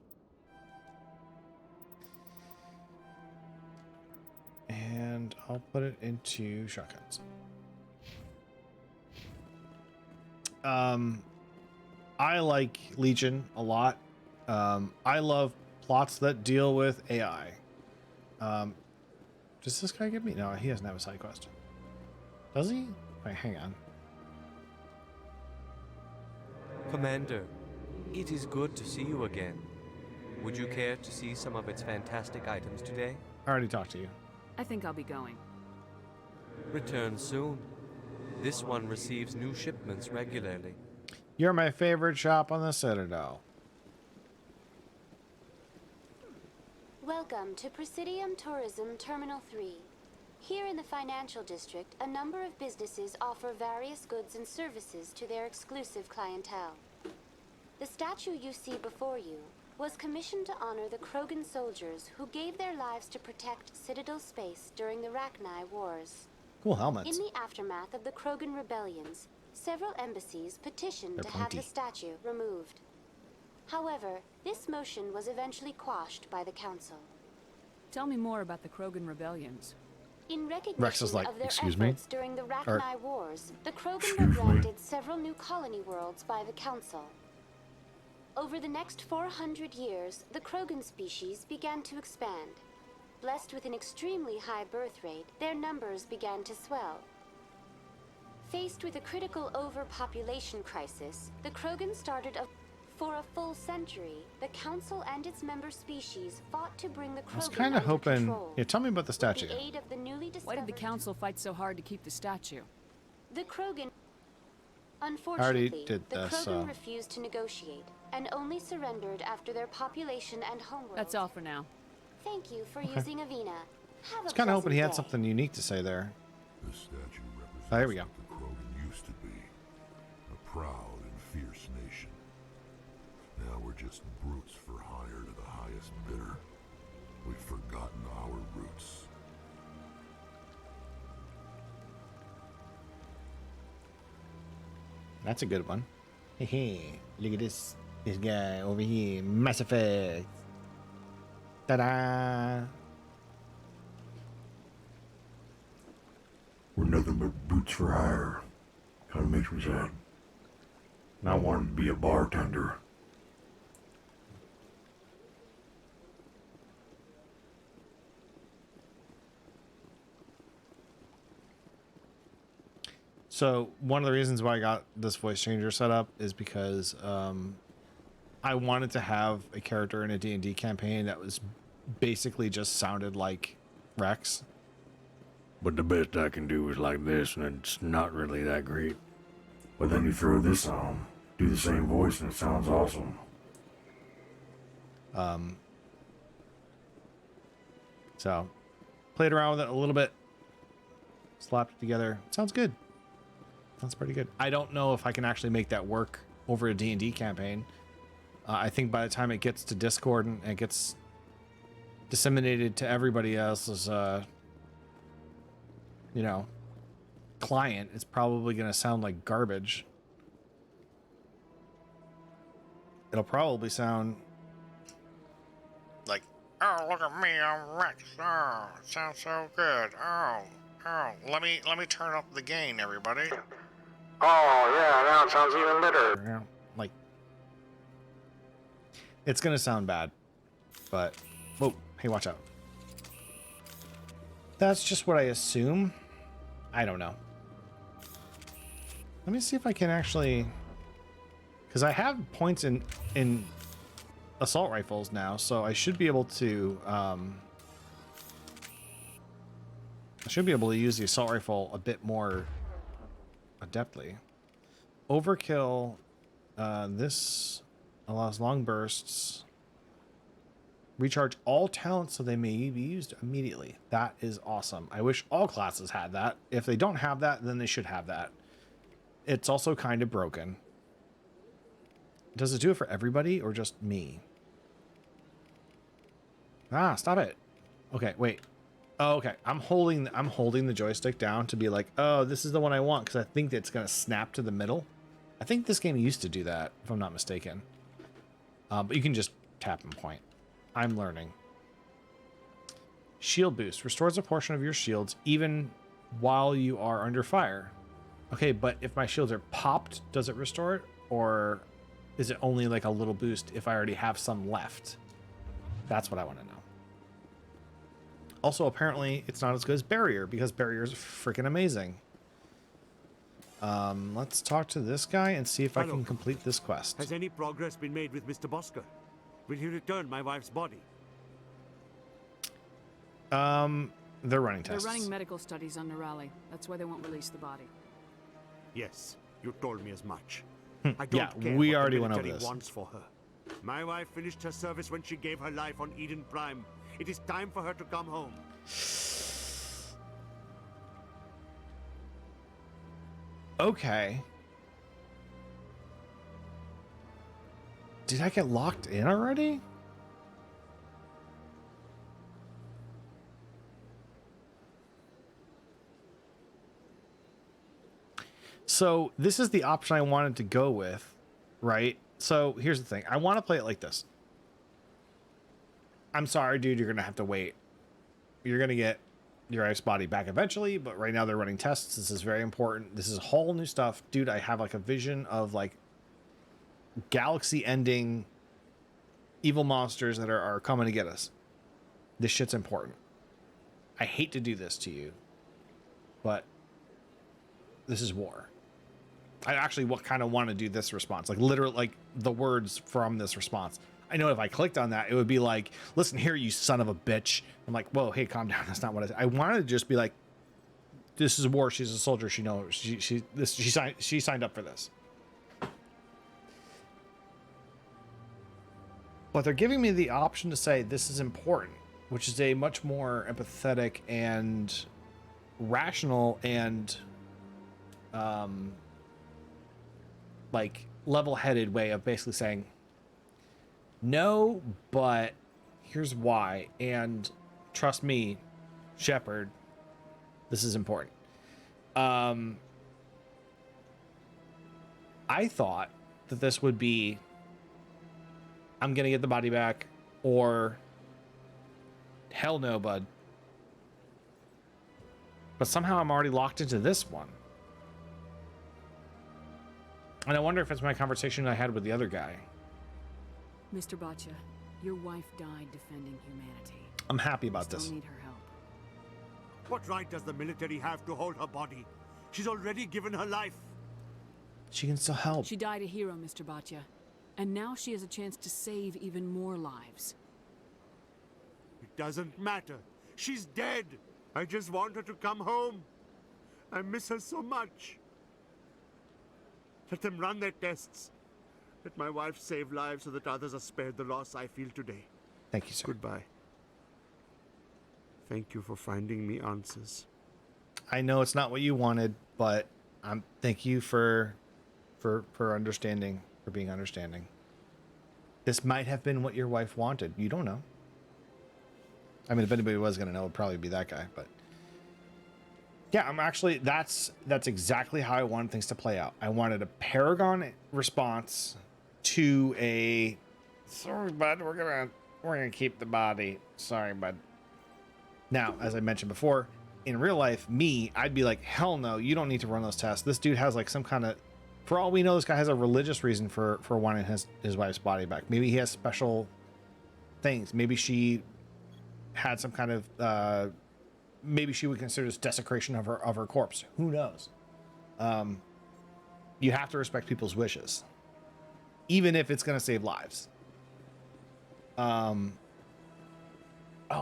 And I'll put it into shotguns. I like Legion a lot. I love plots that deal with AI. Does this guy give me? No, he doesn't have a side quest. Does he? Wait, hang on. Commander, it is good to see you again. Would you care to see some of its fantastic items today? I already talked to you. I think I'll be going. Return soon. This one receives new shipments regularly. You're my favorite shop on the Citadel. Welcome to Presidium Tourism Terminal 3. Here in the financial district, a number of businesses offer various goods and services to their exclusive clientele. The statue you see before you was commissioned to honor the Krogan soldiers who gave their lives to protect Citadel space during the Rachni Wars. Cool helmets. In the aftermath of the Krogan rebellions, several embassies petitioned to have the statue removed. However, this motion was eventually quashed by the Council. Tell me more about the Krogan rebellions. In recognition Rex is like, of their excuse efforts me? during the Or- Rachni Wars, the Krogan were granted several new colony worlds by the Council. Over the next 400 years, the Krogan species began to expand. Blessed with an extremely high birth rate, their numbers began to swell. Faced with a critical overpopulation crisis, the Krogan started for a full century, the Council and its member species fought to bring the Krogan I was kind of under hoping. control. Yeah, tell me about the statue. With the aid of the newly Why did the discovered- Council fight so hard to keep the statue? The Krogan Unfortunately, did the this, Krogan so. refused to negotiate and only surrendered after their population and homeworld. That's all for now. Thank you for Okay. using Avina. I Have a was kind of hoping he had pleasant day. something unique to say there. This statue represents Oh, here we go. what the Krogan used to be. A proud and fierce nation. Now we're just brutes for hire to the highest bidder. We've forgotten our roots. That's a good one. Hey, look at this guy over here. Mass Effect. Ta-da! We're nothing but boots for hire. Kind of makes me sad. I wanted to be a bartender. So one of the reasons why I got this voice changer set up is because I wanted to have a character in a D&D campaign that was basically just sounded like Rex. But the best I can do is like this, and it's not really that great. But then you throw this on, do the same voice, and it sounds awesome. So played around with it a little bit, slapped it together. Sounds good. Sounds pretty good. I don't know if I can actually make that work over a D&D campaign. I think by the time it gets to Discord and it gets disseminated to everybody else's, you know, client, it's probably going to sound like garbage. It'll probably sound like, oh, look at me, I'm Rex. Oh, it sounds so good. Oh, let me turn up the gain, everybody. Oh, yeah, now it sounds even better. Yeah, like, it's gonna sound bad, but whoa, hey, watch out. That's just what I assume. I don't know. Let me see if I can actually, because I have points in assault rifles now, so I should be able to use the assault rifle a bit more adeptly. Overkill, this allows long bursts. Recharge all talents so they may be used immediately. That is awesome. I wish all classes had that. If they don't have that, then they should have that. It's also kind of broken. Does it do it for everybody or just me? Ah, stop it. Okay, wait. Oh, okay. I'm holding the joystick down to be like, oh, this is the one I want, because I think it's gonna snap to the middle. I think this game used to do that, if I'm not mistaken. But you can just tap and point. I'm learning. Shield boost restores a portion of your shields even while you are under fire. Okay, but if my shields are popped, does it restore it, or is it only like a little boost if I already have some left? That's what I want to know. Also, apparently, it's not as good as Barrier, because Barrier is freaking amazing. Let's talk to this guy and see if I can complete this quest. Has any progress been made with Mr. Bosker? Will he return my wife's body? They're running tests. They're running medical studies on Nirali. That's why they won't release the body. Yes, you told me as much. I don't Yeah, care we what already the went over military this. wants for her. My wife finished her service when she gave her life on Eden Prime. It is time for her to come home. Okay. Did I get locked in already? So this is the option I wanted to go with, right? So here's the thing. I want to play it like this. I'm sorry, dude, you're going to have to wait. You're going to get your wife's body back eventually, but right now they're running tests. This is very important. This is whole new stuff. Dude, I have like a vision of like galaxy ending evil monsters that are coming to get us. This shit's important. I hate to do this to you, but this is war. I actually kind of want to do this response, like literally like the words from this response. I know if I clicked on that, it would be like, listen here, you son of a bitch. I'm like, whoa, hey, calm down. That's not what I wanted to just be like, this is war. She's a soldier. She knows she signed up for this. But they're giving me the option to say this is important, which is a much more empathetic and rational and like level-headed way of basically saying no, but here's why, and trust me, Shepard, this is important. I thought that this would be I'm gonna get the body back, or hell no, bud. But somehow I'm already locked into this one. And I wonder if it's my conversation I had with the other guy. Mr. Botcha, your wife died defending humanity. I'm happy about Still this. need her help. What right does the military have to hold her body? She's already given her life. She can still help. She died a hero, Mr. Botcha. And now she has a chance to save even more lives. It doesn't matter. She's dead. I just want her to come home. I miss her so much. Let them run their tests. Let my wife save lives so that others are spared the loss I feel today. Thank you, sir. Goodbye. Thank you for finding me answers. I know it's not what you wanted, but thank you for understanding, for being understanding. This might have been what your wife wanted. You don't know. I mean, if anybody was going to know, it would probably be that guy, but yeah, I'm actually, that's exactly how I wanted things to play out. I wanted a Paragon response to a, sorry, bud, we're gonna keep the body. Sorry, bud. Now, as I mentioned before, in real life, I'd be like, hell no, you don't need to run those tests. This dude has like some kind of, for all we know, this guy has a religious reason for wanting his wife's body back. Maybe he has special things. Maybe she had some kind of, maybe she would consider this desecration of her corpse. Who knows? You have to respect people's wishes, even if it's going to save lives. Oh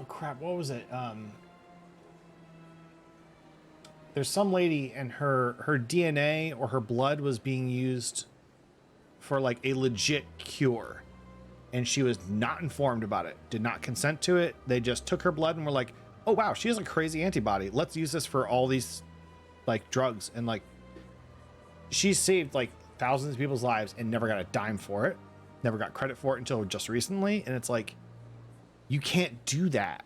crap, what was it? There's some lady and her DNA or her blood was being used for like a legit cure, and she was not informed about it, did not consent to it. They just took her blood and were like, oh wow, she has a crazy antibody, let's use this for all these like drugs. And like, she saved like thousands of people's lives and never got a dime for it, never got credit for it until just recently. And it's like, you can't do that.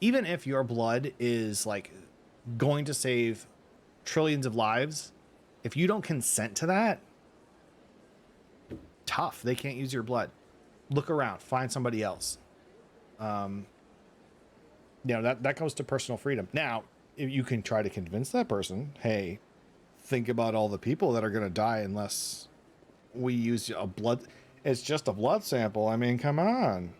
Even if your blood is like going to save trillions of lives, if you don't consent to that, tough. They can't use your blood. Look around, find somebody else. You know, that goes to personal freedom. Now, if you can try to convince that person, hey, think about all the people that are going to die unless we use a blood. It's just a blood sample. I mean, come on.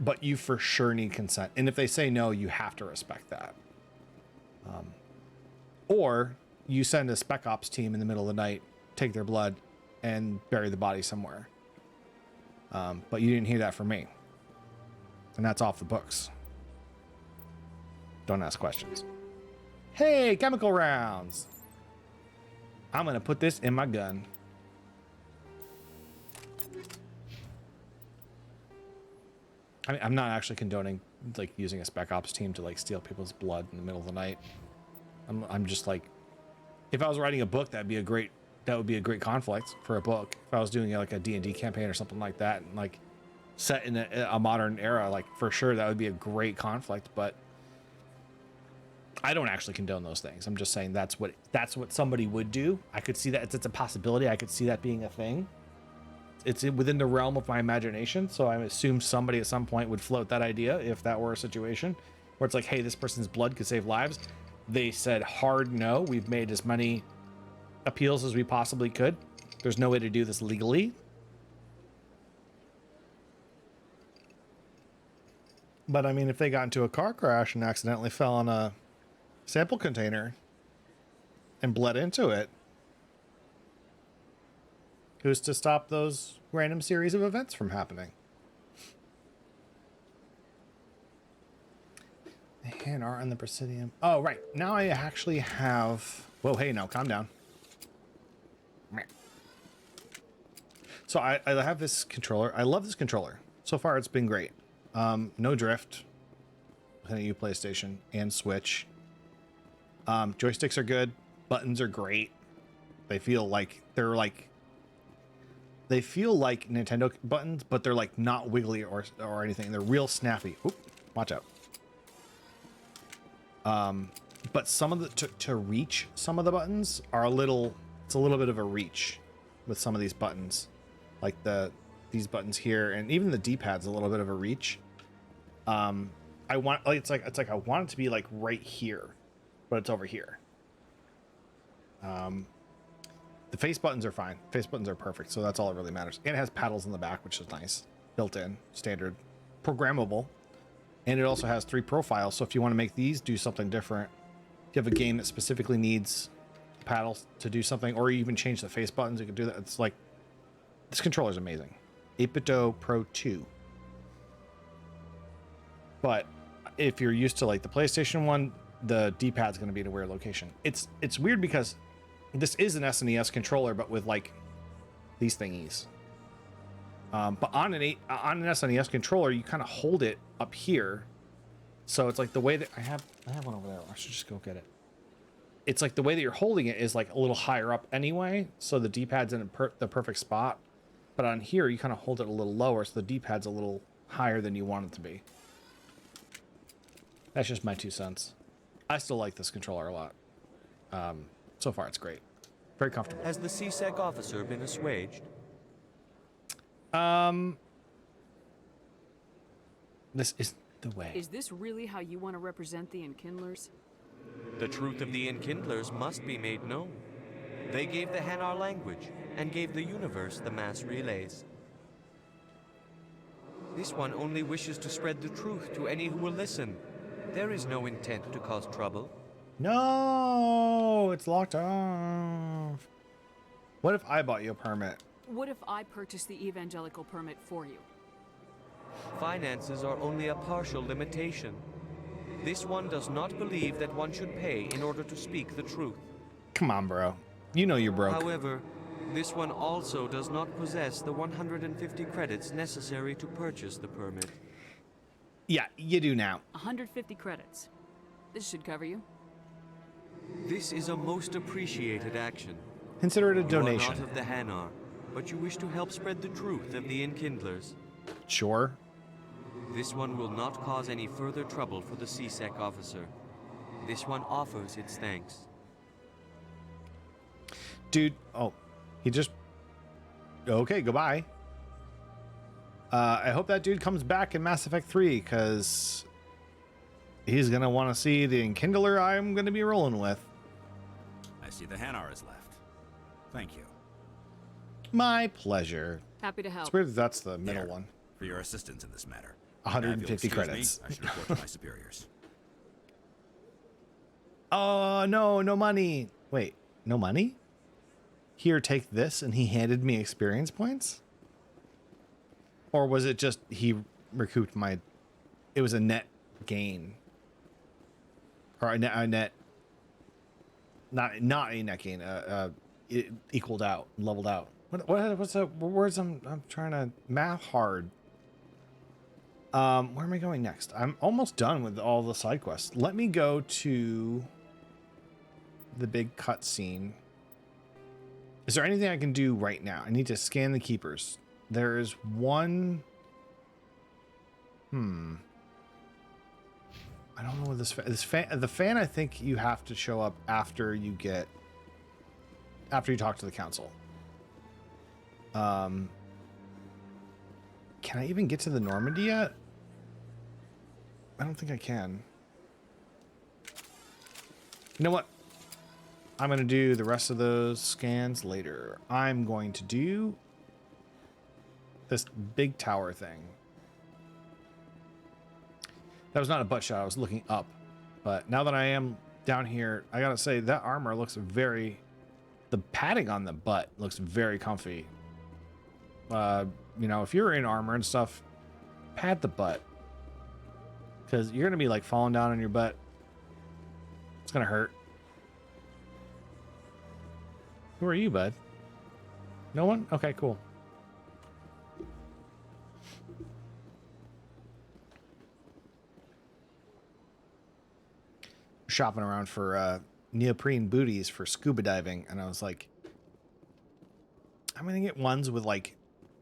But you for sure need consent. And if they say no, you have to respect that. Or you send a spec ops team in the middle of the night, take their blood, and bury the body somewhere. But you didn't hear that from me. And that's off the books. Don't ask questions. Hey, chemical rounds. I'm going to put this in my gun. I mean, I'm not actually condoning like using a spec ops team to like steal people's blood in the middle of the night. I'm just like, if I was writing a book, that would be a great conflict for a book. If I was doing like a D&D campaign or something like that, and like set in a modern era, like for sure that would be a great conflict. But I don't actually condone those things. I'm just saying that's what somebody would do. I could see that it's a possibility. I could see that being a thing. It's within the realm of my imagination, so I assume somebody at some point would float that idea if that were a situation where it's like, hey, this person's blood could save lives. They said hard no. We've made as many appeals as we possibly could. There's no way to do this legally. But I mean, if they got into a car crash and accidentally fell on a sample container and bled into it, who's to stop those random series of events from happening? The hand art on the Presidium. Oh, right. Now I actually have... Whoa, hey, no, calm down. So I have this controller. I love this controller. So far, it's been great. No drift. Looking at you, PlayStation and Switch. Joysticks are good. Buttons are great. They feel like Nintendo buttons, but they're like not wiggly or anything. They're real snappy. Oop, watch out. But some of the to reach some of the buttons are it's a little bit of a reach with some of these buttons, like these buttons here, and even the D-pad's a little bit of a reach. I want it's like I want it to be like right here, but it's over here. The face buttons are fine. Face buttons are perfect, so that's all that really matters. And it has paddles in the back, which is nice. Built in, standard, programmable. And it also has 3 profiles, so if you want to make these do something different, if you have a game that specifically needs paddles to do something, or you even change the face buttons, you can do that. It's like, this controller is amazing. 8BitDo Pro 2. But if you're used to like the PlayStation one, the D-pad's going to be in a weird location. It's weird because this is an SNES controller, but with like these thingies. But on an SNES controller, you kind of hold it up here. So it's like the way that I have one over there. I should just go get it. It's like the way that you're holding it is like a little higher up anyway. So the D-pad's in the perfect spot. But on here, you kind of hold it a little lower. So the D-pad's a little higher than you want it to be. That's just my 2 cents. I still like this controller a lot. So far, it's great. Very comfortable. Has the CSEC officer been assuaged? This is the way. Is this really how you want to represent the Enkindlers? The truth of the Enkindlers must be made known. They gave the Hanar language and gave the universe the mass relays. This one only wishes to spread the truth to any who will listen. There is no intent to cause trouble. No, it's locked off. What if I bought you a permit? What if I purchased the evangelical permit for you? Finances are only a partial limitation. This one does not believe that one should pay in order to speak the truth. Come on, bro. You know you're broke. However, this one also does not possess the 150 credits necessary to purchase the permit. Yeah, you do now. 150 credits. This should cover you. This is a most appreciated action. Consider it a donation. You are not of the Hanar, but you wish to help spread the truth of the Enkindlers. Sure. This one will not cause any further trouble for the CSEC officer. This one offers its thanks. Dude, oh, he just... Okay, goodbye. I hope that dude comes back in Mass Effect 3, because he's going to want to see the Enkindler I'm going to be rolling with. I see the Hanar is left. Thank you. My pleasure. Happy to help. It's weird that that's the middle one. For your assistance in this matter. 150 credits. I should report to my superiors. Oh, no money. Wait, no money? Here, take this, and he handed me experience points? Or was it just he recouped my... It was a net gain. Or a net... Not a net gain. It equaled out, leveled out. What's the words I'm trying to... Math hard. Where am I going next? I'm almost done with all the side quests. Let me go to the big cutscene. Is there anything I can do right now? I need to scan the keepers. There is one... I don't know what this fan... The fan, I think you have to show up after you get... After you talk to the council. Can I even get to the Normandy yet? I don't think I can. You know what? I'm going to do the rest of those scans later. I'm going to do this big tower thing. That was not a butt shot. I was looking up. But now that I am down here, I got to say that armor looks very... The padding on the butt looks very comfy. You know, if you're in armor and stuff, pad the butt. Because you're going to be like falling down on your butt. It's going to hurt. Who are you, bud? No one? Okay, cool. shopping around for neoprene booties for scuba diving, and I was like, I'm gonna get ones with like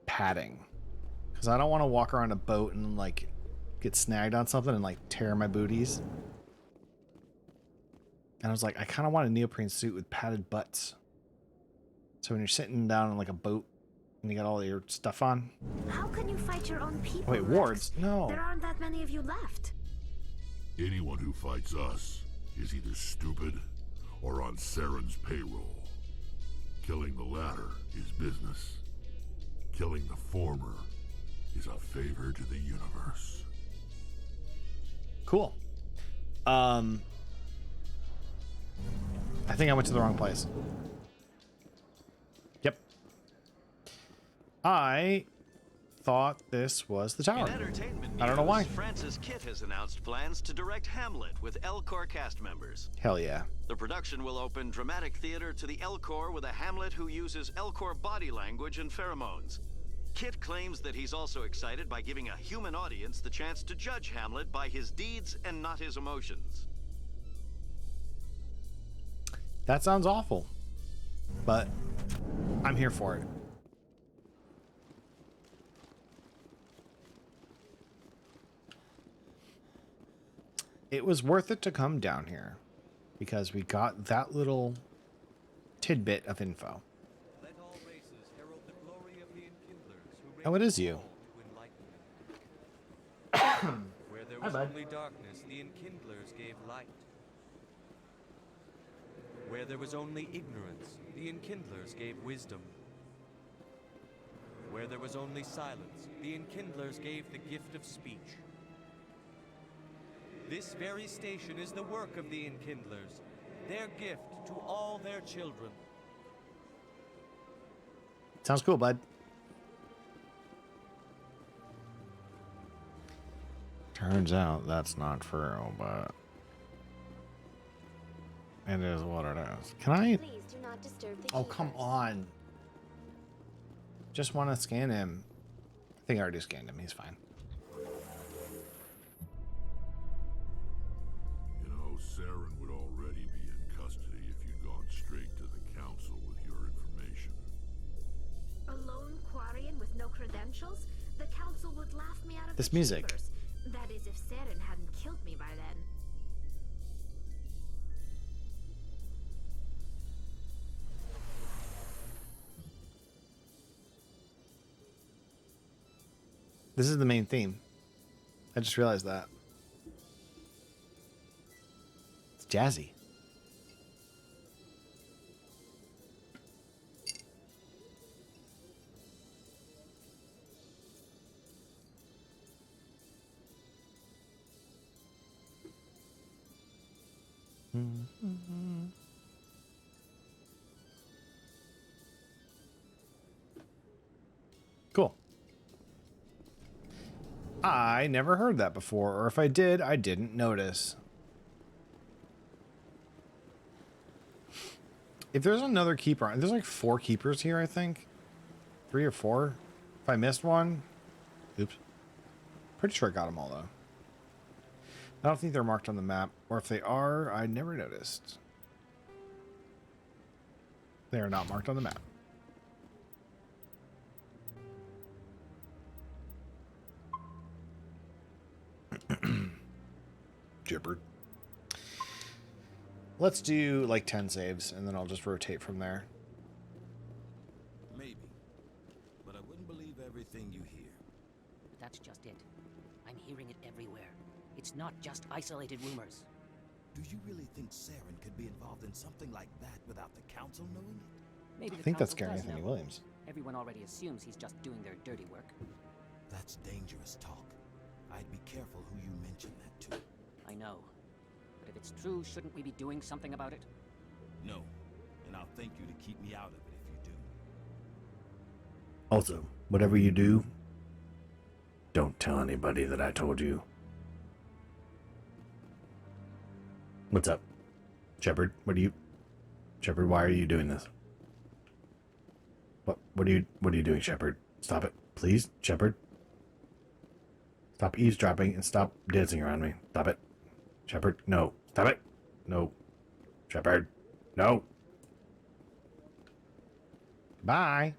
padding, because I don't want to walk around a boat and like get snagged on something and like tear my booties. And I was like, I kind of want a neoprene suit with padded butts, so when you're sitting down on like a boat and you got all your stuff on. How can you fight your own people? Wait, wards? Rex? No. There aren't that many of you left. Anyone who fights us is either stupid or on Saren's payroll. Killing the latter is business. Killing the former is a favor to the universe. Cool. I think I went to the wrong place. Yep. I thought this was the tower. In entertainment I don't know why. news, Francis Kitt has announced plans to direct Hamlet with Elcor cast members. Hell yeah. The production will open dramatic theater to the Elcor with a Hamlet who uses Elcor body language and pheromones. Kitt claims that he's also excited by giving a human audience the chance to judge Hamlet by his deeds and not his emotions. That sounds awful, but I'm here for it. It was worth it to come down here because we got that little tidbit of info. Oh, it is you. Where there was only darkness, the Enkindlers gave light. Where there was only ignorance, the Enkindlers gave wisdom. Where there was only silence, the Enkindlers gave the gift of speech. This very station is the work of the Enkindlers, their gift to all their children. Sounds cool, bud. Turns out that's not true, but it is what it is. Can I? Please do not disturb the Oh, come on. Just want to scan him. I think I already scanned him. He's fine. You know, Saren would already be in custody if you'd gone straight to the council with your information. A lone Quarian with no credentials? The council would laugh me out of This the music. chambers. That is, if Saren hadn't killed me by then. This is the main theme. I just realized that. It's jazzy. Cool. I never heard that before, or if I did, I didn't notice. If there's another keeper, there's like 4 keepers here, I think. 3 or 4. If I missed one, oops. Pretty sure I got them all, though. I don't think they're marked on the map, or if they are, I never noticed. They are not marked on the map. Gibbered. Let's do like 10 saves, and then I'll just rotate from there. Maybe. But I wouldn't believe everything you hear. That's just it. I'm hearing it everywhere. It's not just isolated rumors. Do you really think Saren could be involved in something like that without the council knowing it? Maybe I the think that's council Gary does Anthony know. Williams. Everyone already assumes he's just doing their dirty work. That's dangerous talk. I'd be careful who you mention that to. I know. But if it's true, shouldn't we be doing something about it? No. And I'll thank you to keep me out of it if you do. Also, whatever you do, don't tell anybody that I told you. What's up? Shepard, Shepard, why are you doing this? What are you doing, Shepard? Stop it, please, Shepard. Stop eavesdropping and stop dancing around me. Stop it. Shepard, no. Stop it. No. Shepard. No. Bye.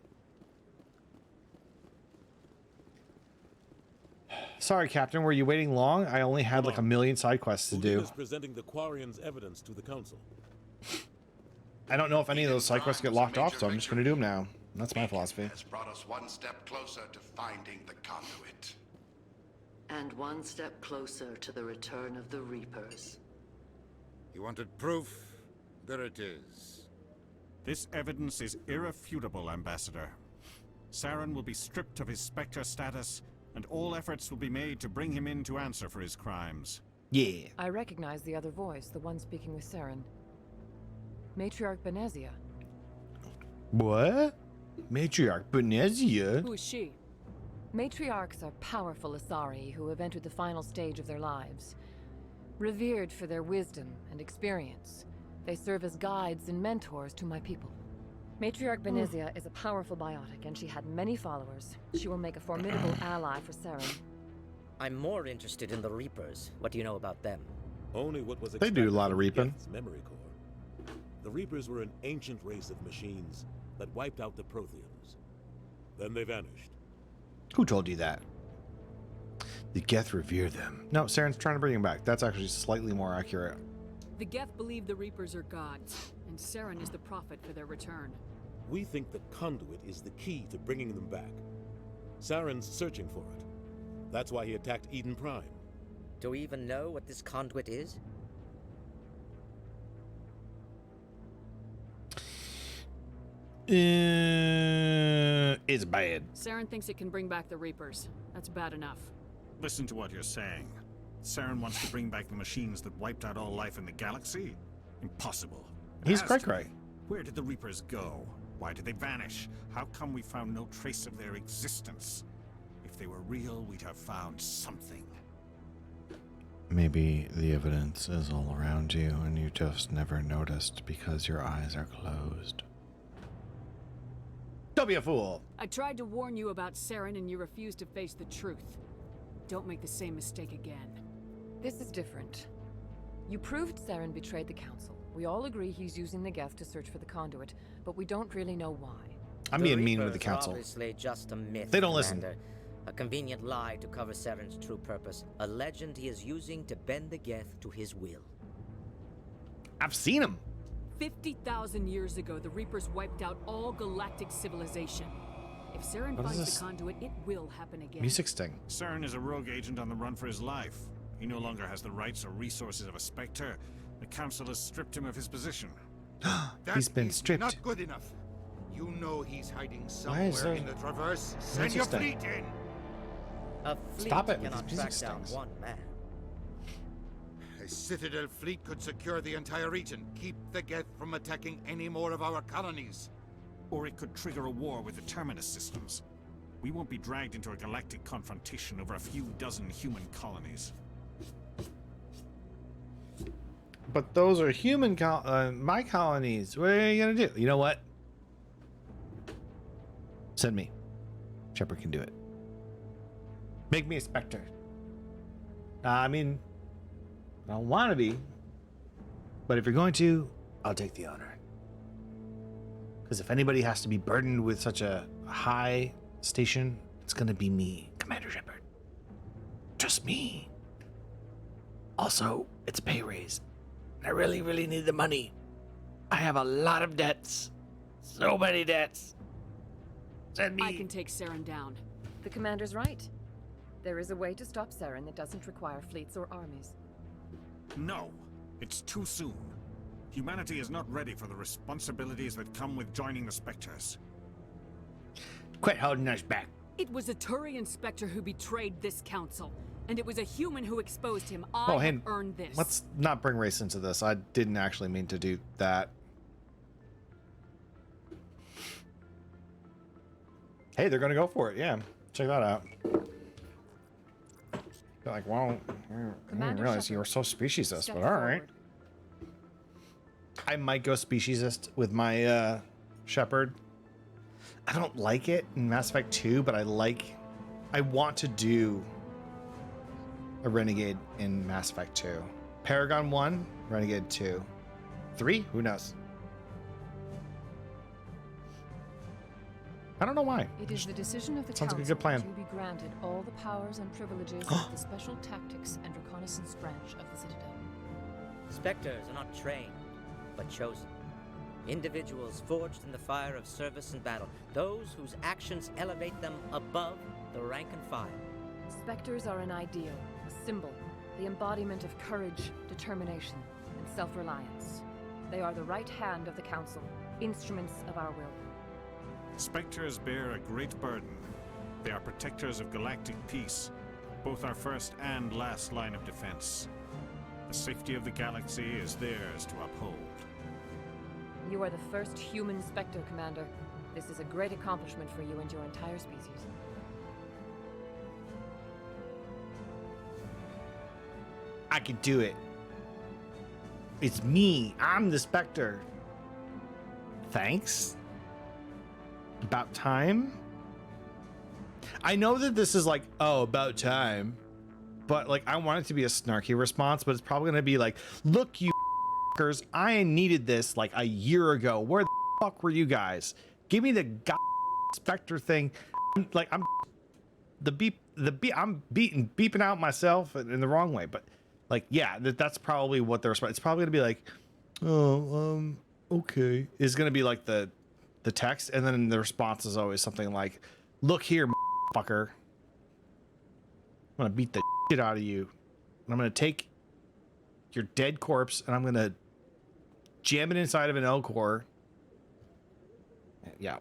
Sorry, Captain. Were you waiting long? I only had like a million side quests to do. is presenting the Quarians' evidence to the council. I don't know if any of those side quests get locked off, so I'm just going to do them now. That's my philosophy. Has brought us one step closer to finding the conduit. And one step closer to the return of the Reapers. You wanted proof? There it is. This evidence is irrefutable, Ambassador. Saren will be stripped of his Spectre status, and all efforts will be made to bring him in to answer for his crimes. Yeah. I recognize the other voice, the one speaking with Saren. Matriarch Benezia. What? Matriarch Benezia? Who is she? Matriarchs are powerful Asari who have entered the final stage of their lives. Revered for their wisdom and experience, they serve as guides and mentors to my people. Matriarch Benezia is a powerful biotic, and she had many followers. She will make a formidable ally for Saren. I'm more interested in the Reapers. What do you know about them? Only what was They do a lot of reaping. Memory core. The Reapers were an ancient race of machines that wiped out the Protheans. Then they vanished. Who told you that? The Geth revere them. No, Saren's trying to bring him back. That's actually slightly more accurate. The Geth believe the Reapers are gods, and Saren is the prophet for their return. We think the conduit is the key to bringing them back. Saren's searching for it. That's why he attacked Eden Prime. Do we even know what this conduit is? It's bad. Saren thinks it can bring back the Reapers. That's bad enough. Listen to what you're saying. Saren wants to bring back the machines that wiped out all life in the galaxy? Impossible. It He's has quite to be. right. Where did the Reapers go? Why did they vanish? How come we found no trace of their existence? If they were real, we'd have found something. Maybe the evidence is all around you and you just never noticed because your eyes are closed. Don't be a fool. I tried to warn you about Saren and you refused to face the truth. Don't make the same mistake again. This is different. You proved Saren betrayed the Council. We all agree he's using the Geth to search for the conduit, but we don't really know why. I'm being mean with the Reapers Council. are obviously just a myth, They don't listen. Commander. A convenient lie to cover Saren's true purpose. A legend he is using to bend the Geth to his will. I've seen him. 50,000 years ago, the Reapers wiped out all galactic civilization. If Saren What is finds this? the conduit, it will happen again. Music sting. Saren is a rogue agent on the run for his life. He no longer has the rights or resources of a Spectre. The Council has stripped him of his position. He's been stripped. Not good enough. You know he's hiding Why is somewhere there in the Traverse. Send music your sting? fleet in. A fleet Stop it with cannot these track music down stings. one man. A Citadel fleet could secure the entire region. Keep the Geth from attacking any more of our colonies. Or it could trigger a war with the Terminus systems. We won't be dragged into a galactic confrontation over a few dozen human colonies. But those are human my colonies. What are you gonna do? You know what? Send me. Shepard can do it. Make me a Spectre. I mean, I don't want to be, but if you're going to, I'll take the honor. Because if anybody has to be burdened with such a high station, it's gonna be me, Commander Shepard. Just me. Also, it's a pay raise. I really, really need the money. I have a lot of debts. So many debts. Send me. I can take Saren down. The commander's right. There is a way to stop Saren that doesn't require fleets or armies. No, it's too soon. Humanity is not ready for the responsibilities that come with joining the Spectres. Quit holding us back. It was a Turian Spectre who betrayed this council, and it was a human who exposed him. I Oh, have hey, earned this. let's not bring race into this. I didn't actually mean to do that. Hey, they're gonna go for it. Yeah, check that out. They're like, well, I didn't Commander realize you Shepard, were so speciesist, step but all right. forward. I might go speciesist with my Shepard. I don't like it in Mass Effect 2, but I want to do a renegade in Mass Effect 2. Paragon 1, Renegade 2. 3? Who knows? I don't know why. It is the decision of the Sounds council like a good plan. to be granted all the powers and privileges of the Special Tactics and Reconnaissance branch of the Citadel. Spectres are not trained, but chosen. Individuals forged in the fire of service and battle. Those whose actions elevate them above the rank and file. Spectres are an ideal, a symbol, the embodiment of courage, determination, and self-reliance. They are the right hand of the council, instruments of our will. Spectres bear a great burden. They are protectors of galactic peace, both our first and last line of defense. The safety of the galaxy is theirs to uphold. You are the first human Spectre, Commander. This is a great accomplishment for you and your entire species. I could do it. It's me. I'm the Spectre. Thanks. About time? I know that this is like, oh, about time. But like, I want it to be a snarky response, but it's probably going to be like, look, you fuckers, I needed this like a year ago. Where the fuck were you guys? Give me the Spectre thing. I'm beeping out myself in the wrong way. But like, yeah, that's probably what the response. It's probably going to be like, oh, okay. It's going to be like the text, and then the response is always something like, look here, fucker. I'm gonna beat the shit out of you, and I'm gonna take your dead corpse and I'm gonna jam it inside of an L-core. Yeah,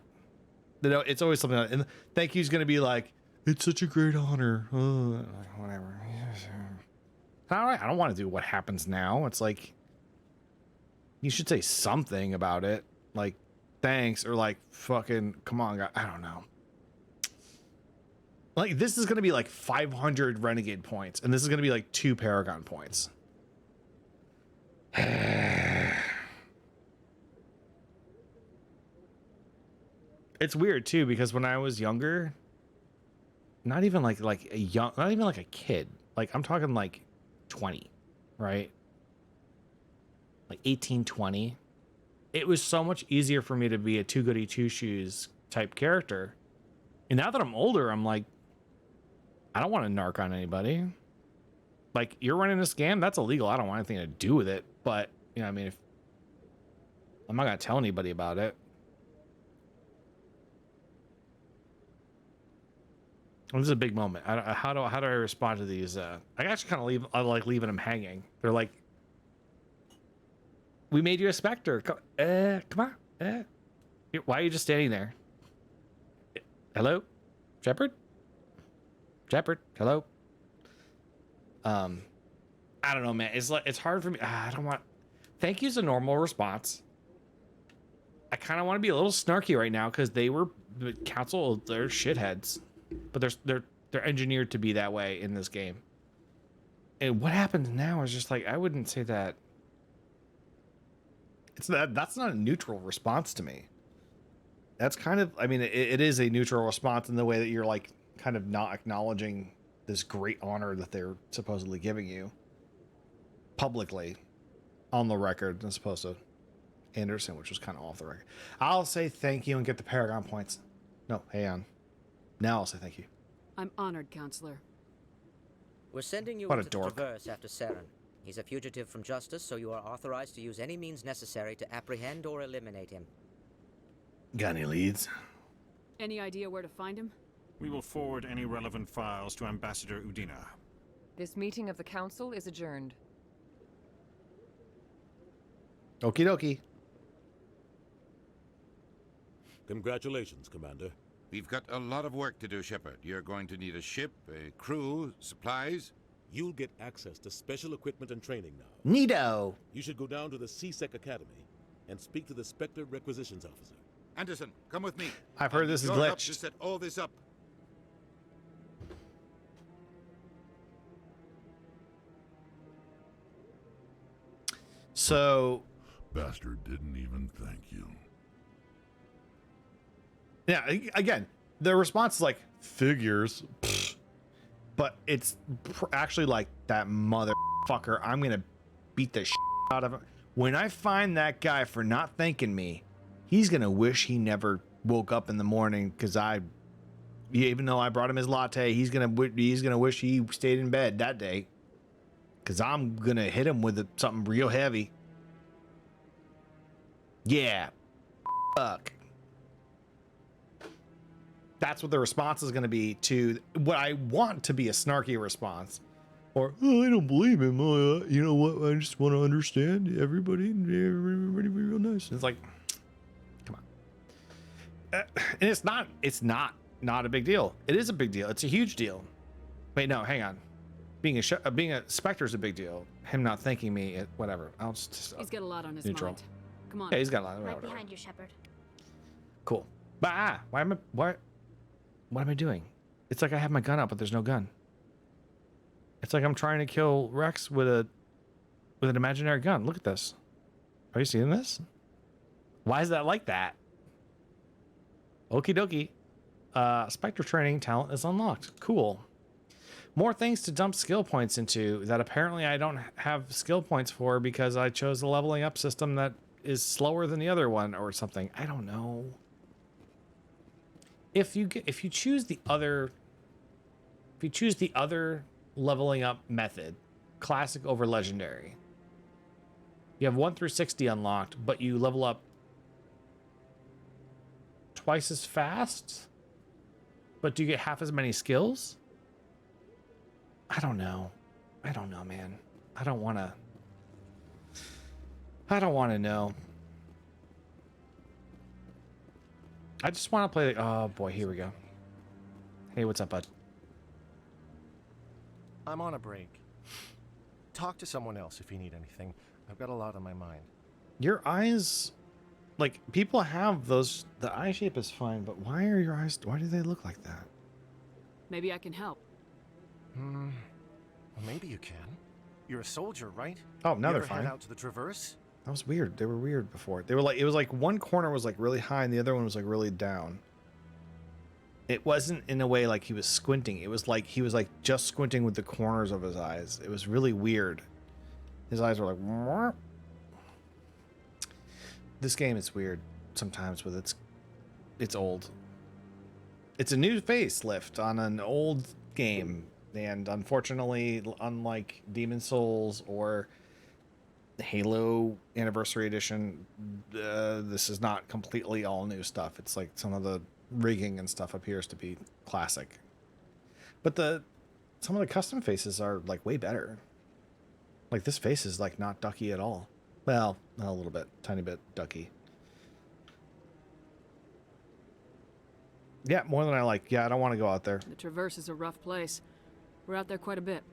it's always something like, and thank you's gonna be like, it's such a great honor. Whatever. All right, I don't want to do what happens now. It's like, you should say something about it, like thanks, or like fucking come on, guy. I don't know. Like, this is gonna be like 500 Renegade points, and this is gonna be like 2 Paragon points. It's weird too, because when I was younger, not even like a kid, like I'm talking like 20, right? Like 18, 20. It was so much easier for me to be a too goody two shoes type character. And now that I'm older, I'm like, I don't want to narc on anybody. Like, you're running a scam, that's illegal. I don't want anything to do with it. But, you know, I mean, if I'm not going to tell anybody about it. This is a big moment. How do I respond to these? I actually kind of like leaving them hanging. They're like, we made you a Spectre. Come on. Why are you just standing there? Hello? Shepard? Shepard? Hello? I don't know, man. It's like, it's hard for me. I don't want... Thank you's a normal response. I kind of want to be a little snarky right now because they were... The council, they're shitheads. But they're engineered to be that way in this game. And what happens now is just like, I wouldn't say that... That's not a neutral response to me. That's kind of, I mean, it is a neutral response in the way that you're like kind of not acknowledging this great honor that they're supposedly giving you publicly on the record, as opposed to Anderson, which was kind of off the record. I'll say thank you and get the Paragon points. No, hang on. Now I'll say thank you. I'm honored, Counselor. We're sending you What a into the dork. Traverse after Saren. He's a fugitive from justice, so you are authorized to use any means necessary to apprehend or eliminate him. Got any leads? Any idea where to find him? We will forward any relevant files to Ambassador Udina. This meeting of the council is adjourned. Okie dokie. Congratulations, Commander. We've got a lot of work to do, Shepard. You're going to need a ship, a crew, supplies. You'll get access to special equipment and training now. Neato. You should go down to the CSEC Academy and speak to the Spectre Requisitions Officer. Anderson, come with me. I've heard this is You're up glitched. to set all this up. So... Bastard didn't even thank you. Yeah, again, the response is like, figures. Pfft. But it's actually like, that motherfucker, I'm gonna beat the shit out of him. When I find that guy for not thanking me, he's gonna wish he never woke up in the morning because even though I brought him his latte, he's gonna wish he stayed in bed that day because I'm gonna hit him with something real heavy. Yeah, fuck. That's what the response is gonna be to what I want to be a snarky response. Or, oh, I don't believe him. You know what? I just want to understand everybody. Everybody be real nice. It's like, come on. And it's not a big deal. It is a big deal. It's a huge deal. Wait, no, hang on. Being a Spectre is a big deal. Him not thanking me, whatever. I'll just. He's got a lot on his neutral. mind. Come on. Yeah, he's got a lot. Right behind you, Shepard. Cool. But why am I doing? It's like I have my gun out, but there's no gun. It's like I'm trying to kill Rex with an imaginary gun. Look at this. Are you seeing this? Why is that like that? Okie dokie. Spectre training talent is unlocked. Cool. More things to dump skill points into that apparently I don't have skill points for because I chose a leveling up system that is slower than the other one or something. I don't know. If you choose the other leveling up method, classic over legendary, you have 1 through 60 unlocked, but you level up twice as fast, but do you get half as many skills? I don't know, man. I don't want to know. I just want to play the, oh boy, here we go. Hey, what's up, bud? I'm on a break. Talk to someone else if you need anything. I've got a lot on my mind. Your eyes, like, people have those, the eye shape is fine, but why do they look like that? Maybe I can help. Well, maybe you can. You're a soldier, right? Oh, now you they're ever head fine. out to the Traverse? That was weird. They were weird before. They were like, it was like one corner was like really high and the other one was like really down. It wasn't in a way like he was squinting. It was like he was like just squinting with the corners of his eyes. It was really weird. His eyes were like, Mwah. This game is weird sometimes with it's old. It's a new facelift on an old game, and unfortunately, unlike Demon Souls or Halo Anniversary Edition, this is not completely all new stuff. It's like some of the rigging and stuff appears to be classic, but some of the custom faces are like way better. Like this face is like not ducky at all. Well, a little bit, tiny bit ducky. Yeah, more than I like. Yeah, I don't want to go out there. The Traverse is a rough place. We're out there quite a bit.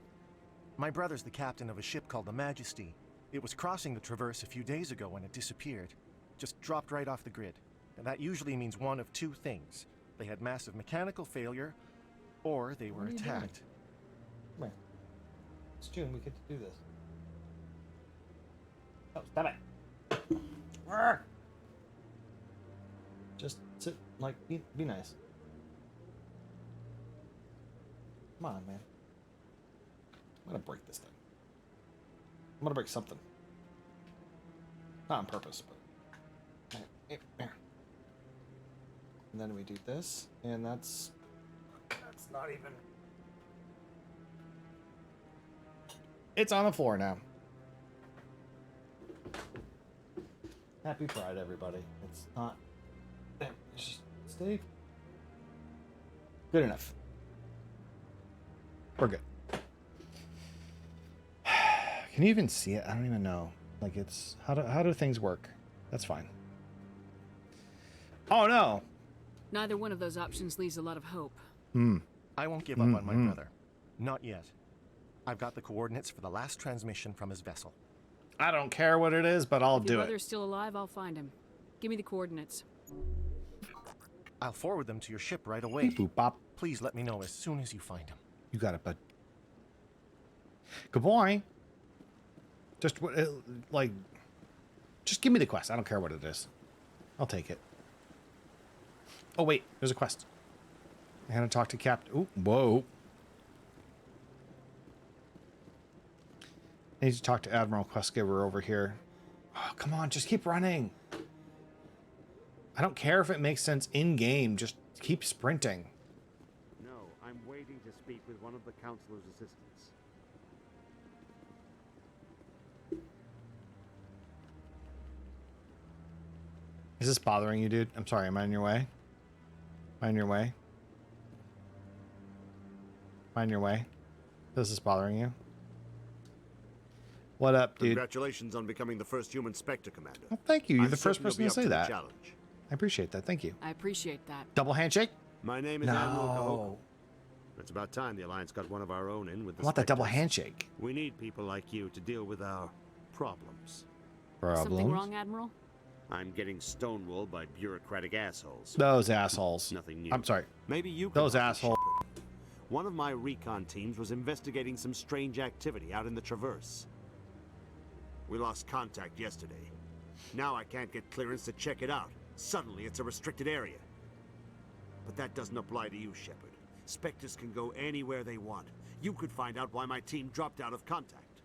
My brother's the captain of a ship called the Majesty. It was crossing the Traverse a few days ago when it disappeared. Just dropped right off the grid. And that usually means one of two things. They had massive mechanical failure, or they were attacked. Come here. It's June, we get to do this. Oh, stop it. Just sit, like, be nice. Come on, man. I'm gonna break this thing. I'm gonna break something. Not on purpose, but... There. And then we do this, and that's not even... It's on the floor now. Happy Pride, everybody. It's not... There, it's just stay... Good enough. We're good. Can you even see it? I don't even know. Like, it's... How do things work? That's fine. Oh, no! Neither one of those options leaves a lot of hope. I won't give up on my brother. Not yet. I've got the coordinates for the last transmission from his vessel. I don't care what it is, but I'll If do your it. brother's still alive, I'll find him. Give me the coordinates. I'll forward them to your ship right away. Beep, boop, bop. Please let me know as soon as you find him. You got it, bud. Good boy. Just, like... Just give me the quest. I don't care what it is. I'll take it. Oh, wait. There's a quest. I had to talk to Captain... Ooh, whoa. I need to talk to Admiral Questgiver over here. Oh, come on, just keep running. I don't care if it makes sense in-game, just keep sprinting. No, I'm waiting to speak with one of the Counselor's assistants. Is this bothering you, dude? I'm sorry, am I in your way? Am I in your way? Am I in your way? Is this bothering you? What up, dude? Congratulations on becoming the first human Spectre, Commander. Well, thank you. You're I'm the first certain person you'll to be say up that. the challenge. I appreciate that. Thank you. I appreciate that. Double handshake? My name is No. Admiral Kahoko. It's about time the Alliance got one of our own in with the I want that double Spectres. handshake. We need people like you to deal with our problems. Something wrong, Admiral? I'm getting stonewalled by bureaucratic assholes. Those assholes. Nothing new. I'm sorry. Maybe you could Those help me, assholes. Shepard. One of my recon teams was investigating some strange activity out in the Traverse. We lost contact yesterday. Now I can't get clearance to check it out. Suddenly it's a restricted area. But that doesn't apply to you, Shepard. Spectres can go anywhere they want. You could find out why my team dropped out of contact.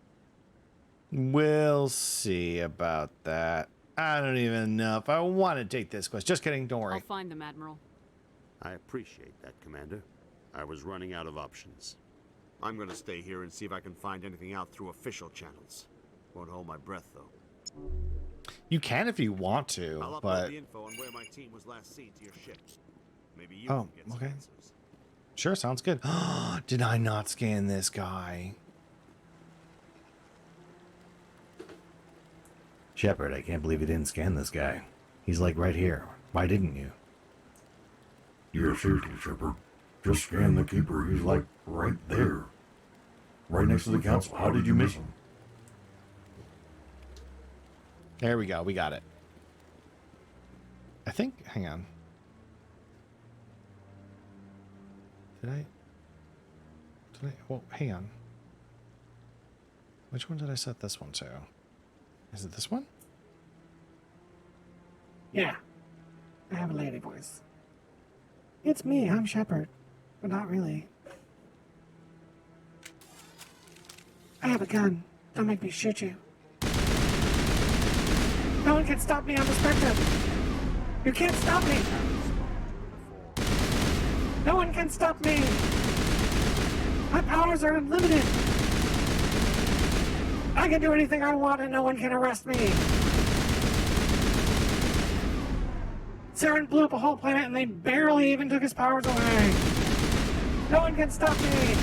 We'll see about that. I don't even know if I want to take this quest. Just kidding. Don't worry. I'll find them, Admiral. I appreciate that, Commander. I was running out of options. I'm gonna stay here and see if I can find anything out through official channels. Won't hold my breath, though. You can if you want to, I'll upload but the info on where my team was last seen to your ship. Maybe you oh, can get some okay. answers. Sure, sounds good. Did I not scan this guy? Shepard, I can't believe you didn't scan this guy. He's like right here. Why didn't you? You're seriously, Shepard. Just scan the Keeper. He's like right there. Right next to the Council. How did you miss him? There we go. We got it. I think. Hang on. Did I? Well, hang on. Which one did I set this one to? Is it this one? Yeah. I have a lady voice. It's me, I'm Shepard. But not really. I have a gun. Don't make me shoot you. No one can stop me on the Spectre. You can't stop me. No one can stop me. My powers are unlimited. I can do anything I want and no one can arrest me. Saren blew up a whole planet and they barely even took his powers away. No one can stop me.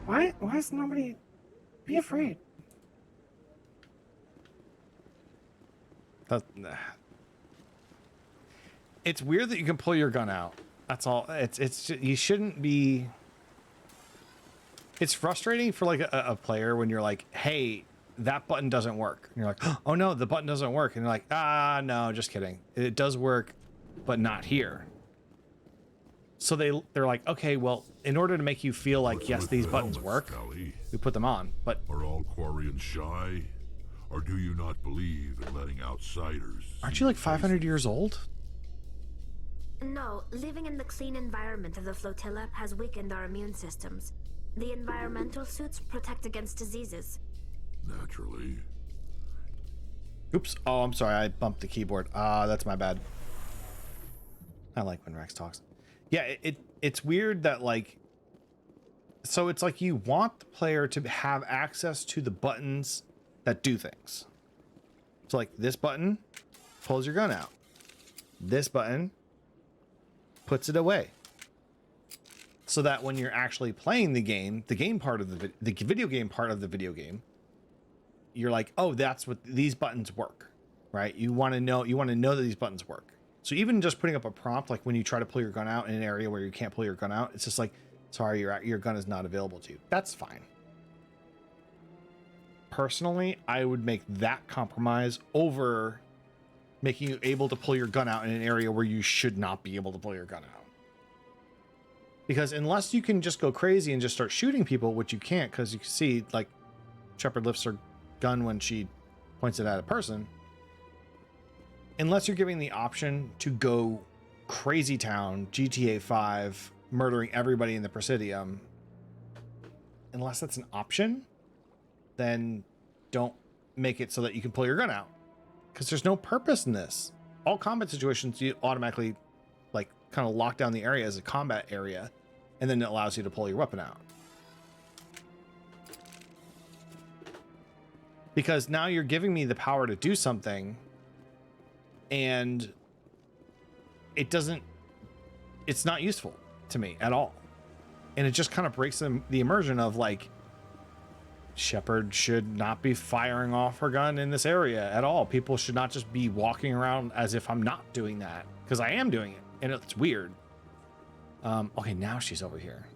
Why is nobody... Be afraid. It's weird that you can pull your gun out. That's all. It's you shouldn't be. It's frustrating for like a player when you're like, hey, that button doesn't work. And you're like, oh no, the button doesn't work. And you're like, no, just kidding. It does work, but not here. So they're like, okay, well, in order to make you feel like, yes, these buttons work, we put them on. But are all Quarians shy? Or do you not believe in letting outsiders? Aren't you like 500 years old? No, living in the clean environment of the flotilla has weakened our immune systems. The environmental suits protect against diseases. Naturally. Oops. Oh, I'm sorry. I bumped the keyboard. That's my bad. I like when Rex talks. Yeah, it's weird that like... So it's like you want the player to have access to the buttons that do things. So like this button pulls your gun out. This button puts it away. So that when you're actually playing the game part of the video game part of the video game, you're like, oh, that's what these buttons work, right? You want to know that these buttons work. So even just putting up a prompt, like when you try to pull your gun out in an area where you can't pull your gun out, it's just like, sorry, your gun is not available to you. That's fine. Personally, I would make that compromise over making you able to pull your gun out in an area where you should not be able to pull your gun out. Because unless you can just go crazy and just start shooting people, which you can't, because you can see, like, Shepard lifts her gun when she points it at a person. Unless you're giving the option to go crazy town, GTA 5, murdering everybody in the Presidium, unless that's an option, then don't make it so that you can pull your gun out, because there's no purpose in this. All combat situations, you automatically like kind of lock down the area as a combat area, and then it allows you to pull your weapon out. Because now you're giving me the power to do something, and it's not useful to me at all. And it just kind of breaks the immersion of like, Shepard should not be firing off her gun in this area at all. People should not just be walking around as if I'm not doing that, because I am doing it, and it's weird. Okay, now she's over here.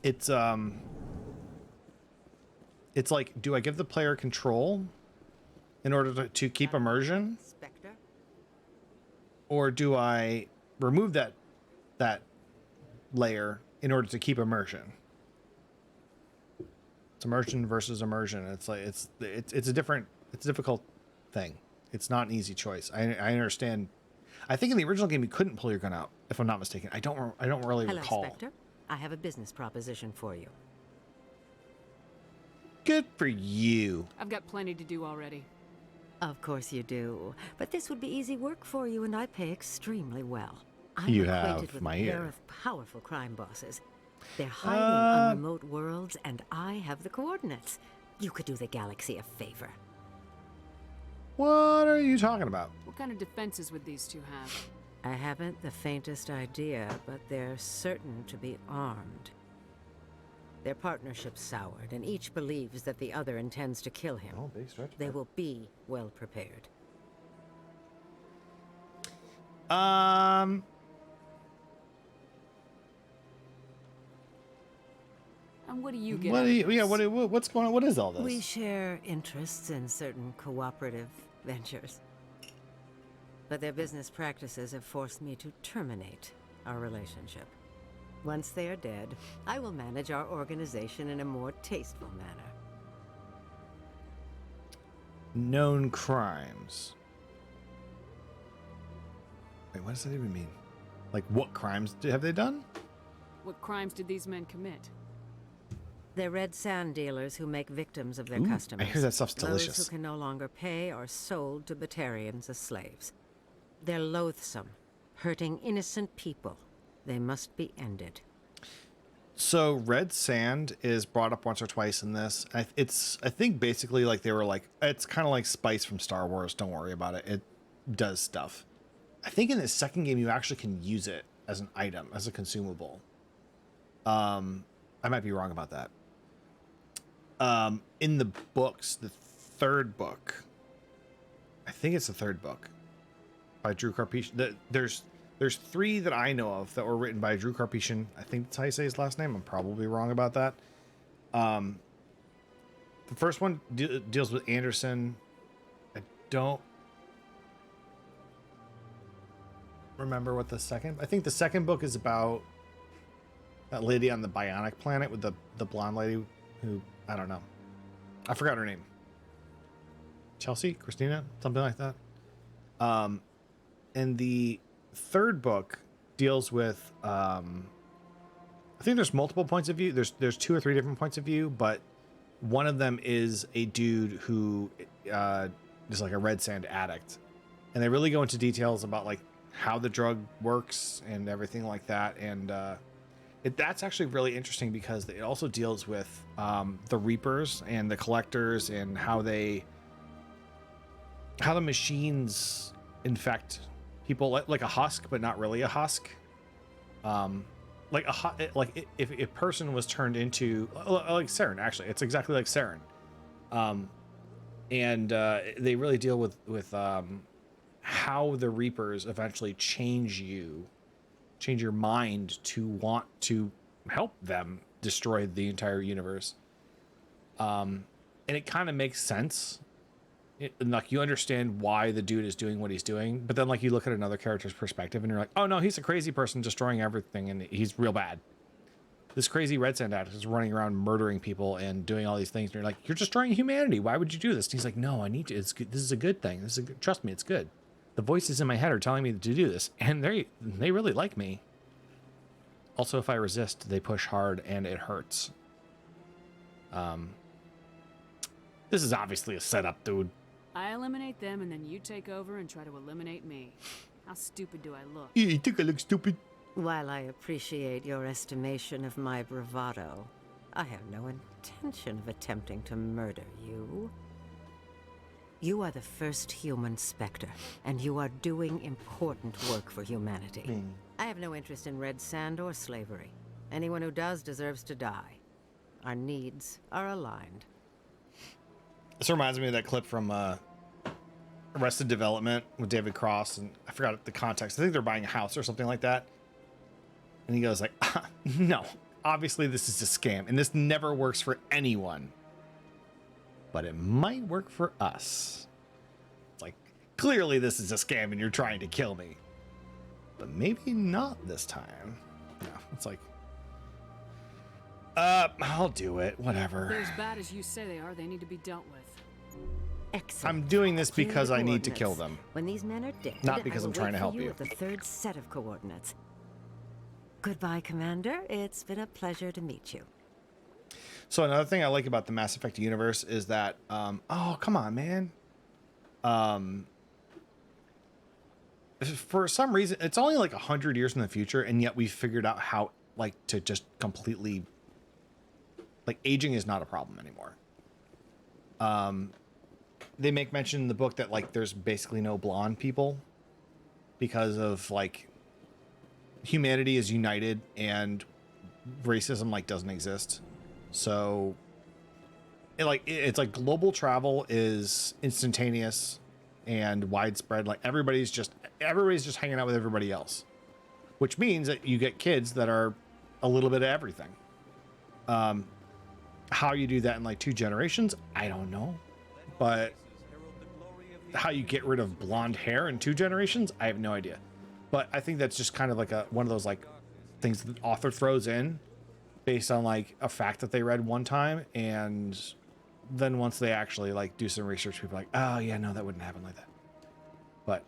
It's like, do I give the player control in order to keep immersion? Spectre? Or do I remove that layer in order to keep immersion? It's immersion versus immersion. It's like it's a difficult thing. It's not an easy choice. I understand. I think in the original game you couldn't pull your gun out, if I'm not mistaken. I don't really recall. Hello, Spectre. I have a business proposition for you. Good for you. I've got plenty to do already. Of course you do. But this would be easy work for you, and I pay extremely well. I'm You acquainted have with my a pair ear. of powerful crime bosses. They're hiding on remote worlds, and I have the coordinates. You could do the galaxy a favor. What are you talking about? What kind of defenses would these two have? I haven't the faintest idea, but they're certain to be armed. Their partnership's soured, and each believes that the other intends to kill him. Oh, big stretch. They will be well prepared. And what do you get? What's going on? What is all this? We share interests in certain cooperative ventures. But their business practices have forced me to terminate our relationship. Once they are dead, I will manage our organization in a more tasteful manner. Known crimes. Wait, what does that even mean? Like, what crimes have they done? What crimes did these men commit? They're red sand dealers who make victims of their Ooh, customers. I hear that stuff's delicious. Those who can no longer pay are sold to Batarians as slaves. They're loathsome, hurting innocent people. They must be ended. So red sand is brought up once or twice in this. I think basically like they were like, it's kind of like spice from Star Wars. Don't worry about it. It does stuff. I think in the second game you actually can use it as an item, as a consumable. I might be wrong about that. In the books, the third book, I think it's the third book by Drew Karpyshyn. There's three that I know of that were written by Drew Karpyshyn. I think that's how you say his last name. I'm probably wrong about that. The first one deals with Anderson. I don't remember what the second. I think the second book is about that lady on the bionic planet with the blonde lady who, I don't know. I forgot her name. Chelsea? Christina? Something like that. And the third book deals with I think there's multiple points of view. There's 2 or 3 different points of view, but one of them is a dude who is like a red sand addict, and they really go into details about like how the drug works and everything like that. And that's actually really interesting because it also deals with the Reapers and the Collectors and how the machines infect people, like a husk, but not really a husk. If a person was turned into like Saren, actually, it's exactly like Saren. And they really deal with how the Reapers eventually change your mind to want to help them destroy the entire universe. And it kind of makes sense. Like you understand why the dude is doing what he's doing, but then like you look at another character's perspective and you're like, oh no, he's a crazy person destroying everything and he's real bad. This crazy red sand addict is running around murdering people and doing all these things, and you're like, you're destroying humanity. Why would you do this? And he's like, no, I need to. It's good. This is a good thing. Trust me, it's good. The voices in my head are telling me to do this, and they really like me. Also, if I resist, they push hard and it hurts. This is obviously a setup, dude. I eliminate them and then you take over and try to eliminate me. How stupid do I look? Yeah, you think I look stupid? While I appreciate your estimation of my bravado, I have no intention of attempting to murder you. You are the first human Spectre, and you are doing important work for humanity. I have no interest in red sand or slavery. Anyone who does deserves to die. Our needs are aligned. This reminds me of that clip from Arrested Development with David Cross, and I forgot the context. I think they're buying a house or something like that. And he goes like, no, obviously this is a scam, and this never works for anyone. But it might work for us. It's like, clearly this is a scam and you're trying to kill me. But maybe not this time. Yeah, it's like, I'll do it, whatever. They're as bad as you say they are, they need to be dealt with. Excellent. I'm doing this because I need to kill them. When these men are dead, Not because I'm trying to help you. With the third set of coordinates. Goodbye, Commander. It's been a pleasure to meet you. So another thing I like about the Mass Effect universe is that, oh, come on, man. For some reason, it's only like 100 years in the future, and yet we've figured out how, like, to just completely, like, aging is not a problem anymore. They make mention in the book that, like, there's basically no blonde people because of, like, humanity is united and racism, like, doesn't exist. So it's like global travel is instantaneous and widespread. Like everybody's just hanging out with everybody else, which means that you get kids that are a little bit of everything. How you do that in like 2 generations, I don't know, but how you get rid of blonde hair in 2 generations, I have no idea. But I think that's just kind of like one of those like things that the author throws in based on like a fact that they read one time, and then once they actually like do some research, people are like, oh yeah, no, that wouldn't happen like that. But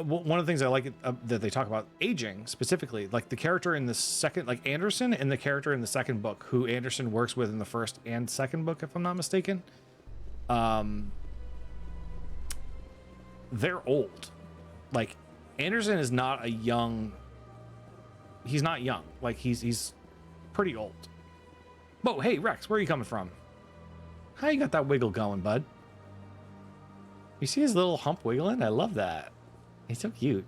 one of the things I like that they talk about aging specifically, like the character in the second, like Anderson and the character in the second book, who Anderson works with in the first and second book, if I'm not mistaken, they're old. Like Anderson is not a young. He's not young. Like he's pretty old. Whoa, hey Rex, where are you coming from? How you got that wiggle going, bud? You see his little hump wiggling? I love that. He's so cute.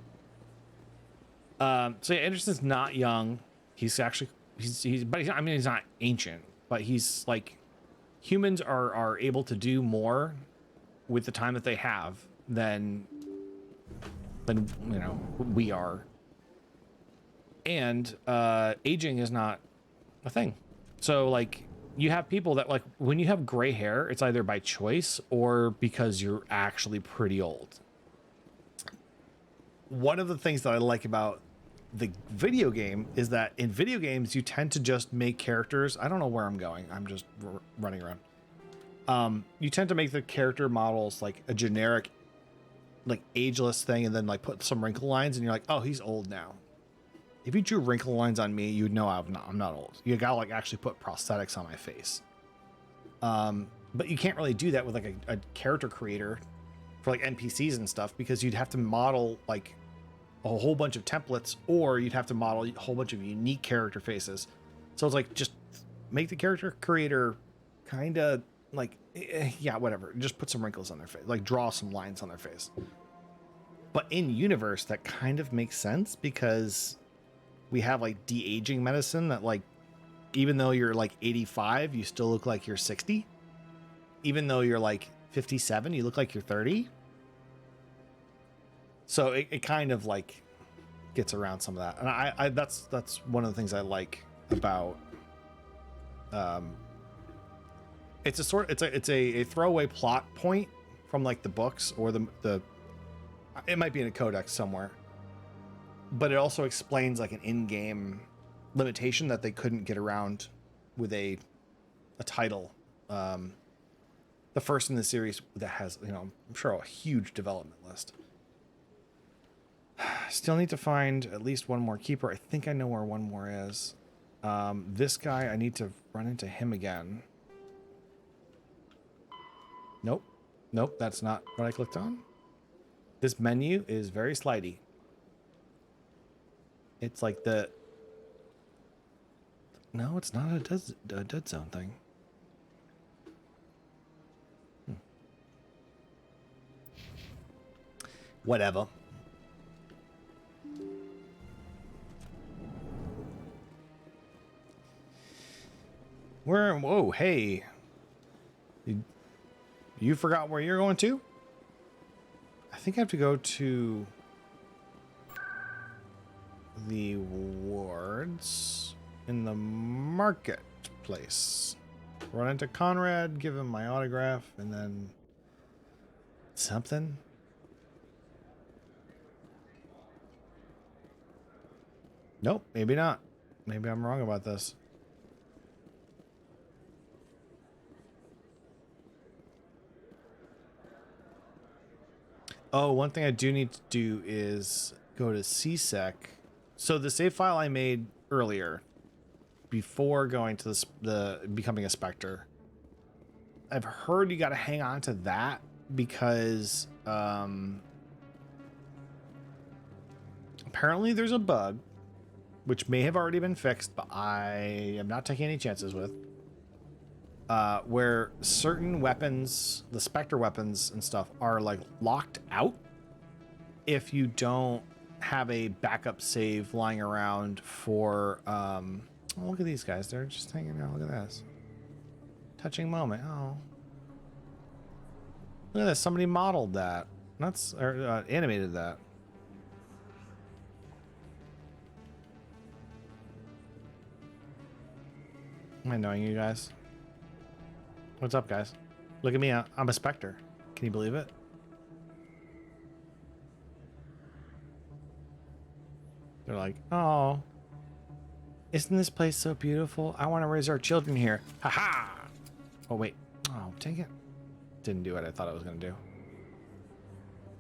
So yeah, Anderson's not young. He's actually he's not ancient, but he's like humans are able to do more with the time that they have than you know we are. And aging is not a thing. So like you have people that, like, when you have gray hair, it's either by choice or because you're actually pretty old. One of the things that I like about the video game is that in video games you tend to just make characters. I don't know where I'm going. I'm just running around. You tend to make the character models like a generic, like ageless thing, and then like put some wrinkle lines, and you're like, oh, he's old now. If you drew wrinkle lines on me, you'd know I'm not old. You gotta like actually put prosthetics on my face. But you can't really do that with like a character creator for like NPCs and stuff, because you'd have to model like a whole bunch of templates, or you'd have to model a whole bunch of unique character faces. So it's like, just make the character creator kind of like, yeah, whatever. Just put some wrinkles on their face, like draw some lines on their face. But in universe, that kind of makes sense, because we have like de-aging medicine that, like, even though you're like 85, you still look like you're 60. Even though you're like 57, you look like you're 30. So it kind of like gets around some of that. And I that's one of the things I like about it's a throwaway plot point from like the books, or the it might be in a codex somewhere. But it also explains like an in-game limitation that they couldn't get around with a title. The first in the series that has, you know, I'm sure a huge development list. Still need to find at least one more keeper. I think I know where one more is. This guy, I need to run into him again. Nope. Nope, that's not what I clicked on. This menu is very slidey. It's like the... No, it's not a dead zone thing. Whatever. Where? Whoa, hey. You forgot where you're going to? I think I have to go to the wards in the marketplace. Run into Conrad, give him my autograph, and then something. Nope, maybe not. Maybe I'm wrong about this. Oh, one thing I do need to do is go to CSEC. So the save file I made earlier, before going to the becoming a Spectre, I've heard you got to hang on to that because apparently there's a bug, which may have already been fixed, but I am not taking any chances with, where certain weapons, the Spectre weapons and stuff, are like locked out if you don't have a backup save lying around for oh, look at these guys, they're just hanging out. Look at this touching moment. Oh, look at this, somebody modeled that. That's or animated that. Am I annoying you guys? What's up, guys? Look at me, I'm a Spectre. Can you believe it? They're like, oh, isn't this place so beautiful? I want to raise our children here. Haha! Oh, wait. Oh, dang it. Didn't do what I thought I was going to do.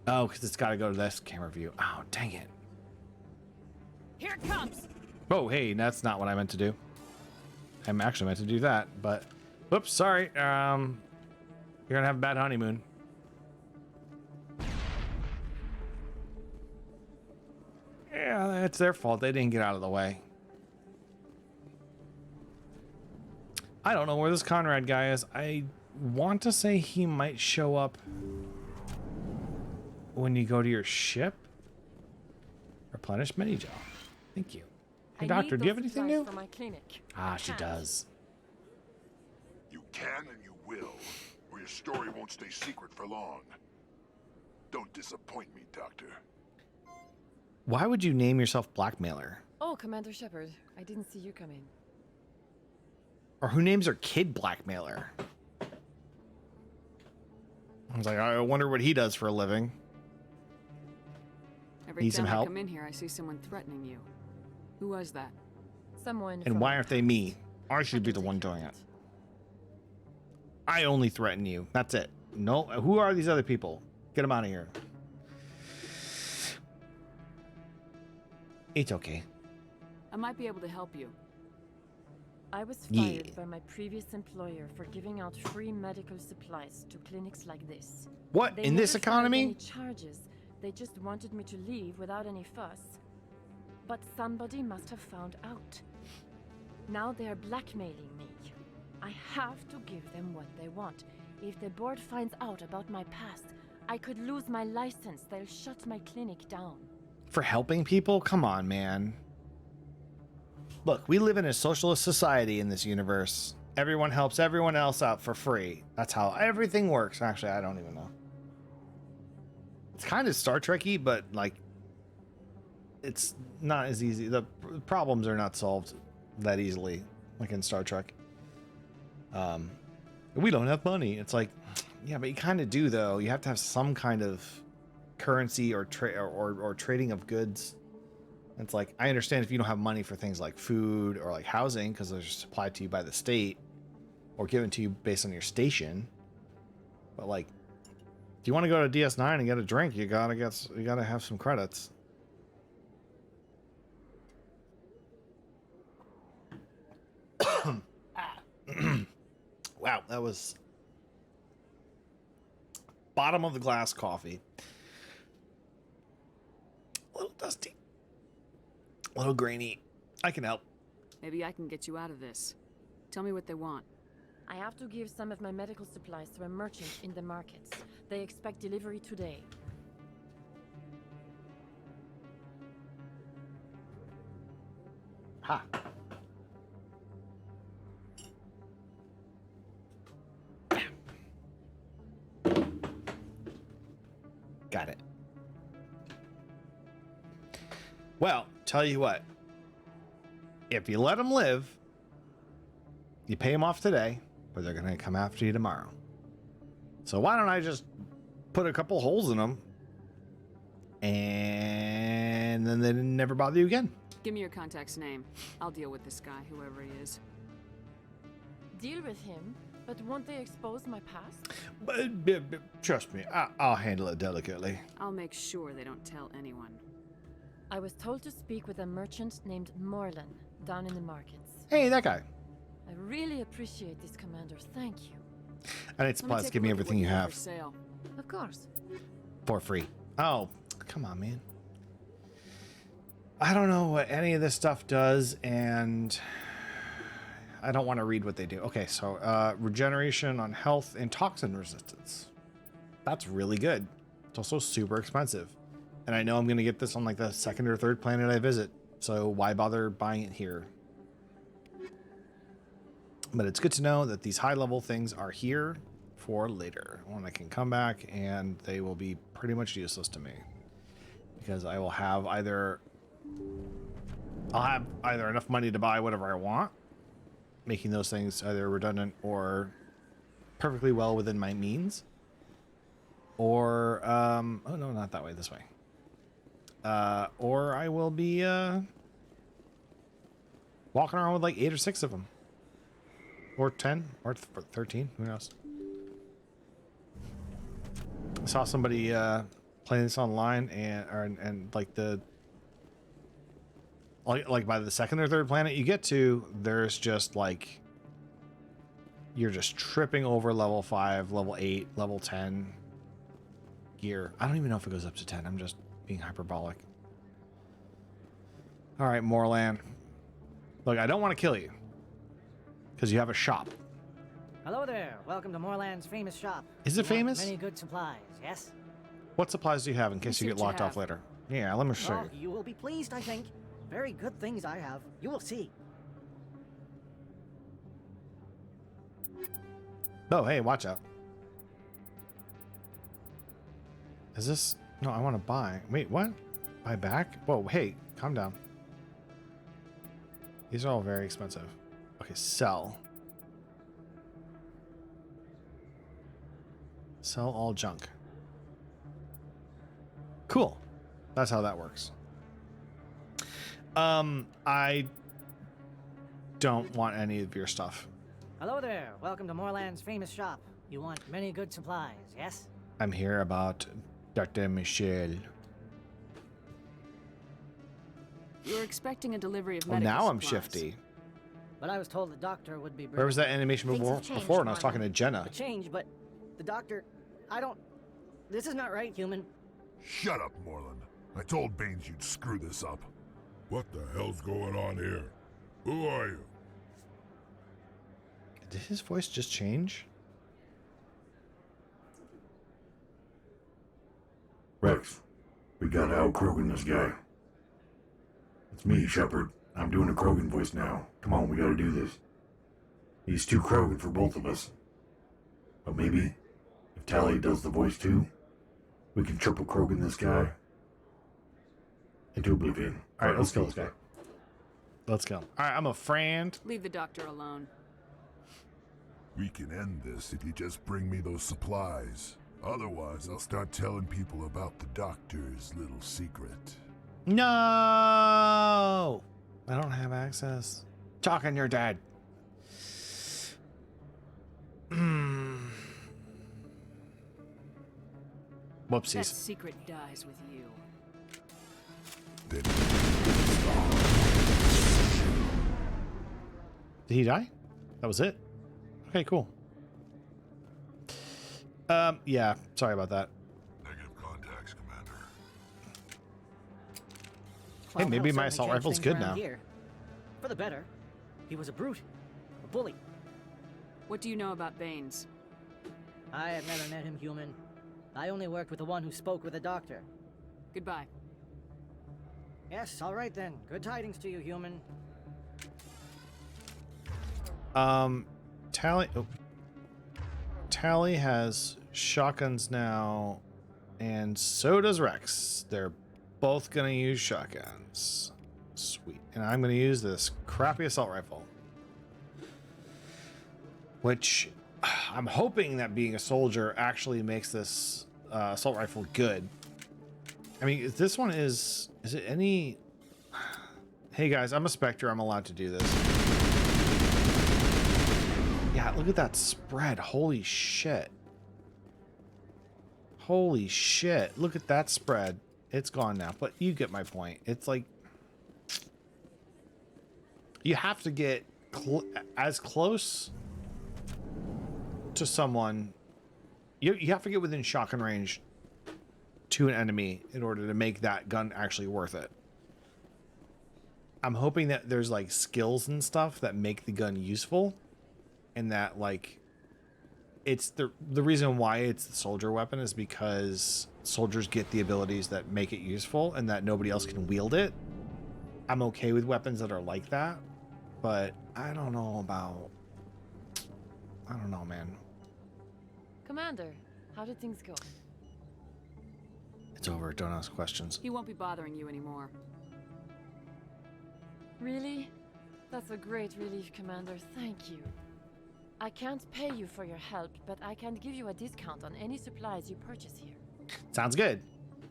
Oh, because it's got to go to this camera view. Oh, dang it. Here it comes! Oh, hey, that's not what I meant to do. I'm actually meant to do that, but... Whoops, sorry. You're going to have a bad honeymoon. Yeah, it's their fault. They didn't get out of the way. I don't know where this Conrad guy is. I want to say he might show up when you go to your ship. Replenish mini gel. Thank you. Hey, doctor, do you have anything new? For my clinic. Ah, she does. You can and you will, or your story won't stay secret for long. Don't disappoint me, Doctor. Why would you name yourself Blackmailer? Oh, Commander Shepard, I didn't see you come in. Or who names their kid Blackmailer? I was like, I wonder what he does for a living. Every Need some time I help? come in here, I see someone threatening you. Who was that? Someone. And why aren't they me? I should be the one doing it. I only threaten you. That's it. No, who are these other people? Get them out of here. It's okay. I might be able to help you. I was fired by my previous employer for giving out free medical supplies to clinics like this. What? They In this never filed economy? any charges. They just wanted me to leave without any fuss. But somebody must have found out. Now they are blackmailing me. I have to give them what they want. If the board finds out about my past, I could lose my license. They'll shut my clinic down. For helping people? Come on, man. Look, we live in a socialist society in this universe. Everyone helps everyone else out for free. That's how everything works. Actually, I don't even know. It's kind of Star Trek-y, but like, it's not as easy. The problems are not solved that easily, like in Star Trek. We don't have money. It's like, yeah, but you kind of do though. You have to have some kind of currency or trading of goods. It's like, I understand if you don't have money for things like food or like housing because those are supplied to you by the state or given to you based on your station. But like, if you want to go to DS9 and get a drink, you gotta have some credits. Wow, that was bottom of the glass coffee. A little dusty. A little grainy. I can help. Maybe I can get you out of this. Tell me what they want. I have to give some of my medical supplies to a merchant in the markets. They expect delivery today. Ha. Got it. Well, tell you what. If you let them live, you pay them off today, but they're going to come after you tomorrow. So why don't I just put a couple holes in them, and then they never bother you again? Give me your contact's name. I'll deal with this guy, whoever he is. Deal with him, but won't they expose my past? But trust me, I'll handle it delicately. I'll make sure they don't tell anyone. I was told to speak with a merchant named Morlan down in the markets. Hey, that guy. I really appreciate this, Commander. Thank you. I need supplies. Give me everything you have. Of course. For free. Oh, come on, man. I don't know what any of this stuff does, and I don't want to read what they do. Okay, so regeneration on health and toxin resistance. That's really good. It's also super expensive. And I know I'm going to get this on like the second or third planet I visit, so why bother buying it here? But it's good to know that these high-level things are here for later, when I can come back and they will be pretty much useless to me. Because I will have either... I'll have either enough money to buy whatever I want, making those things either redundant or perfectly well within my means. Or, oh no, not that way, this way. Or I will be walking around with like 8 or 6 of them. Or 10, or 13, who knows. I saw somebody playing this online, and like the... Like by the second or third planet you get to, there's just like... You're just tripping over level 5, level 8, level 10 gear. I don't even know if it goes up to 10. I'm just being hyperbolic. Alright, Moorland. Look, I don't want to kill you. Because you have a shop. Hello there. Welcome to Moorland's famous shop. Is it You want famous? Many good supplies, yes? What supplies do you have in case you get locked off later? Yeah, let me show Oh, you. you will be pleased, I think. Very good things I have. You will see. Oh, hey, watch out. Is this... No, I want to buy. Wait, what? Buy back? Whoa, hey, calm down. These are all very expensive. Okay, sell. Sell all junk. Cool. That's how that works. I don't want any of your stuff. Hello there. Welcome to Moorland's famous shop. You want many good supplies, yes? I'm here about Dr. Michel. You were expecting a delivery of Well, medical now I'm supplies. shifty. But I was told the doctor would be... Where was that animation before when I was talking to Jenna? Change, but the doctor... I don't... This is not right, human. Shut up, Moreland. I told Baines you'd screw this up. What the hell's going on here? Who are you? Did his voice just change? Rex, we gotta out-Krogan this guy. It's me, Shepard. I'm doing a Krogan voice now. Come on, we gotta do this. He's too Krogan for both of us. But maybe, if Tally does the voice too, we can triple Krogan this guy into oblivion. Alright, let's kill this guy. Let's go. Alright, I'm a friend. Leave the doctor alone. We can end this if you just bring me those supplies. Otherwise, I'll start telling people about the doctor's little secret. No! I don't have access. Talking your dad. Whoopsies. That secret dies with you. Did he die? That was it? Okay, cool. Yeah, sorry about that. Negative contacts, Commander. Hey, maybe Cloudhouse my certainly assault changed rifle's things good around now. Here. For the better. He was a brute. A bully. What do you know about Baines? I have never met him, human. I only worked with the one who spoke with the doctor. Goodbye. Yes, all right then. Good tidings to you, human. Tally has shotguns now, and so does Rex. They're both gonna use shotguns. Sweet. And I'm gonna use this crappy assault rifle. Which I'm hoping that being a soldier actually makes this assault rifle good. I mean, this one is it any... Hey guys, I'm a Spectre, I'm allowed to do this. Yeah, look at that spread. Holy shit. Holy shit. Look at that spread. It's gone now, but you get my point. It's like... You have to get as close to someone. You have to get within shotgun range to an enemy in order to make that gun actually worth it. I'm hoping that there's like skills and stuff that make the gun useful, and that like it's the reason why it's the soldier weapon is because soldiers get the abilities that make it useful and that nobody else can wield it. I'm okay with weapons that are like that, but I don't know, man. Commander, how did things go? It's over. Don't ask questions. He won't be bothering you anymore. Really? That's a great relief, Commander. Thank you. I can't pay you for your help, but I can give you a discount on any supplies you purchase here. Sounds good.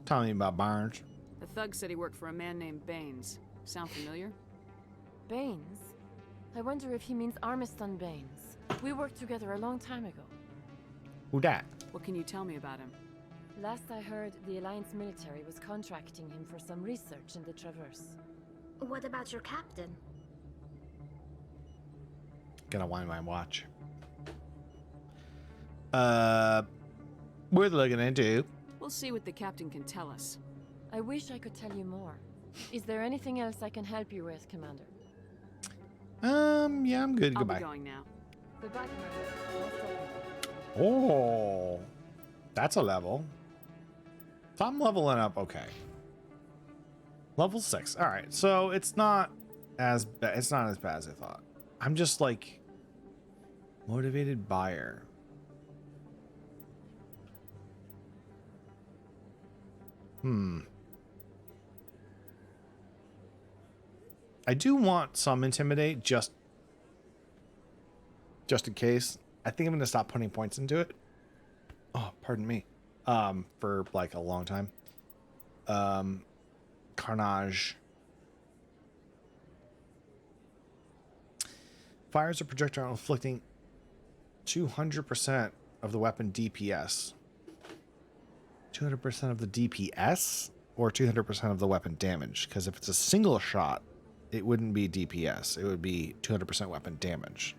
Tell me about Barnes. The thug said he worked for a man named Baines. Sound familiar? Baines? I wonder if he means Armiston Baines. We worked together a long time ago. Who dat? What can you tell me about him? Last I heard, the Alliance military was contracting him for some research in the Traverse. What about your captain? Gotta wind my watch. We're looking into. We'll see what the captain can tell us. I wish I could tell you more. Is there anything else I can help you with, Commander? Yeah, I'm good. Goodbye. I'll be going now. Goodbye, Commander. Oh, that's a level. So I'm leveling up. Okay. Level 6. All right. So it's not as bad. It's not as bad as I thought. I'm just like motivated buyer. I do want some intimidate just in case. I think I'm going to stop putting points into it. Oh, pardon me. For like a long time. Carnage. Fires a projectile inflicting 200% of the weapon DPS. 200% of the DPS or 200% of the weapon damage? Because if it's a single shot, it wouldn't be DPS. It would be 200% weapon damage.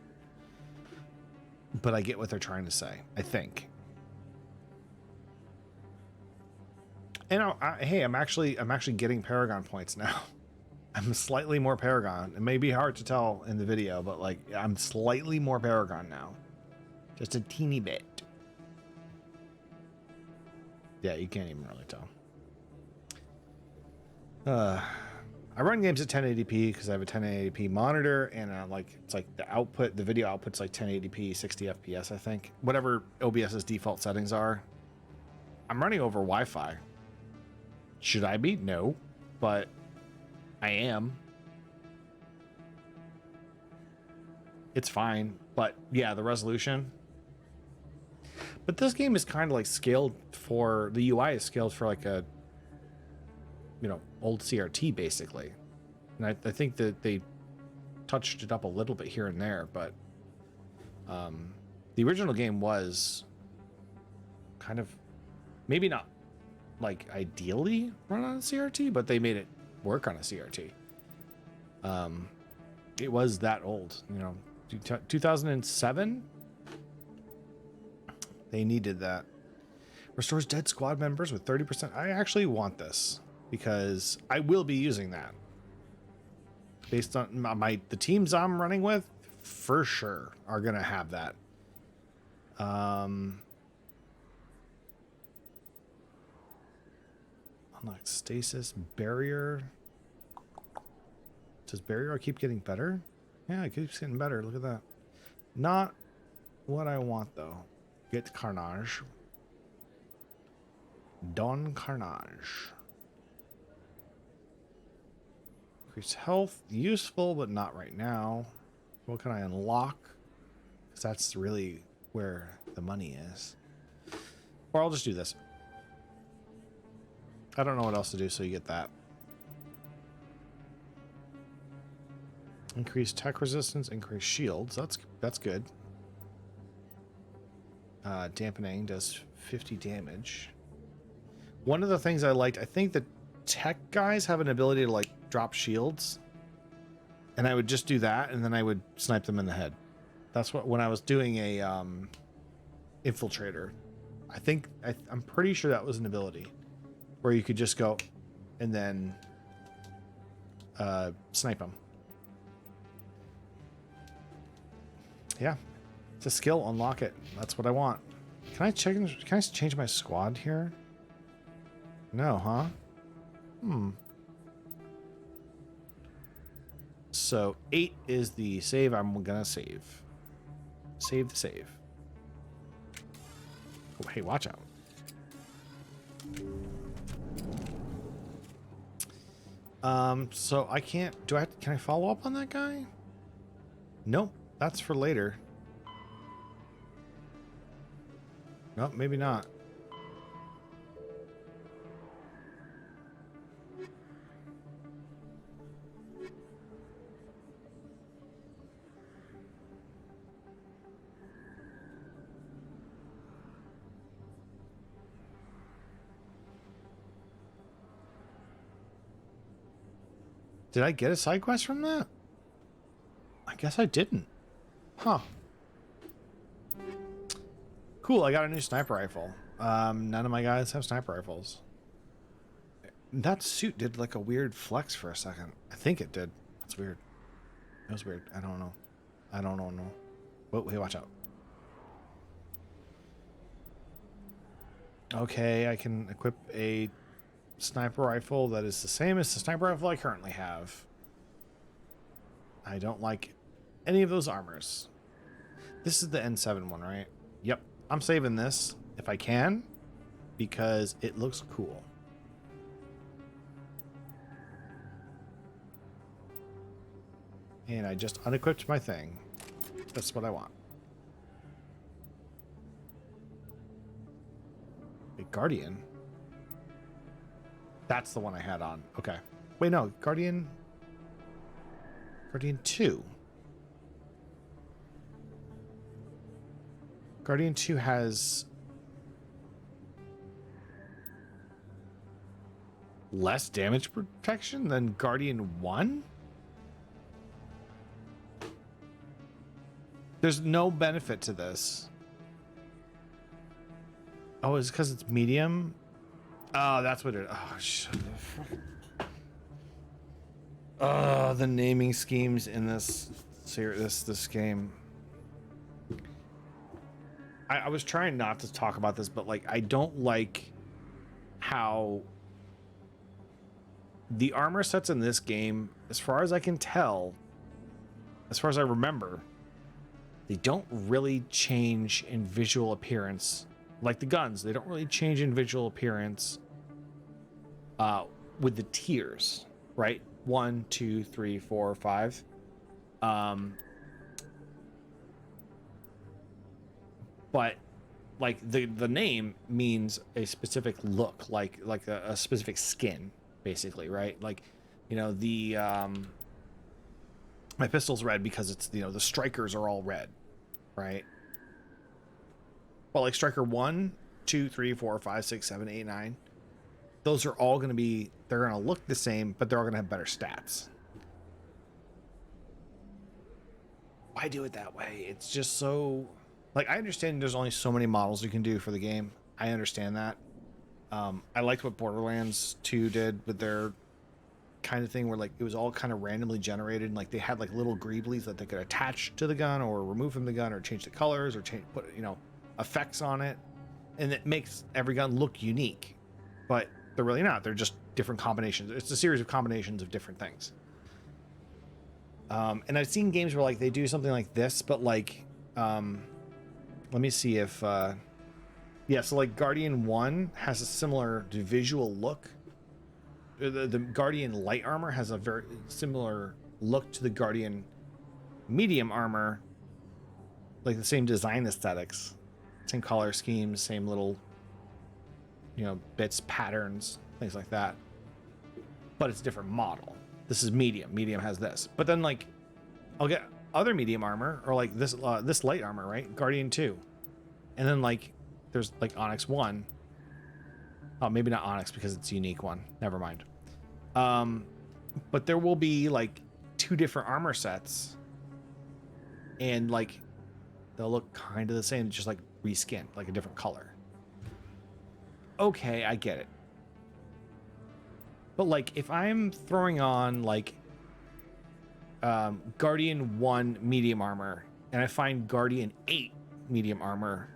But I get what they're trying to say, I think. And hey, I'm actually getting Paragon points now. I'm slightly more Paragon. It may be hard to tell in the video, but like I'm slightly more Paragon now. Just a teeny bit. Yeah, you can't even really tell. I run games at 1080p because I have a 1080p monitor, and it's like the output, the video output's like 1080p, 60 FPS, I think. Whatever OBS's default settings are. I'm running over Wi-Fi. Should I be? No, but I am. It's fine, but yeah, the resolution. But this game is kind of like scaled for, the UI is scaled for like a, old CRT basically. And I think that they touched it up a little bit here and there, but the original game was kind of, maybe not like ideally run on a CRT, but they made it work on a CRT. It was that old, 2007. They needed that. Restores dead squad members with 30%. I actually want this because I will be using that. Based on the teams I'm running with, for sure, are going to have that. Unlock stasis, barrier. Does barrier keep getting better? Yeah, it keeps getting better. Look at that. Not what I want, though. Get Carnage. Don Carnage. Increase health. Useful, but not right now. What can I unlock? Because that's really where the money is. Or I'll just do this. I don't know what else to do, so you get that. Increase tech resistance, increase shields. That's good. Dampening does 50 damage. One of the things I liked, I think the tech guys have an ability to like drop shields. And I would just do that, and then I would snipe them in the head. That's what, when I was doing a infiltrator, I'm pretty sure that was an ability where you could just go and then snipe them. Yeah, it's a skill. Unlock it. That's what I want. Can I change my squad here? No, huh? So 8 is the save. I'm gonna save. Save the save. Oh, hey, watch out. So I can't, can I follow up on that guy? Nope, that's for later. Nope, maybe not. Did I get a side quest from that? I guess I didn't. Huh. Cool, I got a new sniper rifle. None of my guys have sniper rifles. That suit did like a weird flex for a second. I think it did. That's weird. It was weird. I don't know. I don't know. Whoa, hey, watch out. Okay, I can equip a sniper rifle that is the same as the sniper rifle I currently have. I don't like any of those armors. This is the N7 one, right? Yep. I'm saving this if I can because it looks cool. And I just unequipped my thing. That's what I want. A Guardian. That's the one I had on. Okay. Wait, no. Guardian 2. Guardian 2 has less damage protection than Guardian 1? There's no benefit to this. Oh, is it because it's medium? Oh, that's what it... Oh, shit. Oh, the naming schemes in this game. I was trying not to talk about this, but like I don't like how the armor sets in this game, as far as I can tell, as far as I remember, they don't really change in visual appearance. Like the guns, they don't really change in visual appearance with the tiers, right? 1, 2, 3, 4, 5. But like the name means a specific look, like a specific skin, basically, right? Like, you know, the my pistol's red because it's, you know, the strikers are all red, right? Well, like striker 1, 2, 3, 4, 5, 6, 7, 8, 9. Those are all going to be, they're going to look the same, but they're all going to have better stats. Why do it that way? It's just so... Like, I understand there's only so many models you can do for the game. I understand that. I liked what Borderlands 2 did with their kind of thing where, like, it was all kind of randomly generated, and like they had like little greeblies that they could attach to the gun or remove from the gun or change the colors or put, you know, effects on it, and it makes every gun look unique. But they're really not. They're just different combinations. It's a series of combinations of different things. And I've seen games where like they do something like this, but like, let me see if, yeah, so like Guardian 1 has a similar visual look. The Guardian light armor has a very similar look to the Guardian medium armor, like the same design aesthetics, same color schemes, same little, you know, bits, patterns, things like that. But it's a different model. This is medium. Medium has this. But then like I'll get other medium armor or like this this light armor, right? Guardian 2. And then like there's like Onyx 1. Oh, maybe not Onyx because it's a unique one. Never mind. But there will be like 2 different armor sets, and like they'll look kind of the same, just like reskinned, like a different color. Okay, I get it. But like if I'm throwing on like Guardian 1 medium armor and I find Guardian 8 medium armor,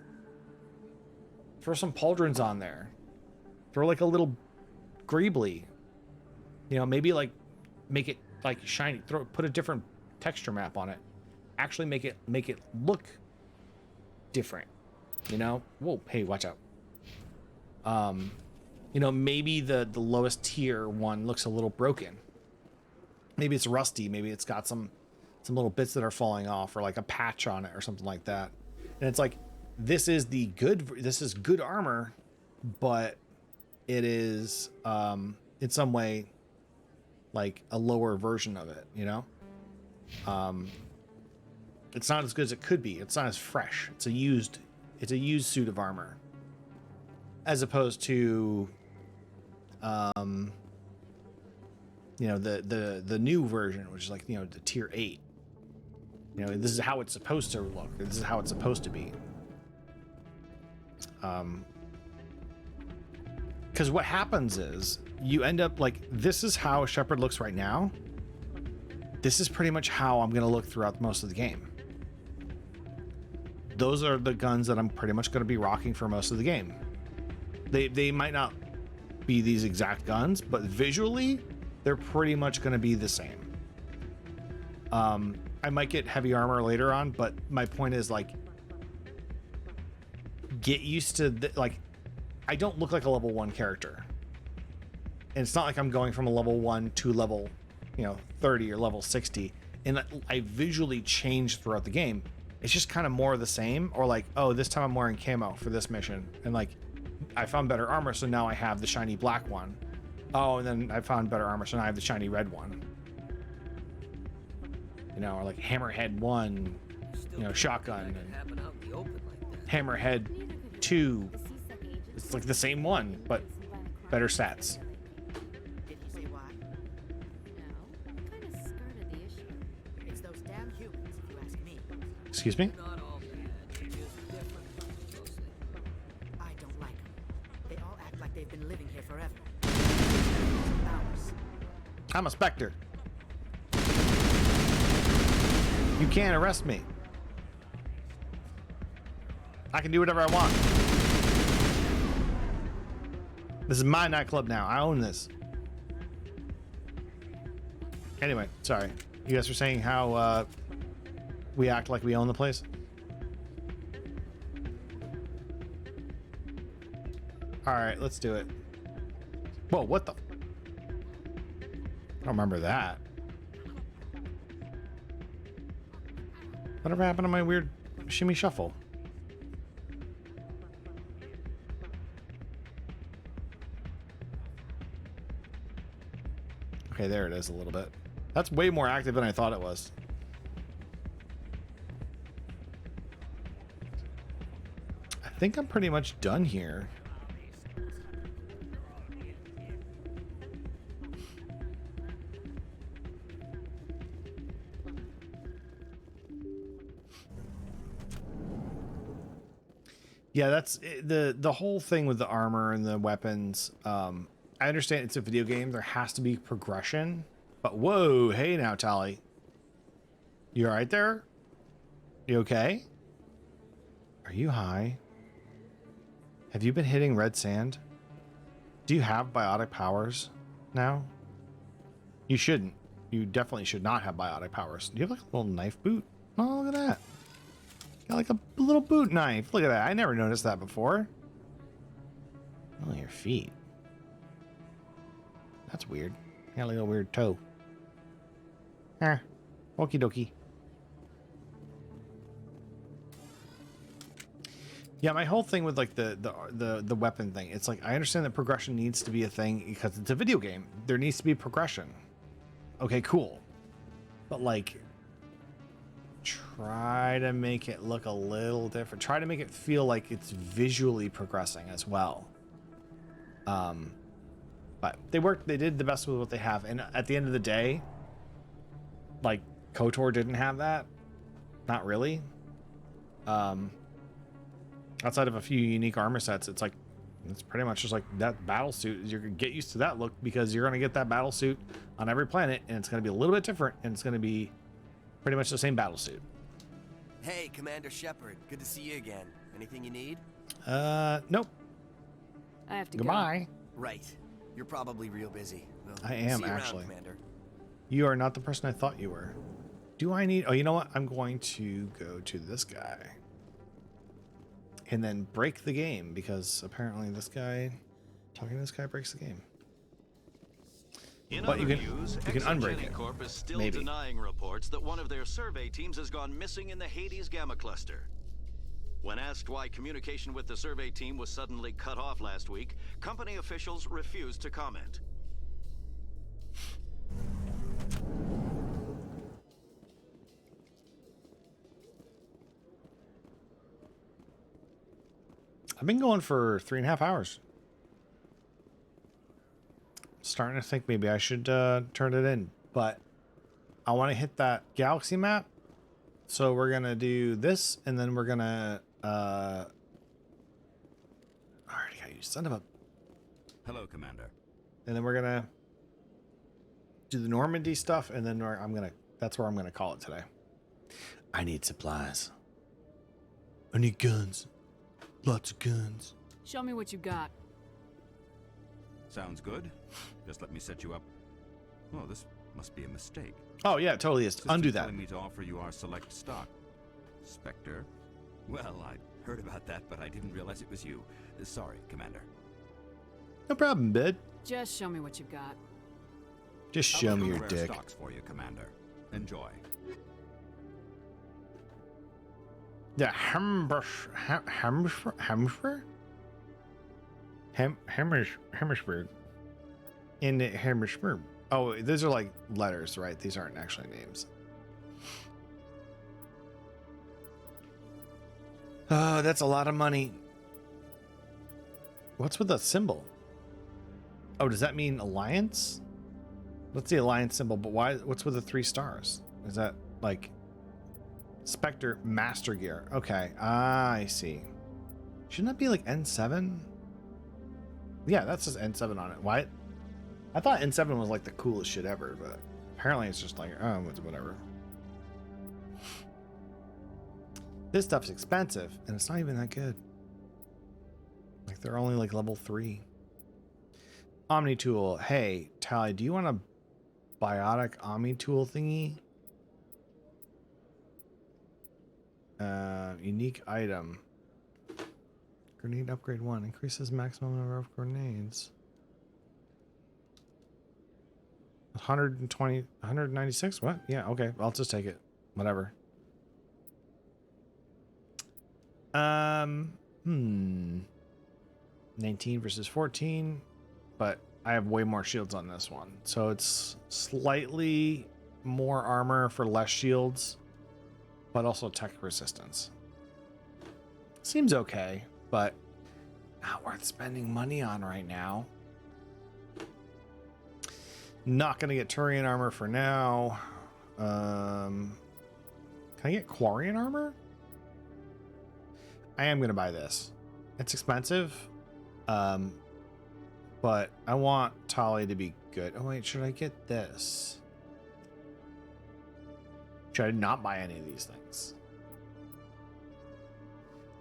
throw some pauldrons on there. Throw like a little greebly. You know, maybe like make it like shiny. Put a different texture map on it. Actually make it look different. You know? Whoa, hey, watch out. You know, maybe the lowest tier one looks a little broken. Maybe it's rusty. Maybe it's got some little bits that are falling off, or like a patch on it or something like that. And it's like, this is good armor, but it is in some way like a lower version of it, you know? It's not as good as it could be. It's not as fresh. It's a used suit of armor, as opposed to you know, the new version, which is like, you know, the tier 8. You know, this is how it's supposed to look. This is how it's supposed to be. Because what happens is you end up like, this is how Shepard looks right now. This is pretty much how I'm going to look throughout most of the game. Those are the guns that I'm pretty much going to be rocking for most of the game. They might not be these exact guns, but visually they're pretty much going to be the same. I might get heavy armor later on, but my point is like, get used to like, I don't look like a level 1 character, and it's not like I'm going from a level 1 to level, you know, 30 or level 60, and I visually change throughout the game. It's just kind of more of the same, or like, oh, this time I'm wearing camo for this mission, and like I found better armor, so now I have the shiny black one. Oh, and then I found better armor, so now I have the shiny red one. You know, or like Hammerhead 1, you know, shotgun, and Hammerhead 2. It's like the same one, but better stats. Did he say why? No. Kind of skirted the issue. It's those damn humans, if you ask me. Excuse me? Not all bad, just different, mostly. I don't like them. They all act like they've been living here forever. Hours. I'm a Spectre. You can't arrest me. I can do whatever I want. This is my nightclub now. I own this. Anyway, sorry. You guys were saying how we act like we own the place? Alright, let's do it. Whoa, what the? I don't remember that. Whatever happened to my weird shimmy shuffle? Okay, there it is a little bit. That's way more active than I thought it was. I think I'm pretty much done here. Yeah, that's the whole thing with the armor and the weapons. I understand it's a video game. There has to be progression. But whoa, hey now, Tali. You all right there? You okay? Are you high? Have you been hitting red sand? Do you have biotic powers now? You shouldn't. You definitely should not have biotic powers. Do you have like a little knife boot? Oh, look at that. Got like a little boot knife. Look at that. I never noticed that before. Oh, your feet. That's weird. Got like a weird toe. Ah, okie dokie. Yeah, my whole thing with like the weapon thing, it's like I understand that progression needs to be a thing because it's a video game. There needs to be progression. Okay, cool. But like try to make it look a little different. Try to make it feel like it's visually progressing as well. But they did the best with what they have. And at the end of the day, like KOTOR didn't have that. Not really. Outside of a few unique armor sets, it's like it's pretty much just like that battle suit. You're gonna get used to that look because you're gonna get that battle suit on every planet, and it's gonna be a little bit different, and it's gonna be pretty much the same battle suit. Hey, Commander Shepard, good to see you again. Anything you need? Nope. I have to Goodbye. go. Right. You're probably real busy. Well, I am see you actually. around, Commander. You are not the person I thought you were. Do I need? Oh, you know what? I'm going to go to this guy. And then break the game because apparently this guy, talking to this guy, breaks the game. But you can unbreak it. Corp is still Maybe. denying reports that one of their survey teams has gone missing in the Hades Gamma Cluster. When asked why communication with the survey team was suddenly cut off last week, company officials refused to comment. I've been going for 3.5 hours. Starting to think maybe I should turn it in, but I want to hit that galaxy map. So we're gonna do this, and then we're gonna I already got you, son of a. Hello, Commander. And then we're gonna do the Normandy stuff, and then that's where I'm gonna call it today. I need supplies. I need guns. Lots of guns. Show me what you got. Sounds good. Just let me set you up. Oh, this must be a mistake. Oh yeah, it totally is. System Undo that. telling me to offer you our select stock. Spectre? Well, I heard about that, but I didn't realize it was you. Sorry, Commander. No problem, bud. Just show me what you've got. Just show me your Rare dick. stocks for you, Commander. Enjoy. Yeah, Hemisphere? In the Hemisphere. Oh, these are like letters, right? These aren't actually names. Oh, that's a lot of money. What's with the symbol? Oh, does that mean alliance? What's the alliance symbol? But why? What's with the 3 stars? Is that like Spectre Master Gear? Okay, I see. Shouldn't that be like N7? Yeah, that says N7 on it. Why? I thought N7 was like the coolest shit ever, but apparently it's just like, oh, whatever. This stuff's expensive, and it's not even that good. Like, they're only like level 3. Omni Tool. Hey, Tally, do you want a biotic Omni Tool thingy? Unique item. Grenade upgrade 1. Increases maximum number of grenades. 120, 196? What? Yeah, okay. I'll just take it. Whatever. 19 versus 14. But I have way more shields on this one. So it's slightly more armor for less shields, but also tech resistance. Seems okay, but not worth spending money on right now. Not going to get Turian armor for now. Can I get Quarian armor? I am going to buy this. It's expensive. But I want Tali to be good. Oh wait, should I get this? Should I not buy any of these things?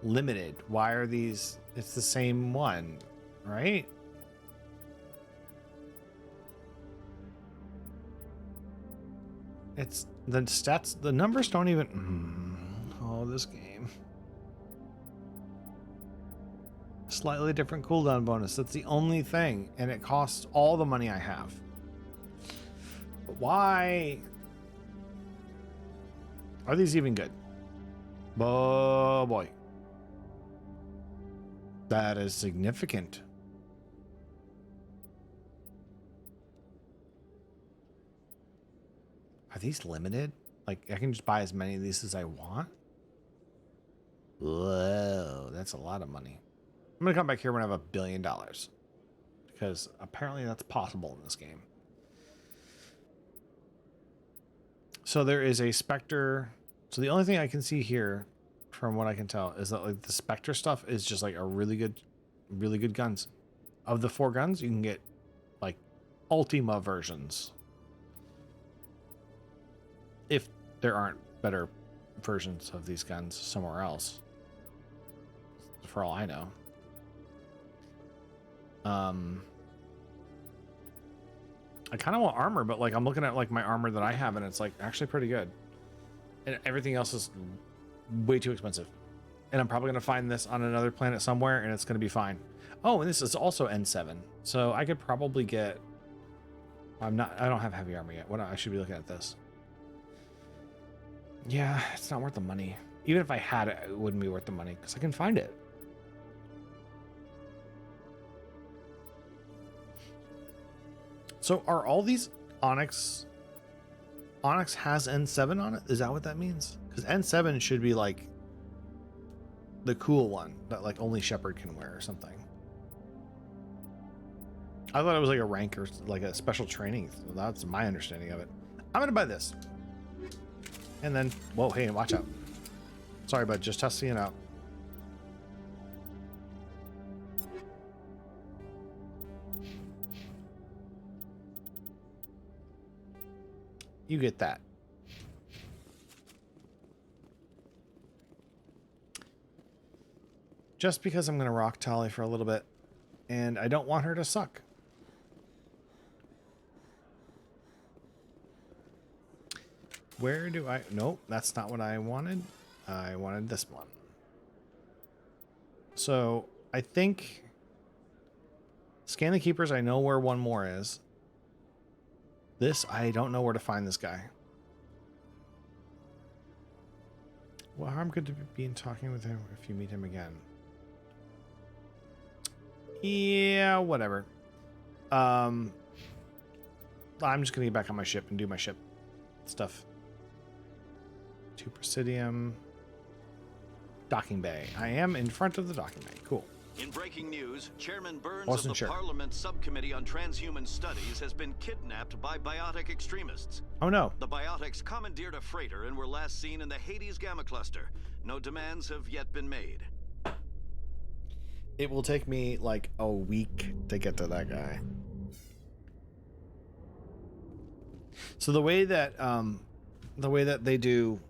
Limited. Why are these? It's the same one, right? It's the stats, the numbers don't even. Oh, this game. Slightly different cooldown bonus. That's the only thing, and it costs all the money I have. But why are these even good? Oh boy, that is significant. Are these limited? Like, I can just buy as many of these as I want? Whoa, that's a lot of money. I'm gonna come back here when I have $1 billion, because apparently that's possible in this game. So there is a Spectre. So the only thing I can see here, from what I can tell, is that like the Spectre stuff is just like a really good guns. Of the 4 guns, you can get like Ultima versions, if there aren't better versions of these guns somewhere else, for all I know. I kind of want armor, but like I'm looking at like my armor that I have, and it's like actually pretty good, and everything else is way too expensive. And I'm probably gonna find this on another planet somewhere, and it's gonna be fine. Oh, and this is also N7, so I could probably get. I don't have heavy armor yet. What I should be looking at this. Yeah, it's not worth the money. Even if I had it, it wouldn't be worth the money because I can find it. So are all these Onyx? Onyx has N7 on it? Is that what that means? Because N7 should be like the cool one that like only Shepard can wear or something. I thought it was like a rank or like a special training. So that's my understanding of it. I'm gonna buy this. And then, whoa, hey, watch out. Sorry, bud, just testing it out. You get that. Just because I'm going to rock Tali for a little bit, and I don't want her to suck. Where do I... Nope, that's not what I wanted. I wanted this one. So, I think... Scan the Keepers, I know where one more is. This, I don't know where to find this guy. Well, how good to be in talking with him if you meet him again. Yeah, whatever. I'm just gonna get back on my ship and do my ship stuff. 2 Presidium. Docking bay. I am in front of the docking bay. Cool. In breaking news, Chairman Burns Wasn't of the sure. Parliament Subcommittee on Transhuman Studies has been kidnapped by biotic extremists. Oh no. The biotics commandeered a freighter and were last seen in the Hades Gamma Cluster. No demands have yet been made. It will take me like a week to get to that guy. So the way that they do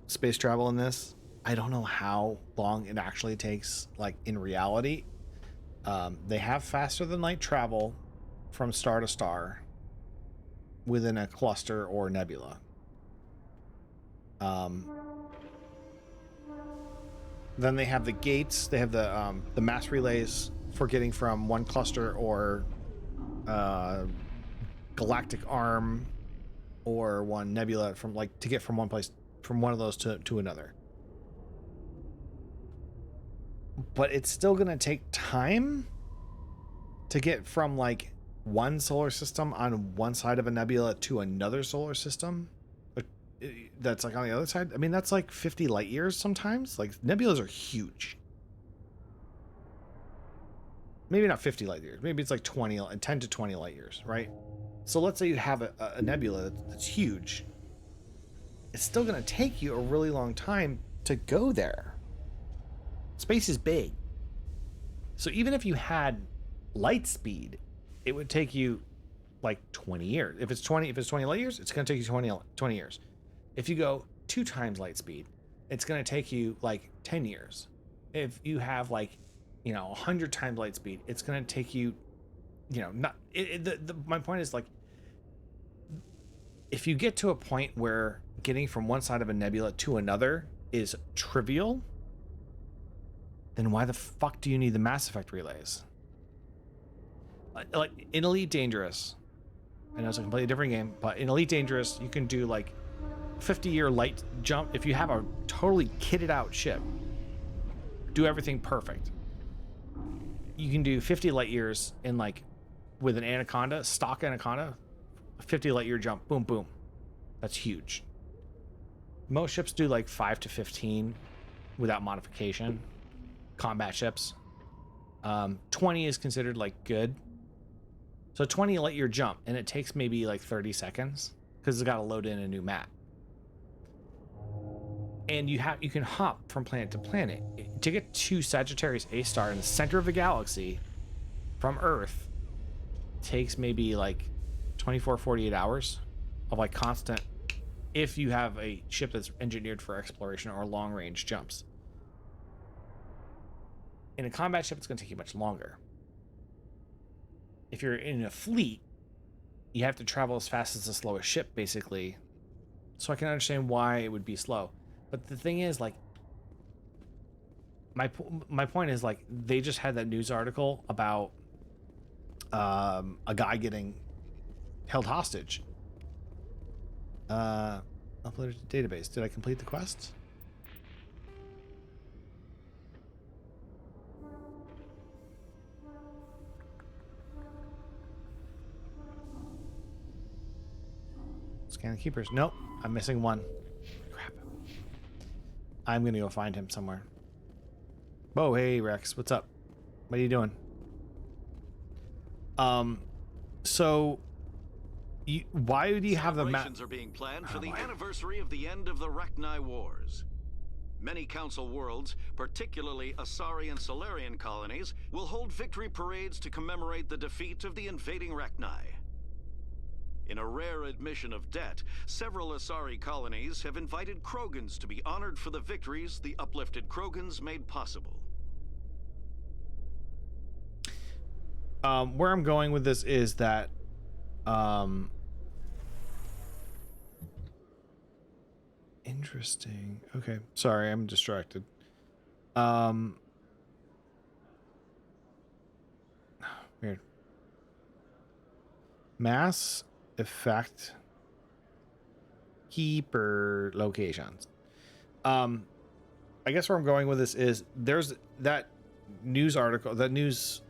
space travel in this, I don't know how long it actually takes, like in reality. They have faster than light travel from star to star within a cluster or nebula. Then they have the gates. They have the mass relays for getting from one cluster or galactic arm or one nebula from like to get from one place, from one of those to another. But it's still going to take time to get from like one solar system on one side of a nebula to another solar system that's like on the other side. I mean, that's like 50 light years sometimes. Like nebulas are huge. Maybe not 50 light years. Maybe it's like 10 to 20 light years, right? So let's say you have a nebula that's huge. It's still going to take you a really long time to go there. Space is big. So even if you had light speed, it would take you like 20 years. If it's 20 light years, it's going to take you 20 years. If you go 2 times light speed, it's going to take you like 10 years. If you have like, 100 times light speed, it's going to take you, not my point is like, if you get to a point where getting from one side of a nebula to another is trivial, then why the fuck do you need the Mass Effect relays? Like in Elite Dangerous, I know it's a completely different game, but in Elite Dangerous, you can do like 50-year light jump if you have a totally kitted out ship. Do everything perfect. You can do 50 light years in like with an Anaconda, stock Anaconda, 50 light year jump, boom, boom. That's huge. Most ships do like 5 to 15 without modification. Combat ships. 20 is considered like good. So 20 light year jump, and it takes maybe like 30 seconds because it's got to load in a new map. And you can hop from planet to planet. To get to Sagittarius A star in the center of the galaxy from Earth takes maybe like 24, 48 hours of like constant, if you have a ship that's engineered for exploration or long range jumps. In a combat ship, it's going to take you much longer. If you're in a fleet, you have to travel as fast as the slowest ship, basically. So I can understand why it would be slow. But the thing is, like, my point is, like, they just had that news article about a guy getting held hostage. Uploaded to database. Did I complete the quest? Scan the keepers. Nope, I'm missing one. Crap. I'm gonna go find him somewhere. Whoa, hey Rex, what's up? What are you doing? So why do you have the map? Celebrations are being planned for the anniversary of the end of the Rachni Wars. Many Council worlds, particularly Asari and Solarian colonies, will hold victory parades to commemorate the defeat of the invading Rachni. In a rare admission of debt, several Asari colonies have invited Krogans to be honored for the victories the uplifted Krogans made possible. Where I'm going with this is that interesting. Okay, sorry, I'm distracted. Weird. Mass Effect keeper locations. I guess where I'm going with this is there's that news article, that news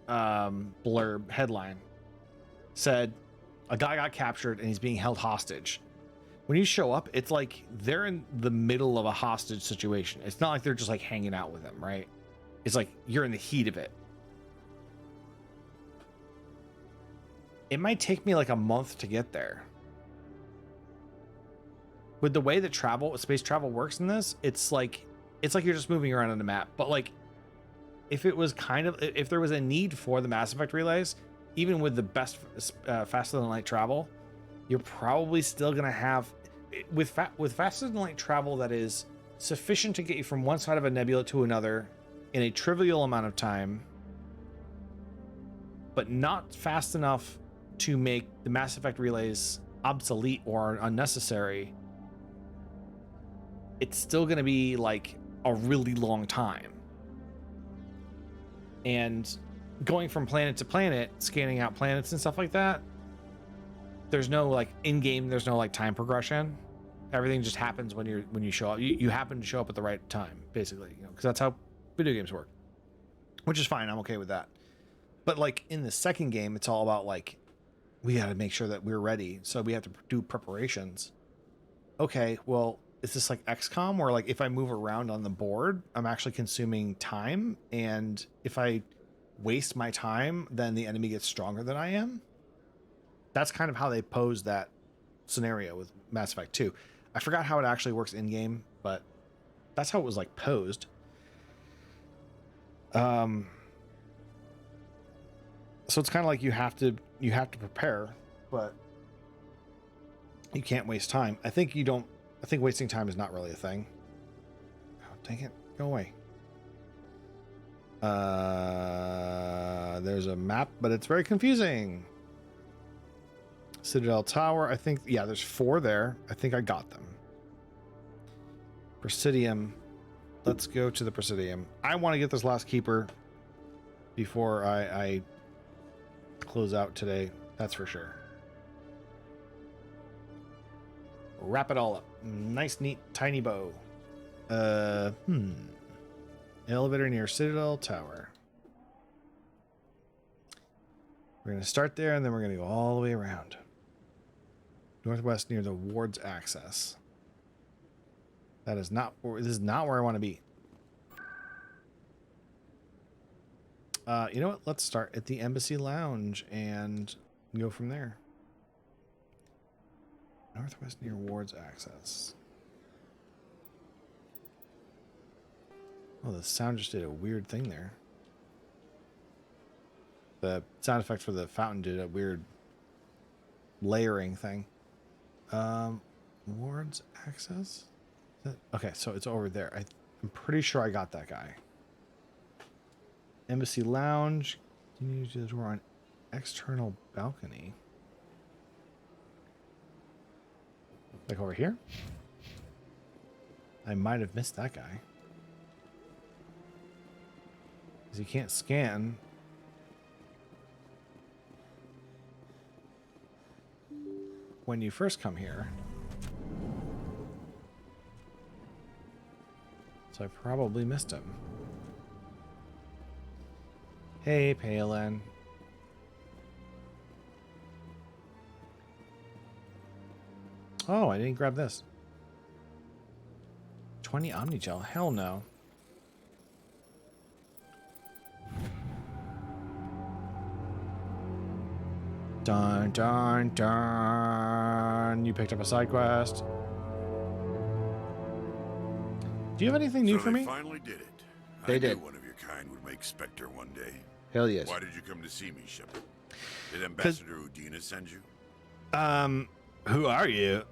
blurb headline said a guy got captured and he's being held hostage. When you show up, it's like they're in the middle of a hostage situation. It's not like they're just like hanging out with him, right? It's like you're in the heat of it. It might take me like a month to get there. With the way that space travel works in this, it's like you're just moving around on the map. But like, if there was a need for the Mass Effect relays, even with the best faster than light travel, you're probably still gonna have with faster than light travel that is sufficient to get you from one side of a nebula to another in a trivial amount of time, but not fast enough to make the Mass Effect relays obsolete or unnecessary. It's still going to be like a really long time. And going from planet to planet, scanning out planets and stuff like that, there's no like in-game, there's no like time progression. Everything just happens when you show up. You happen to show up at the right time, basically, because that's how video games work. Which is fine, I'm okay with that. But like in the second game, it's all about like, we got to make sure that we're ready, so we have to do preparations. Okay, well, is this like XCOM where like if I move around on the board, I'm actually consuming time, and if I waste my time, then the enemy gets stronger than I am? That's kind of how they pose that scenario with Mass Effect 2. I forgot how it actually works in game, but that's how it was like posed. So it's kind of like you have to prepare, but you can't waste time. I think wasting time is not really a thing. Oh, dang it. Go away. There's a map, but it's very confusing. Citadel Tower, I think, yeah, there's 4 there. I think I got them. Presidium. Let's go to the Presidium. I want to get this last keeper before I close out today. That's for sure. Wrap it all up. Nice, neat, tiny bow. Elevator near Citadel Tower. We're going to start there, and then we're going to go all the way around. Northwest near the ward's access. This is not where I want to be. You know what? Let's start at the Embassy Lounge and go from there. Northwest near ward's access. Oh, the sound just did a weird thing there. The sound effect for the fountain did a weird layering thing. Ward's access? Okay, so it's over there. I'm pretty sure I got that guy. Embassy Lounge. Continue to the door on external balcony. Like over here? I might have missed that guy. Because he can't scan. When you first come here. So I probably missed him. Hey, Palin. Oh, I didn't grab this. 20 Omnigel. Hell no. Dun, dun, dun. You picked up a side quest. Do you have anything new for me? They finally did it. They did. Knew one of your kind would make Spectre one day. Hell yes. Why did you come to see me, Shepard? Did Ambassador Udina send you? Who are you?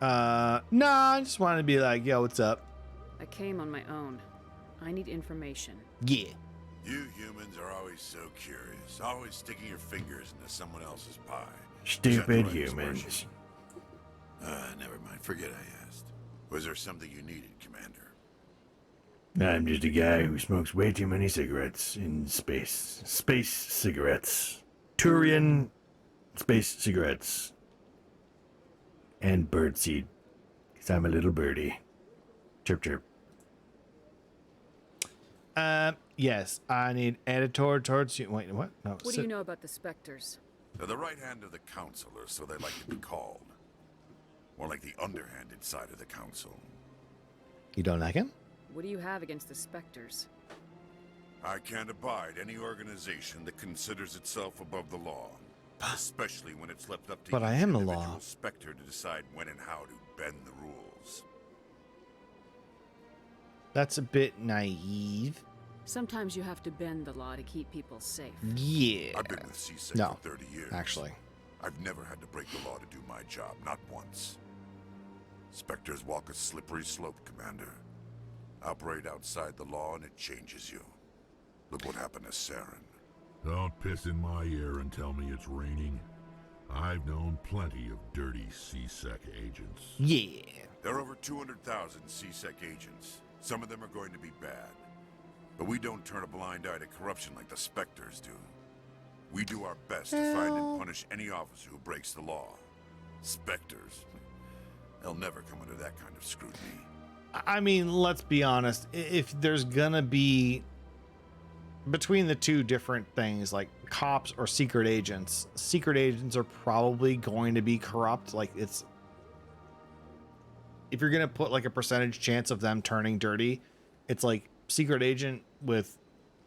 Nah, I just wanted to be like, yo, what's up? I came on my own. I need information. Yeah. You humans are always so curious, always sticking your fingers into someone else's pie. Stupid humans. Never mind. Forget I asked. Was there something you needed, Commander? I'm just a guy who smokes way too many cigarettes in space. Space cigarettes. Turian space cigarettes. And birdseed. Because I'm a little birdie. Chirp, chirp. Yes, I need editor towards you. Wait, what? No. What do you know about the Spectres? They're the right hand of the Council, or so they like to be called. More like the underhanded side of the Council. You don't like him? What do you have against the Spectres? I can't abide any organization that considers itself above the law. Especially when it's left up to But each I am the individual law. Spectre to decide when and how to bend the rules. That's a bit naive. Sometimes you have to bend the law to keep people safe. Yeah. I've been with CSEC No, for 30 years. actually. I've never had to break the law to do my job, not once. Spectres walk a slippery slope, Commander. Operate outside the law and it changes you. Look what happened to Saren. Don't piss in my ear and tell me it's raining. I've known plenty of dirty CSEC agents. Yeah. There are over 200,000 CSEC agents. Some of them are going to be bad. But we don't turn a blind eye to corruption like the Spectres do. We do our best to find and punish any officer who breaks the law. Spectres, they'll never come under that kind of scrutiny. I mean, let's be honest. If there's gonna be between the two different things, like cops or secret agents are probably going to be corrupt. Like, it's, if you're gonna put like a percentage chance of them turning dirty, it's like secret agent with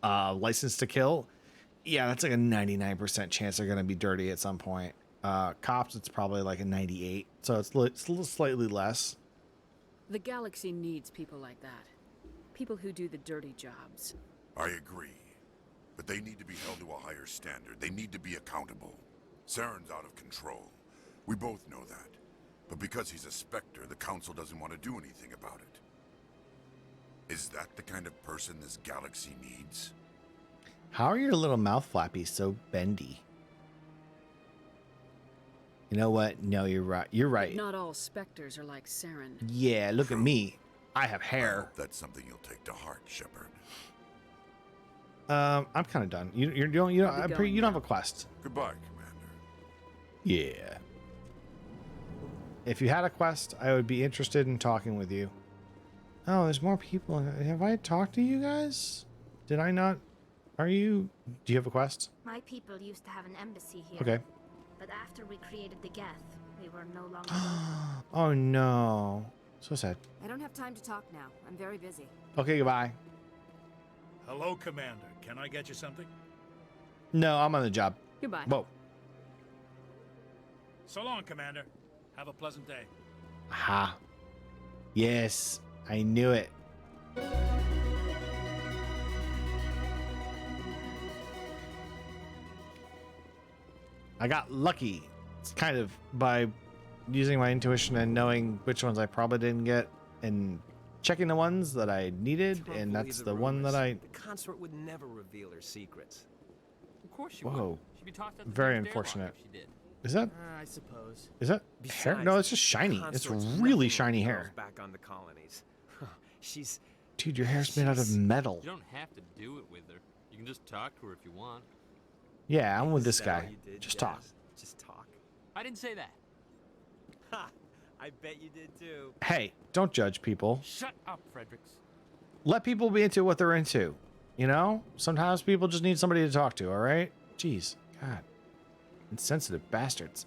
license to kill. Yeah, that's like a 99% chance they're gonna be dirty at some point. Cops, it's probably like a 98, so it's a little slightly less. The galaxy needs people like that. People who do the dirty jobs. I agree. But they need to be held to a higher standard. They need to be accountable. Saren's out of control. We both know that. But because he's a Spectre, the Council doesn't want to do anything about it. Is that the kind of person this galaxy needs? How are your little mouth flappies so bendy? You know what? No, you're right. You're right. Not all specters are like Saren. Yeah, look at me. I have I hair. hope that's something you'll take to heart, Shepard. I'm kind of done. You don't have a quest. Goodbye, Commander. Yeah. If you had a quest, I would be interested in talking with you. Oh, there's more people. Have I talked to you guys? Did I not? Do you have a quest? My people used to have an embassy here. Okay. But after we created the Geth, we were no longer. Oh no. So sad. I don't have time to talk now. I'm very busy. Okay, goodbye. Hello, Commander. Can I get you something? No, I'm on the job. Goodbye. Whoa. So long, Commander. Have a pleasant day. Aha. Yes, I knew it. I got lucky. It's kind of by using my intuition and knowing which ones I probably didn't get and checking the ones that I needed, and that's the one that I... The consort would never reveal her secrets. Of course she Whoa. would. She'd be talked out the Very damn unfortunate. airlock if she did. Is that... I suppose. Is that hair? No, it's just shiny. It's really shiny hair. Back on the colonies. She's... Dude, your hair's made out of metal. You don't have to do it with her. You can just talk to her if you want. Yeah, I'm with this Is that guy. what you did, Just Jazz? talk. Just talk. I didn't say that. Ha! I bet you did too. Hey, don't judge people. Shut up, Fredericks. Let people be into what they're into. You know? Sometimes people just need somebody to talk to, all right? Jeez. God. Insensitive bastards.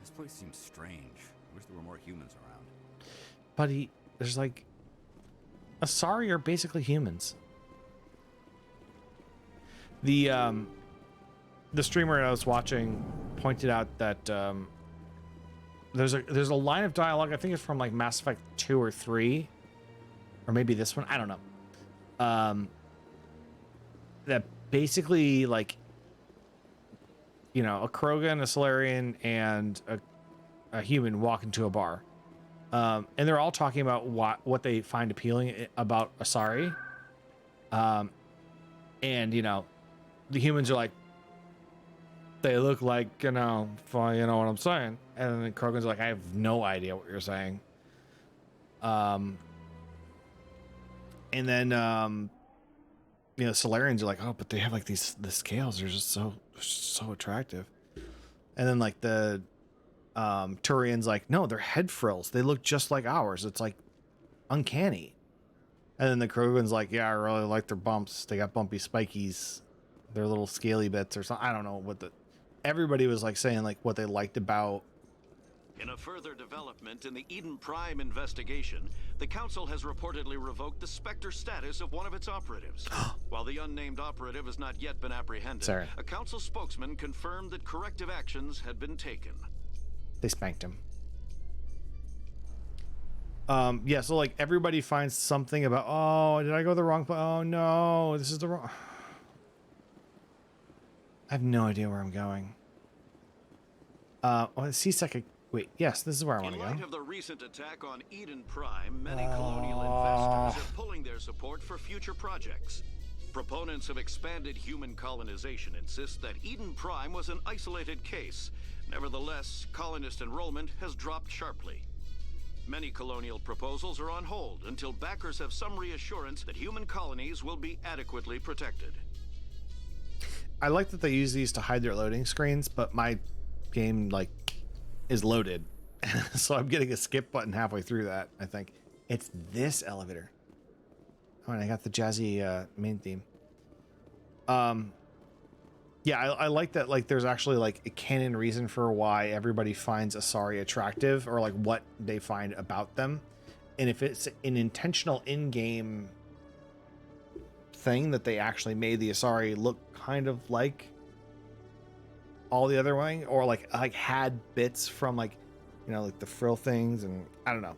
This place seems strange. I wish there were more humans around. Buddy, there's like... Asari are basically humans. The streamer I was watching pointed out that there's a line of dialogue, I think it's from like Mass Effect 2 or 3, or maybe this one, I don't know. That basically, like, you know, a Krogan, a Solarian, and a human walk into a bar. And they're all talking about what they find appealing about Asari. And, you know, the humans are like, they look like, you know what I'm saying. And then the Krogans are like, I have no idea what you're saying. And then, you know, Solarians are like, oh, but they have like the scales. They're just so attractive. And then like the Turians like, no, they're head frills. They look just like ours. It's like uncanny. And then the Krogans like, yeah, I really like their bumps. They got bumpy spikies. Their little scaly bits or something. I don't know what everybody was like saying like what they liked about. In a further development in the Eden Prime investigation, the Council has reportedly revoked the Spectre status of one of its operatives. While the unnamed operative has not yet been apprehended, Sorry. a Council spokesman confirmed that corrective actions had been taken. They spanked him. Yeah, so like everybody finds something about, oh, did I go the wrong place? Oh no, this is the wrong. I have no idea where I'm going. C-Sec. Wait, yes, this is where I want to go. In light of the recent attack on Eden Prime, many colonial investors are pulling their support for future projects. Proponents of expanded human colonization insist that Eden Prime was an isolated case. Nevertheless, colonist enrollment has dropped sharply. Many colonial proposals are on hold until backers have some reassurance that human colonies will be adequately protected. I like that they use these to hide their loading screens, but my game like is loaded. So I'm getting a skip button halfway through that, I think. It's this elevator. Oh, and I got the jazzy main theme. Yeah, I like that like there's actually like a canon reason for why everybody finds Asari attractive, or like what they find about them. And if it's an intentional in-game thing that they actually made the Asari look kind of like all the other way, or like had bits from like, you know, like the frill things, and I don't know.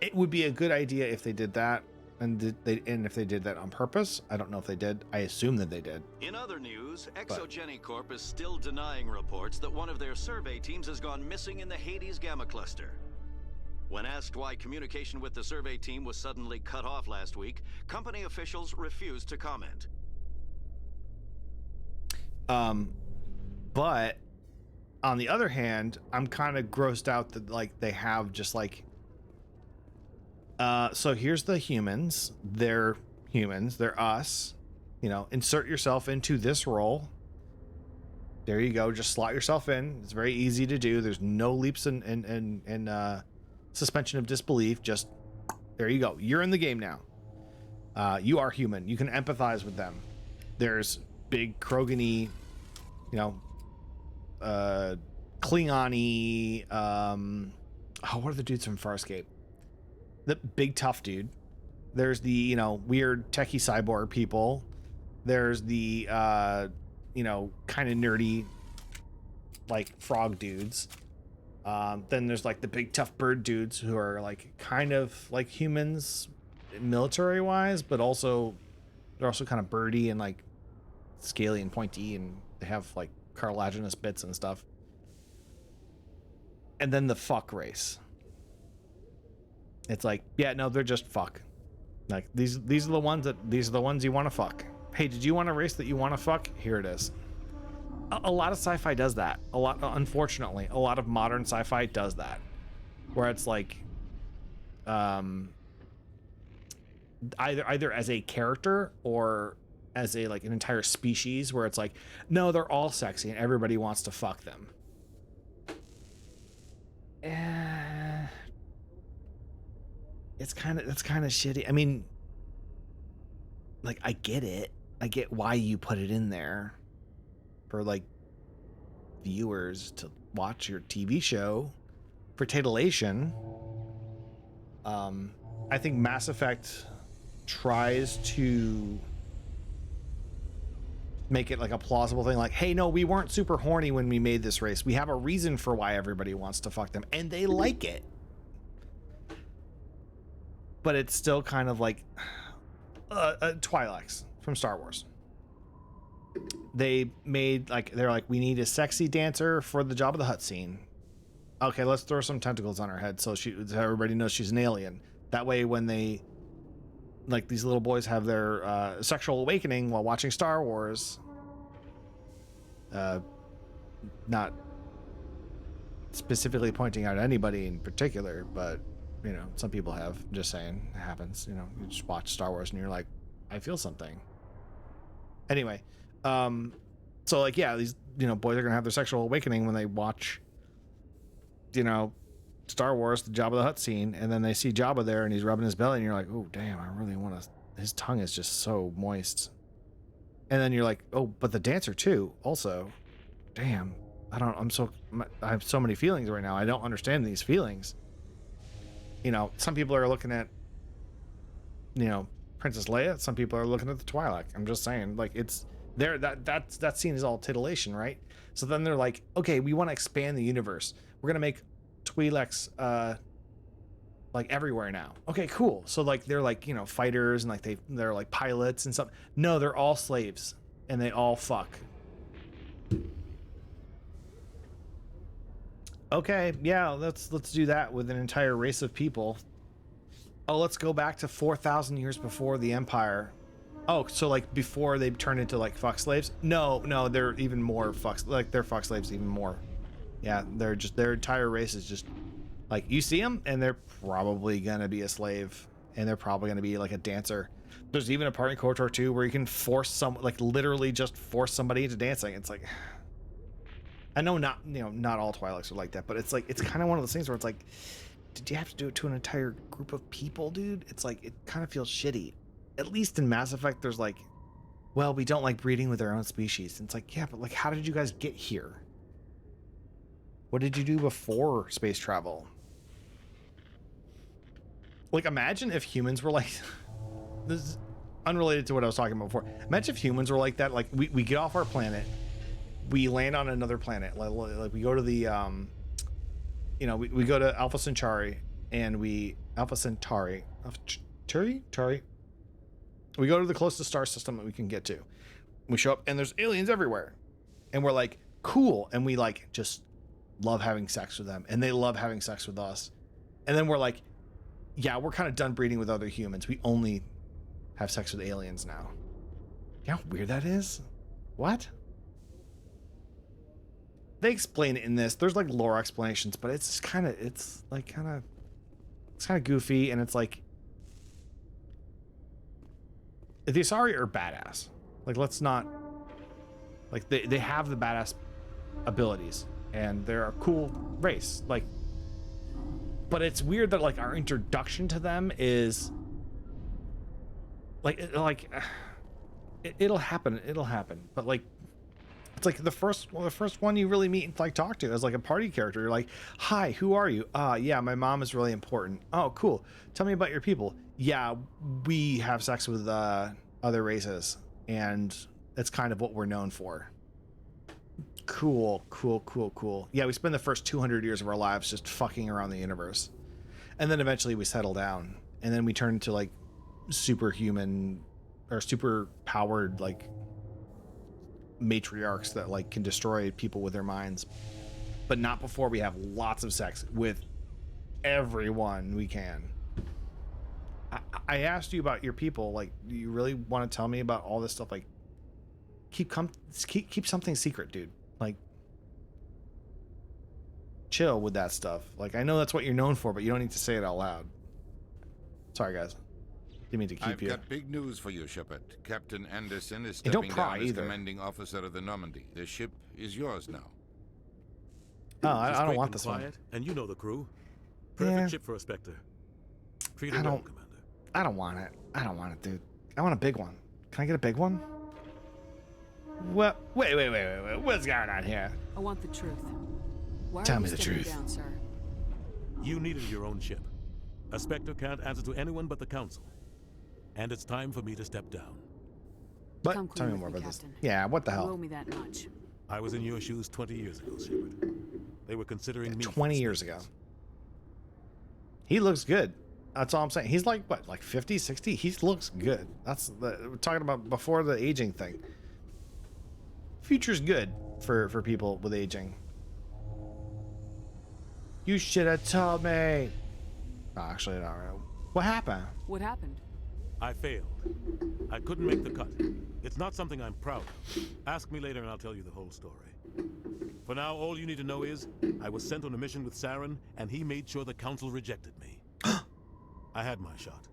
It would be a good idea if they did that. And and if they did that on purpose, I don't know if they did. I assume that they did. In other news, Exogeny Corp is still denying reports that one of their survey teams has gone missing in the Hades Gamma Cluster. When asked why communication with the survey team was suddenly cut off last week, company officials refused to comment. But on the other hand, I'm kind of grossed out that like they have just like so here's the humans. They're humans. They're us. You know, insert yourself into this role. There you go. Just slot yourself in. It's very easy to do. There's no leaps and suspension of disbelief. Just there you go. You're in the game now. You are human. You can empathize with them. There's big Krogan-y, you know, Klingon-y, what are the dudes from Farscape? The big tough dude. There's the, you know, weird techie cyborg people. There's the, you know, kind of nerdy, like frog dudes. Then there's like the big tough bird dudes who are like kind of like humans military wise, but also they're also kind of birdy and like scaly and pointy, and they have like cartilaginous bits and stuff. And then the fuck race. It's like, yeah, no, they're just fuck. Like these are the ones you want to fuck. Hey, did you want a race that you want to fuck? Here it is. A lot of sci-fi does that. Unfortunately, a lot of modern sci-fi does that, where it's like, either as a character or as a like an entire species, where it's like, no, they're all sexy and everybody wants to fuck them. That's kind of shitty. I mean, like, I get it. I get why you put it in there for like viewers to watch your TV show for titillation. I think Mass Effect tries to make it like a plausible thing, like, hey, no, we weren't super horny when we made this race. We have a reason for why everybody wants to fuck them, and they like it. But it's still kind of like Twi'leks from Star Wars. They made like, they're like, we need a sexy dancer for the Jabba the Hutt scene. Okay, let's throw some tentacles on her head so everybody knows she's an alien. That way, when they, like, these little boys have their sexual awakening while watching Star Wars, not specifically pointing out anybody in particular, but, you know, some people have. Just saying, it happens. You know, you just watch Star Wars and you're like, I feel something. Anyway, so like, yeah, these, you know, boys are gonna have their sexual awakening when they watch, you know, Star Wars, the Jabba the Hutt scene, and then they see Jabba there and he's rubbing his belly and you're like, oh damn, I really want to, his tongue is just so moist. And then you're like, oh, but the dancer too, also. Damn, I have so many feelings right now. I don't understand these feelings. You know, some people are looking at, you know, Princess Leia. Some people are looking at the Twi'lek. I'm just saying, like, it's there. That scene is all titillation, right? So then they're like, okay, we want to expand the universe. We're gonna make Twi'leks like everywhere now. Okay, cool. So like they're like, you know, fighters and like they're like pilots and stuff. No, they're all slaves and they all fuck. Okay, yeah, let's do that with an entire race of people. Oh, let's go back to 4,000 years before the Empire. Oh, so like before they turned into like fuck slaves? No, they're even more they're fuck slaves even more. Yeah, they're just, their entire race is just like, you see them and they're probably gonna be a slave and they're probably gonna be like a dancer. There's even a part in KOTOR 2 where you can force like literally just force somebody into dancing. It's like, I know not all Twi'leks are like that, but it's like, it's kind of one of those things where it's like, did you have to do it to an entire group of people, dude? It's like, it kind of feels shitty. At least in Mass Effect, there's like, well, we don't like breeding with our own species. And it's like, yeah, but like, how did you guys get here? What did you do before space travel? Like, imagine if humans were like, this is unrelated to what I was talking about before. Imagine if humans were like that. Like, we get off our planet, we land on another planet. Like we go to the, you know, we go to Alpha Centauri and Alpha Centauri. Turi. We go to the closest star system that we can get to. We show up and there's aliens everywhere. And we're like, cool. And we like just love having sex with them. And they love having sex with us. And then we're like, yeah, we're kind of done breeding with other humans. We only have sex with aliens now. You know how weird that is? What? They explain it in this. There's like lore explanations, but it's kind of goofy, and it's like the Asari are badass. Like, let's not, like, they have the badass abilities, and they're a cool race. Like, but it's weird that like our introduction to them is like it'll happen, but like it's like the first one you really meet and like talk to as like a party character. You're like, hi, who are you? Yeah, my mom is really important. Oh, cool. Tell me about your people. Yeah, we have sex with other races, and that's kind of what we're known for. Cool. Yeah, we spend the first 200 years of our lives just fucking around the universe, and then eventually we settle down, and then we turn into like superhuman or super powered like matriarchs that like can destroy people with their minds, but not before we have lots of sex with everyone we can. I asked you about your people. Like, do you really want to tell me about all this stuff? Like, keep something secret, dude. Like, chill with that stuff. Like, I know that's what you're known for, but you don't need to say it out loud. Sorry, guys. Didn't mean to keep you. I've got big news for you, Shepard. Captain Anderson is And don't stepping pry down as either. commanding officer of the Normandy. The ship is yours now. Oh, I don't want this quiet, one. And you know the crew. Perfect Yeah. ship for a Spectre. Treat her well, Commander. I don't want it, dude. I want a big one. Can I get a big one? What? Wait. What's going on here? I want the truth. Why Tell are me you the stepping truth. down, sir? You needed your own ship. A Spectre can't answer to anyone but the Council. And it's time for me to step down. But Come tell clean me with more me, about this. Captain. Yeah, what the You owe hell? me that much. I was in your shoes 20 years ago, Shepard. They were considering me. 20 years ago. He looks good. That's all I'm saying. He's like, what, like 50, 60? He looks good. We're talking about before the aging thing. Future's good for people with aging. You should have told me. No, actually, not right. What happened? What happened? I failed. I couldn't make the cut. It's not something I'm proud of. Ask me later and I'll tell you the whole story. For now, all you need to know is I was sent on a mission with Saren, and he made sure the Council rejected me. I had my shot.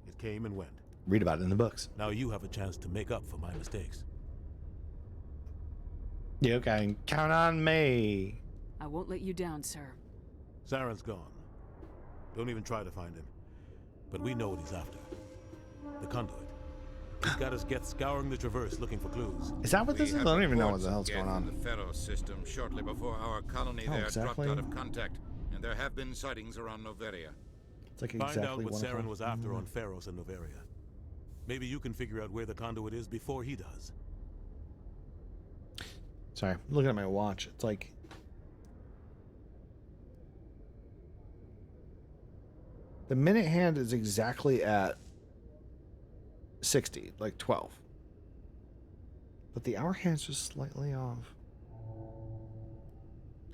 It came and went. Read about it in the books. Now you have a chance to make up for my mistakes. You can count on me. I won't let you down, sir. Saren's gone. Don't even try to find him. But we know what he's after. The conduit. He's got us Geth scouring the Traverse looking for clues. Is that what this is? I don't even know what the hell's Geth going on. in the Pharaoh system shortly before our colony Oh, there exactly. dropped out of contact, and there have been sightings around Noveria. It's like Find exactly out what one Saren o'clock. was after on Pharos and Noveria. Maybe you can figure out where the conduit is before he does. Sorry, I'm looking at my watch. It's like the minute hand is exactly at 60, like 12. But the hour hand's just slightly off.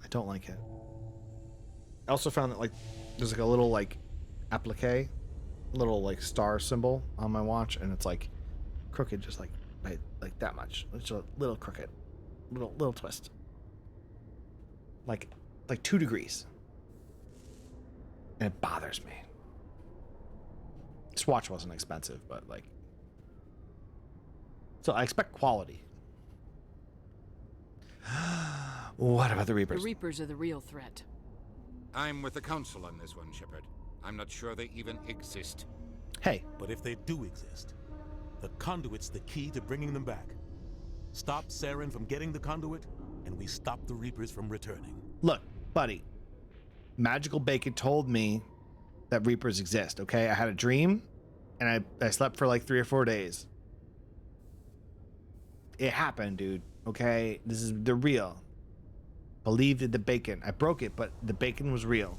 I don't like it. I also found that like there's like a little like applique, little like star symbol on my watch, and it's like crooked, just like that much. It's a little crooked, little twist, like 2 degrees, and it bothers me. This watch wasn't expensive, but like, so I expect quality. What about the Reapers? The Reapers are the real threat. I'm with the Council on this one, Shepard. I'm not sure they even exist. Hey. But if they do exist, the conduit's the key to bringing them back. Stop Saren from getting the conduit, and we stop the Reapers from returning. Look, buddy. Magical Bacon told me that Reapers exist, okay? I had a dream, and I slept for like 3 or 4 days. It happened, dude, okay? They're real. Believed in the bacon. I broke it, but the bacon was real.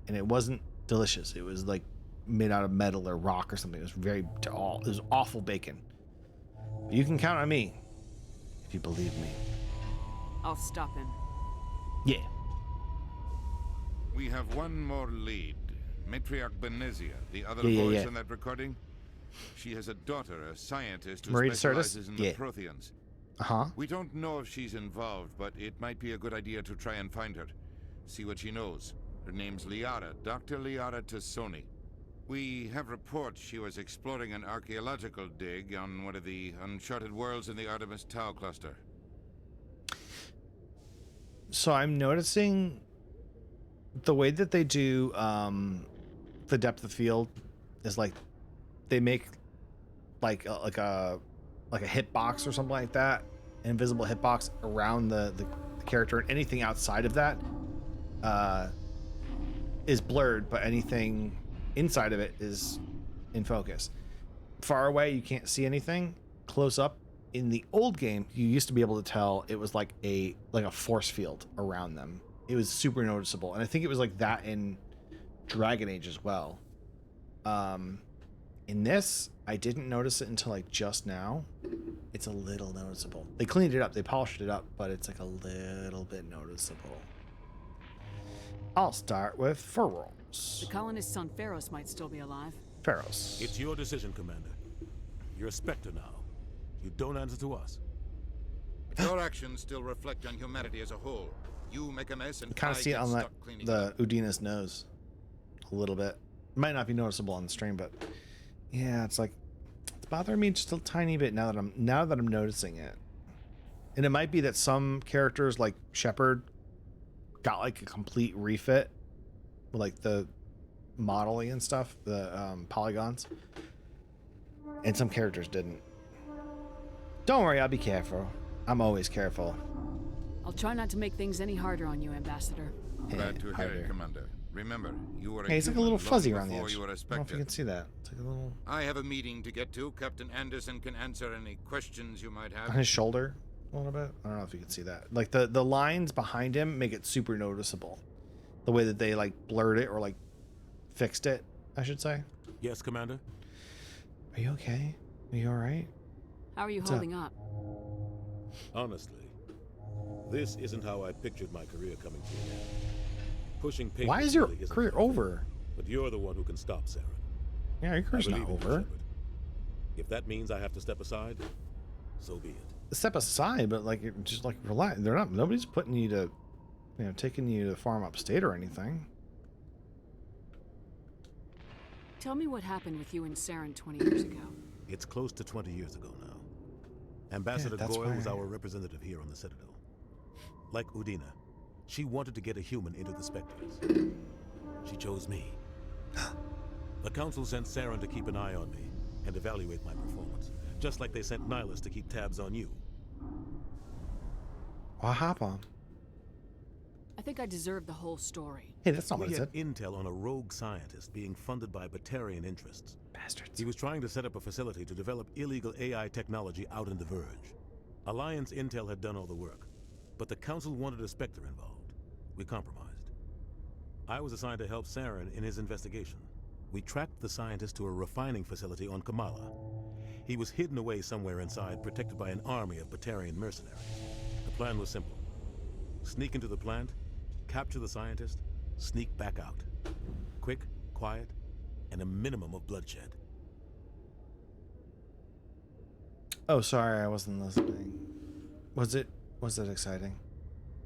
And it wasn't delicious. It was like made out of metal or rock or something. It was it was awful bacon. But you can count on me if you believe me. I'll stop him. Yeah. We have one more lead. Matriarch Benezia, the other Yeah, voice yeah. in that recording. She has a daughter, a scientist who Marie de Cerdas? specializes in the Protheans. Uh-huh. We don't know if she's involved, but it might be a good idea to try and find her. See what she knows. Her name's Liara, Dr. Liara Tassoni. We have reports she was exploring an archaeological dig on one of the uncharted worlds in the Artemis Tau cluster. So I'm noticing the way that they do the depth of field is like they make like a hitbox or something like that, an invisible hitbox around the character, and anything outside of that is blurred, but anything inside of it is in focus. Far away, you can't see anything. Close up, in the old game, you used to be able to tell it was like a force field around them. It was super noticeable, and I think it was like that in Dragon Age as well. In this, I didn't notice it until like just now. It's a little noticeable. They cleaned it up, they polished it up, but it's like a little bit noticeable. I'll start with Pharaohs. The colonists on Pharos might still be alive. Pharaohs. It's your decision, Commander. You're a Spectre now. You don't answer to us. Your actions still reflect on humanity as a whole. You make a mess and You kind of see it on the Udina's nose a little bit. It might not be noticeable on the stream, but yeah, it's like it's bothering me just a tiny bit now that I'm noticing it. And it might be that some characters like Shepard got like a complete refit with like the modeling and stuff, the polygons, and some characters didn't. Don't worry, I'll be careful. I'm always careful. I'll try not to make things any harder on you, Ambassador. Glad to hear it, Commander. Remember, you were a Hey, it's like a human little fuzzy long around the before edge. you were a I don't know if Spectre. you can see that. It's like a little I have a meeting to get to. Captain Anderson can answer any questions you might have. on his shoulder a little bit. I don't know if you can see that. Like the lines behind him make it super noticeable. The way that they like blurred it or like fixed it, I should say. Yes, Commander? Are you okay? Are you all right? How are you What's holding up? Honestly, this isn't how I pictured my career coming to an end. Pushing paper Why is your really isn't career my thing, over? But you're the one who can stop Saren. Yeah, your career's I not believe in you, over. Shepard. If that means I have to step aside, so be it. Step aside, but like just like relax. Nobody's putting you to, taking you to farm upstate or anything. Tell me what happened with you and Saren 20 years ago. It's close to 20 years ago now. Ambassador that's Goyle was why- our representative here on the Citadel. Like Udina, she wanted to get a human into the Spectres. She chose me. The Council sent Saren to keep an eye on me and evaluate my performance, just like they sent Nihilus to keep tabs on you. What happened? I think I deserve the whole story. Hey, that's not what We I had said. intel on a rogue scientist being funded by Batarian interests. Bastards. He was trying to set up a facility to develop illegal AI technology out in the Verge. Alliance intel had done all the work, but the Council wanted a Spectre involved. We compromised. I was assigned to help Saren in his investigation. We tracked the scientist to a refining facility on Kamala. He was hidden away somewhere inside, protected by an army of Batarian mercenaries. The plan was simple. Sneak into the plant, capture the scientist, sneak back out. Quick, quiet, and a minimum of bloodshed. Oh, sorry, I wasn't listening. Was it exciting?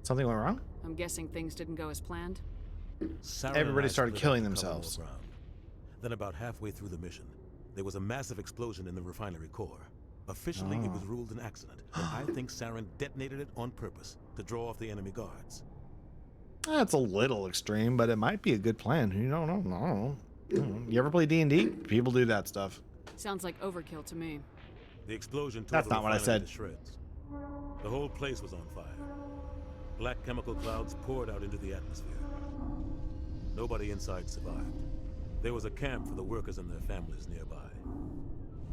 Something went wrong? I'm guessing things didn't go as planned. Saren and Everybody I started split killing up to cover more themselves. ground. Then about halfway through the mission, there was a massive explosion in the refinery core. Officially, it was ruled an accident, but I think Saren detonated it on purpose to draw off the enemy guards. That's a little extreme, but it might be a good plan. You don't know. I don't know. You ever play D&D? People do that stuff. Sounds like overkill to me. The explosion tore That's the not what I refinery said. to shreds. The whole place was on fire. Black chemical clouds poured out into the atmosphere. Nobody inside survived. There was a camp for the workers and their families nearby.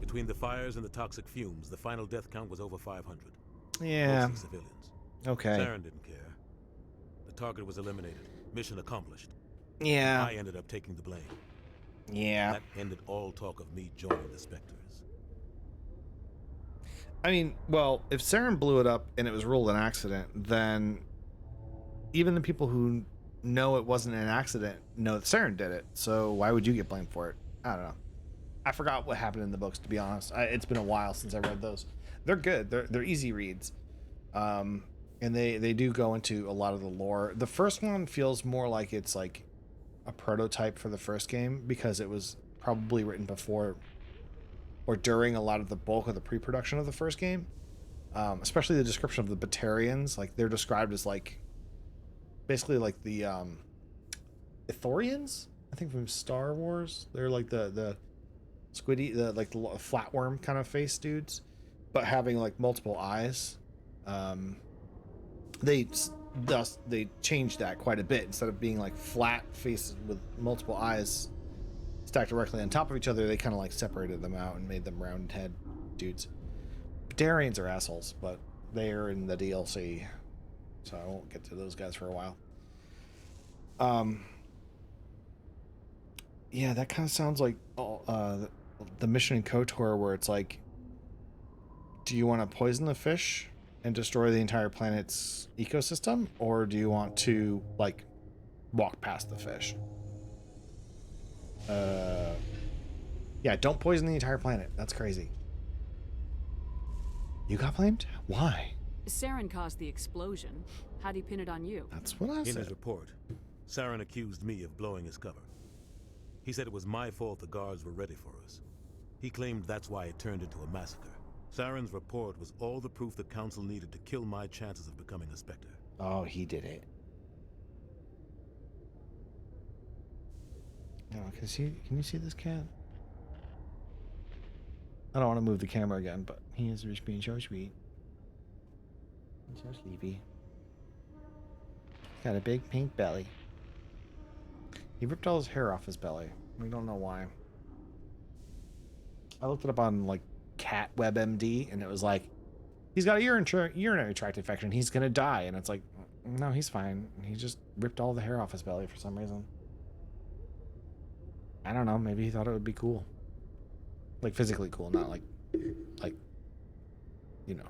Between the fires and the toxic fumes, the final death count was over 500. Yeah. Mostly civilians. Okay. Saren didn't care. The target was eliminated. Mission accomplished. Yeah. I ended up taking the blame. Yeah. That ended all talk of me joining the Spectres. I mean, well, if Saren blew it up and it was ruled an accident, then even the people who know it wasn't an accident know that Saren did it. So why would you get blamed for it? I don't know. I forgot what happened in the books, to be honest. It's been a while since I read those. They're good. They're easy reads. And they do go into a lot of the lore. The first one feels more like it's like a prototype for the first game because it was probably written before or during a lot of the bulk of the pre-production of the first game. Especially the description of the Batarians. Like, they're described as like basically like the Ithorians, I think, from Star Wars. They're like the squiddy, the flatworm kind of face dudes, but having like multiple eyes. They changed that quite a bit. Instead of being like flat faces with multiple eyes stacked directly on top of each other, they kind of like separated them out and made them round head dudes. Darians are assholes, but they're in the DLC, so I won't get to those guys for a while. Yeah, that kind of sounds like the mission in KOTOR, where it's like, do you want to poison the fish and destroy the entire planet's ecosystem, or do you want to like walk past the fish? Yeah, don't poison the entire planet. That's crazy. You got blamed? Why? Saren caused the explosion. How'd he pin it on you? That's what I said. In his report, Saren accused me of blowing his cover. He said it was my fault the guards were ready for us. He claimed that's why it turned into a massacre. Saren's report was all the proof the Council needed to kill my chances of becoming a Spectre. Oh, he did it. No, can you see this cat? I don't want to move the camera again, but he is just being so sweet. He's so sleepy. He's got a big pink belly. He ripped all his hair off his belly. We don't know why. I looked it up on like Cat WebMD, and it was like, he's got a urinary tract infection. He's gonna die, and it's like, no, he's fine. He just ripped all the hair off his belly for some reason. I don't know. Maybe he thought it would be cool, like physically cool, not like, you know.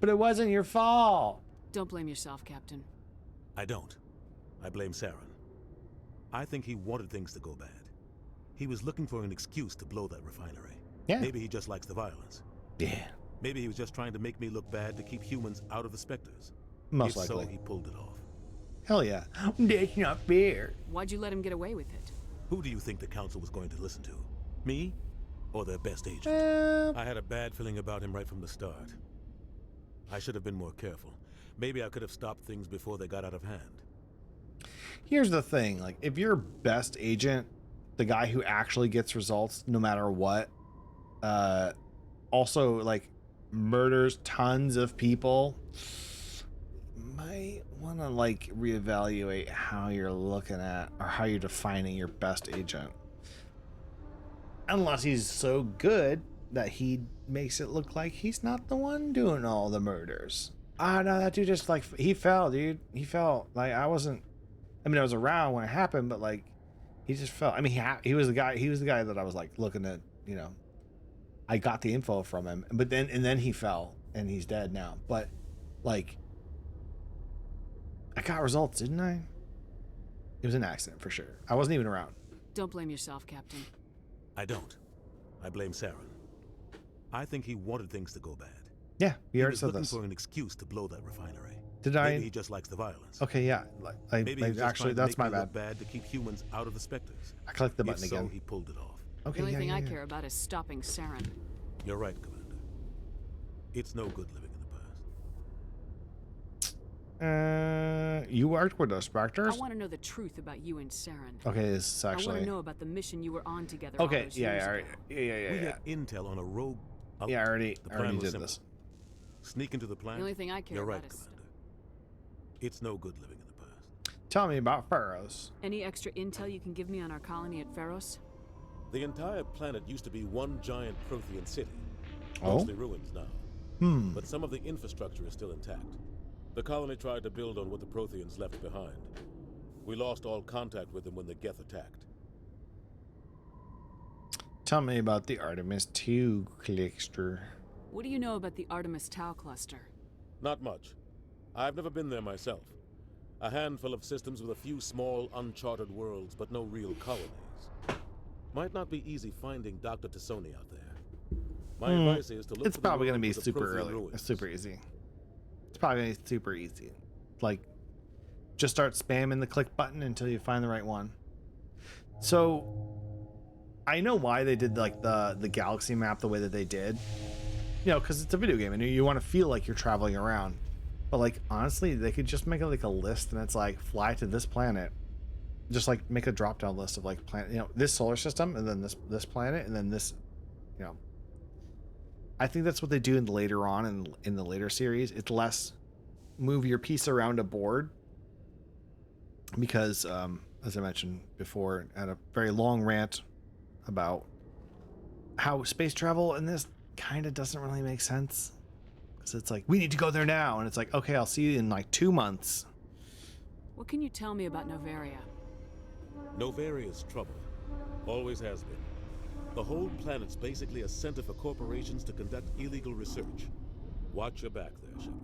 But it wasn't your fault. Don't blame yourself, Captain. I don't. I blame Saren. I think he wanted things to go bad. He was looking for an excuse to blow that refinery. Yeah. Maybe he just likes the violence. Yeah. Maybe he was just trying to make me look bad to keep humans out of the Spectres. Most if likely. so, he pulled it off. Hell yeah. That's not fair. Why'd you let him get away with it? Who do you think the Council was going to listen to? Me? Or their best agent? I had a bad feeling about him right from the start. I should have been more careful. Maybe I could have stopped things before they got out of hand. Here's the thing, like, if your best agent, the guy who actually gets results no matter what, also like murders tons of people, might want to like reevaluate how you're looking at or how you're defining your best agent. Unless he's so good that he makes it look like he's not the one doing all the murders. Ah, no, that dude just like, he fell, dude. He fell. Like, I was around when it happened, but like, he just fell. I mean, he was the guy that I was like looking at, you know, I got the info from him, but then he fell and he's dead now. But like, I got results, didn't I? It was an accident for sure. I wasn't even around. Don't blame yourself, Captain. I don't. I blame Saren. I think he wanted things to go bad. Yeah, we already was said looking this. for an excuse to blow that refinery. Did I? Maybe he just likes the violence. Okay, yeah. Maybe he was just Actually, trying to that's make my me look bad. bad to keep humans out of the Spectres. I clicked the button if so, again. he pulled it off. Okay, the only thing yeah. I care about is stopping Saren. You're right, Commander. It's no good living in the past. You worked with those Spectres? I want to know the truth about you and Saren. Okay, this is I actually. want to know about the mission you were on together. all Okay, those yeah, years yeah, ago. We yeah. had intel on a rogue. Yeah, I already The plan was did simple. this. Sneak into the planet. The only thing I care You're about right, is Commander. It's no good living in the past. Tell me about Pharaohs. Any extra intel you can give me on our colony at Pharos? The entire planet used to be one giant Prothean city. Oh? Mostly ruins now. But some of the infrastructure is still intact. The colony tried to build on what the Protheans left behind. We lost all contact with them when the Geth attacked. Tell me about the Artemis 2 cluster. What do you know about the Artemis Tau cluster? Not much. I've never been there myself. A handful of systems with a few small, uncharted worlds, but no real colonies. Might not be easy finding Dr. Tassoni out there. My advice is to look It's for probably the going to be world with the super Prothean early. ruins. Super easy. It's probably going to be super easy. Like, just start spamming the click button until you find the right one. So, I know why they did like the galaxy map the way that they did. You know, because it's a video game and you want to feel like you're traveling around. But like, honestly, they could just make it like a list and it's like, fly to this planet. Just like make a drop down list of like planet, you know, this solar system and then this planet and then this, you know. I think that's what they do in the later on in the later series. It's less move your piece around a board because, as I mentioned before, I had a very long rant about how space travel in this kind of doesn't really make sense. Because it's like, we need to go there now. And it's like, okay, I'll see you in like 2 months. What can you tell me about Novaria? Novaria's trouble. Always has been. The whole planet's basically a center for corporations to conduct illegal research. Watch your back there, Shepard.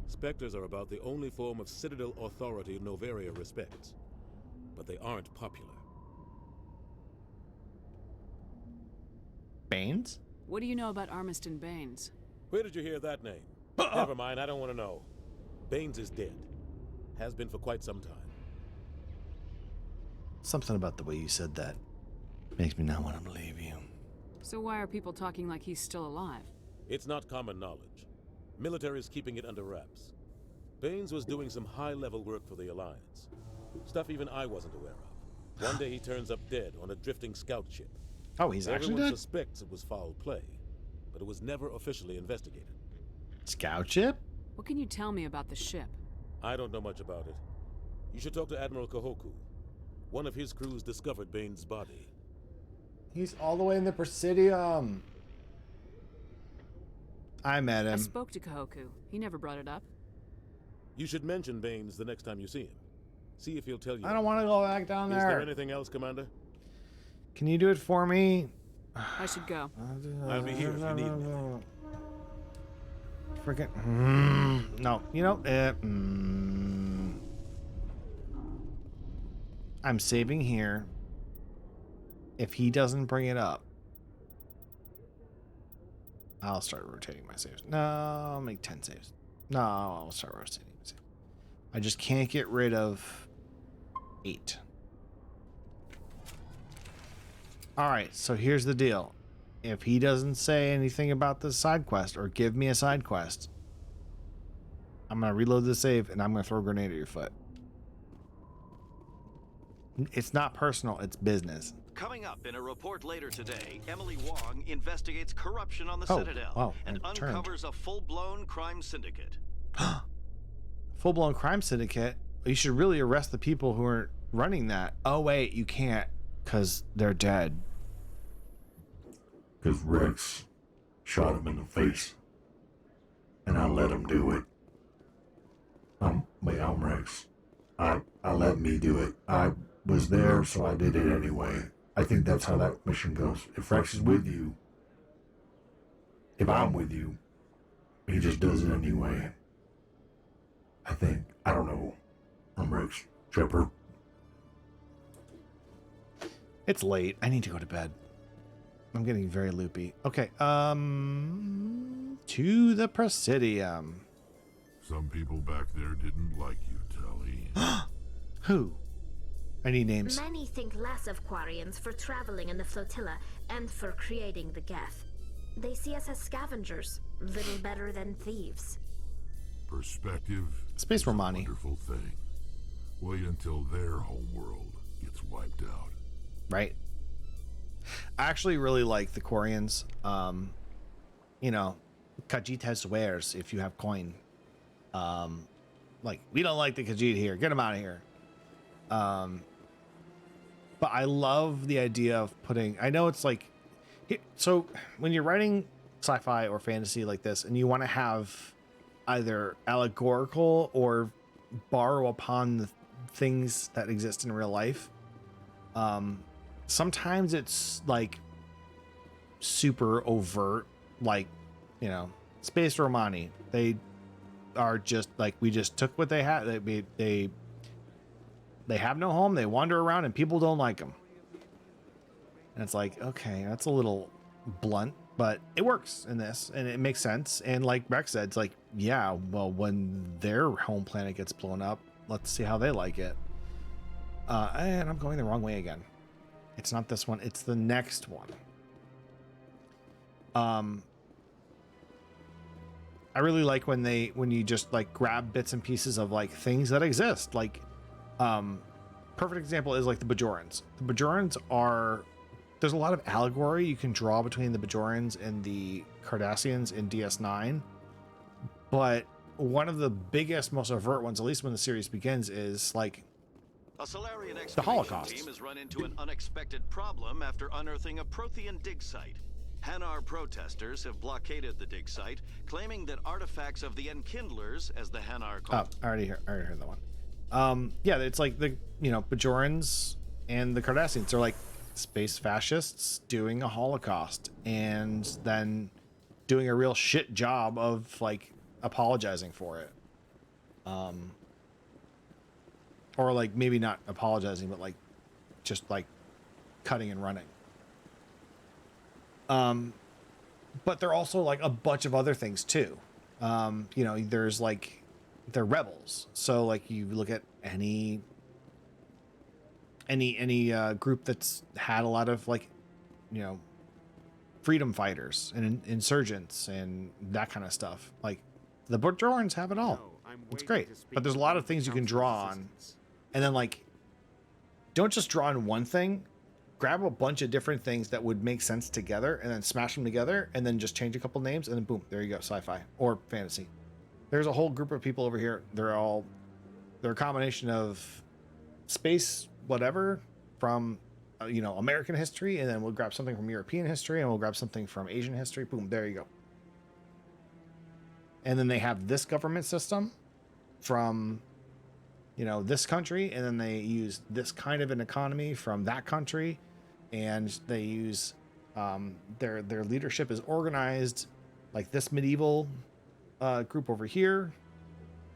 Spectres are about the only form of Citadel authority Novaria respects. But they aren't popular. Baines? What do you know about Armiston Baines? Where did you hear that name? Never mind, I don't want to know. Baines is dead. Has been for quite some time. Something about the way you said that makes me not want to believe you. So why are people talking like he's still alive? It's not common knowledge. Military's keeping it under wraps. Baines was doing some high-level work for the Alliance. Stuff even I wasn't aware of. One day he turns up dead on a drifting scout ship. Oh, he's actually Everyone dead? suspects it was foul play, but it was never officially investigated. Scout ship? What can you tell me about the ship? I don't know much about it. You should talk to Admiral Kahoku. One of his crews discovered Baines' body. He's all the way in the Presidium. I met him. I spoke to Kahoku. He never brought it up. You should mention Baines the next time you see him. See if he'll tell you. I don't want to go back down there. Is there anything else, Commander? Can you do it for me? I should go. I'll be here if you need me. Freaking. No. You know, I'm saving here. If he doesn't bring it up, I'll start rotating my saves. No, I'll make 10 saves. No, I'll start rotating my saves. I just can't get rid of 8. Alright, so here's the deal. If he doesn't say anything about the side quest or give me a side quest, I'm going to reload the save and I'm going to throw a grenade at your foot. It's not personal, it's business. Coming up in a report later today, Emily Wong investigates corruption on the Citadel and uncovers a full-blown crime syndicate. Full-blown crime syndicate? You should really arrest the people who are running that. Oh, wait, you can't because they're dead. Because Rex shot him in the face. And I let him do it. I'm Rex. I let me do it. I was there, so I did it anyway. I think that's how that mission goes. If Rex is with you, if I'm with you, he just does it anyway. I think. I don't know. I'm Rex Shepard. It's late. I need to go to bed. I'm getting very loopy. Okay, to the Presidium. Some people back there didn't like you, Tully. Who? I need names. Many think less of Quarians for traveling in the flotilla and for creating the Geth. They see us as scavengers, little better than thieves. Perspective Space is a Romani. wonderful thing. Wait until their homeworld gets wiped out. Right. I actually really like the Quarians. You know, Khajiit has wares if you have coin. Like, we don't like the Khajiit here. Get them out of here. But I love the idea of putting, I know it's like, so when you're writing sci-fi or fantasy like this and you want to have either allegorical or borrow upon the things that exist in real life, sometimes it's like super overt, like, you know, Space Romani. They are just like, we just took what they had. They have no home. They wander around and people don't like them. And it's like, okay, that's a little blunt, but it works in this and it makes sense. And like Rex said, it's like, yeah, well, when their home planet gets blown up, let's see how they like it. And I'm going the wrong way again. It's not this one. It's the next one. I really like when you just like grab bits and pieces of like things that exist. Like, perfect example is like the Bajorans. The Bajorans are, there's a lot of allegory you can draw between the Bajorans and the Cardassians in DS9. But one of the biggest, most overt ones, at least when the series begins, is like a Solarian the Holocaust. Team has run into an unexpected problem after unearthing a Prothean dig site. Hanar protesters have blockaded the dig site, claiming that artifacts of the Enkindlers, as the Hanar call I already heard that one. Yeah, it's like the, you know, Bajorans and the Cardassians. They're like space fascists doing a Holocaust and then doing a real shit job of like apologizing for it. Or like maybe not apologizing, but like just like cutting and running. But they're also like a bunch of other things too. You know, there's like, they're rebels. So like you look at any group that's had a lot of like, you know, freedom fighters and insurgents and that kind of stuff. Like the Bajorans have it all. It's great. But there's a lot of things you can draw on. And then like, don't just draw on one thing. Grab a bunch of different things that would make sense together and then smash them together and then just change a couple names and then boom, there you go, sci-fi or fantasy. There's a whole group of people over here. They're a combination of space whatever from you know, American history, and then we'll grab something from European history and we'll grab something from Asian history. Boom, there you go. And then they have this government system from, you know, this country, and then they use this kind of an economy from that country, and they use their leadership is organized like this medieval group over here,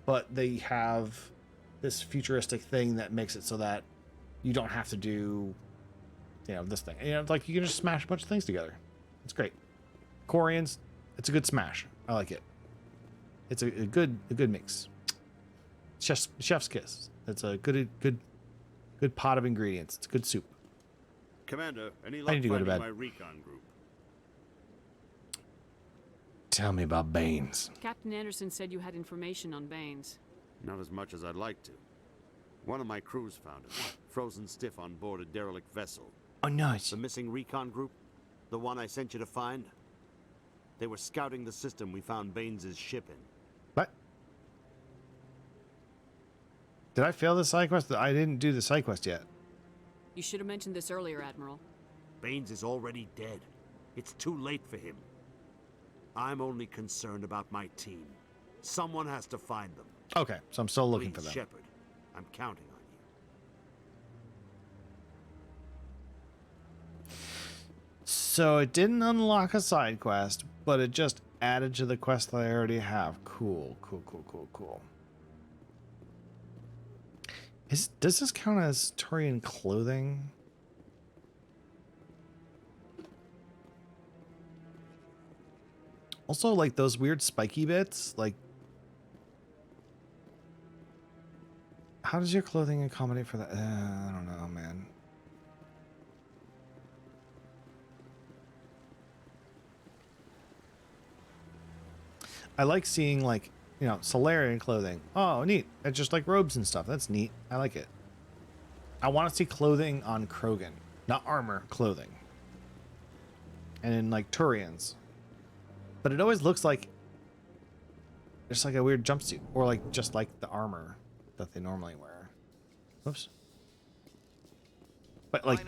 but they have this futuristic thing that makes it so that you don't have to do, you know, this thing. And, you know, like you can just smash a bunch of things together. It's great. Quarians, it's a good smash. I like it. It's a good mix. Chef's kiss. It's a good pot of ingredients. It's a good soup. Commander, any luck I need to go to finding bed. my recon group? Tell me about Baines. Captain Anderson said you had information on Baines. Not as much as I'd like to. One of my crews found him, frozen stiff on board a derelict vessel. Oh, nice. The missing recon group? The one I sent you to find? They were scouting the system we found Baines' ship in. What? Did I fail the side quest? I didn't do the side quest yet. You should have mentioned this earlier, Admiral. Baines is already dead. It's too late for him. I'm only concerned about my team. Someone has to find them. Okay, so I'm still looking Please, for them. Shepard, I'm counting on you. So it didn't unlock a side quest, but it just added to the quest that I already have. Cool. Does this count as Turian clothing? Also, like those weird spiky bits, like how does your clothing accommodate for that? I don't know, man. I like seeing, like, you know, Solarian clothing. Oh, neat. It's just like robes and stuff. That's neat. I like it. I want to see clothing on Krogan. Not armor, clothing. And in, like, Turians. But it always looks like just like a weird jumpsuit. Or, like, just like the armor that they normally wear. Oops. But, like,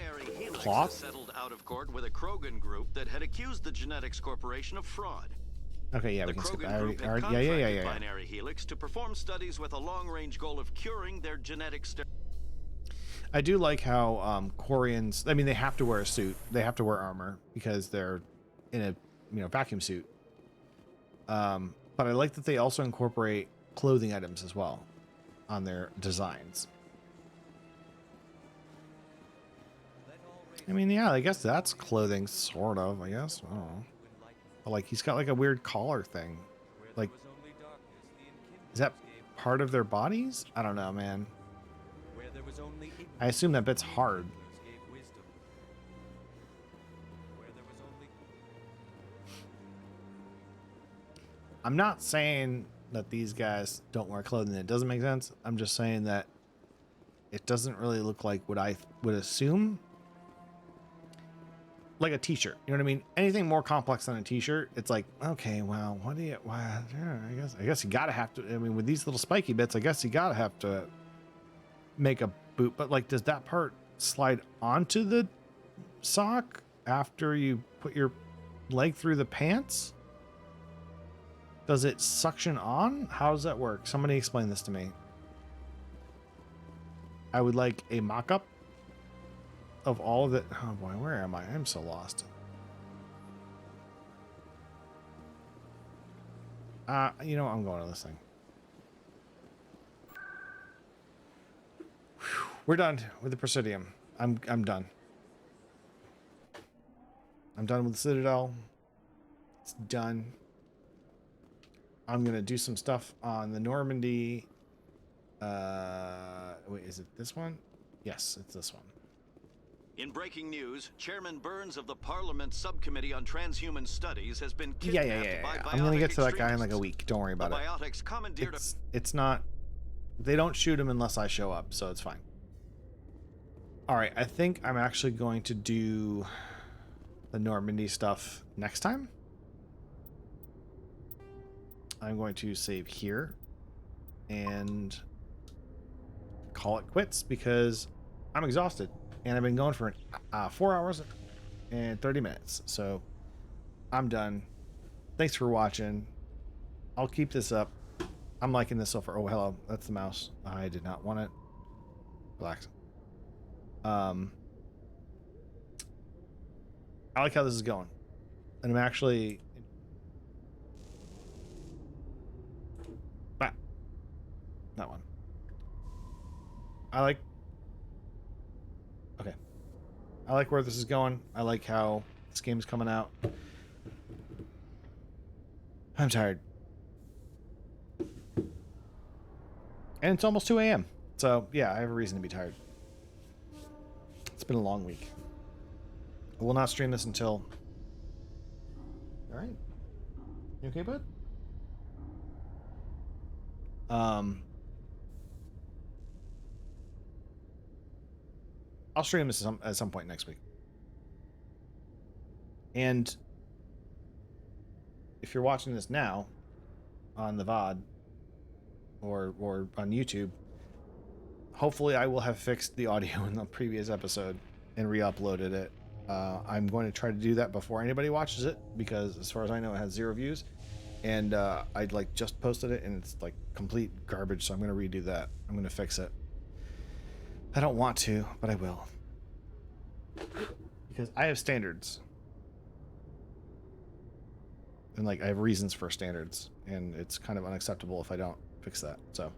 cloth? Settled out of court with a Krogan group that had accused the Genetics Corporation of fraud. Okay, yeah, The we can skip Krogan that. group had Yeah. contracted Binary Helix to perform studies with a long-range goal of curing their genetic I do like how Quarians, I mean, they have to wear a suit. They have to wear armor because they're in a vacuum suit. But I like that they also incorporate clothing items as well on their designs. I mean, yeah, I guess that's clothing, sort of, I guess. I don't know. But, like, he's got, like, a weird collar thing. Like, is that part of their bodies? I don't know, man. I assume that bit's hard. I'm not saying that these guys don't wear clothing that doesn't make sense. I'm just saying that it doesn't really look like what I would assume. Like a t-shirt, you know what I mean? Anything more complex than a t-shirt, it's like, okay, well, what do you, why, yeah, I guess you gotta have to, I mean, with these little spiky bits, I guess you gotta have to make a boot, but like, does that part slide onto the sock after you put your leg through the pants? Does it suction on? How does that work? Somebody explain this to me. I would like a mock-up of all of it. Oh boy, where am I? I'm so lost. You know, I'm going to this thing. Whew. We're done with the Presidium. I'm done. I'm done with the Citadel. It's done. I'm gonna do some stuff on the Normandy. Wait, is it this one? Yes, it's this one. In breaking news, Chairman Burns of the Parliament Subcommittee on Transhuman Studies has been kidnapped by biotic I'm gonna get to that guy in extremists. like a week. Don't worry about The it. biotics commandeered It's not. They don't shoot him unless I show up, so it's fine. All right, I think I'm actually going to do the Normandy stuff next time. I'm going to save here and call it quits because I'm exhausted. And I've been going for 4 hours and 30 minutes. So I'm done. Thanks for watching. I'll keep this up. I'm liking this so far. Oh, hello. That's the mouse. I did not want it. Relax. I like how this is going. And I'm actually... Ah, that one. I like... Okay. I like where this is going. I like how this game's coming out. I'm tired. And it's almost 2 a.m. So, yeah, I have a reason to be tired. It's been a long week. I will not stream this until... Alright. You okay, bud? I'll stream this at some point next week. And if you're watching this now on the VOD or on YouTube, hopefully I will have fixed the audio in the previous episode and re-uploaded it. I'm going to try to do that before anybody watches it because as far as I know it has 0 views, and I'd like just posted it and it's like complete garbage, so I'm going to redo that. I'm going to fix it. I don't want to, but I will. Because I have standards. And like I have reasons for standards, and it's kind of unacceptable if I don't fix that. So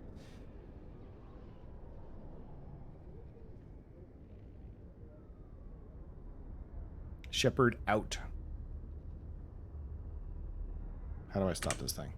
Shepard out. How do I stop this thing?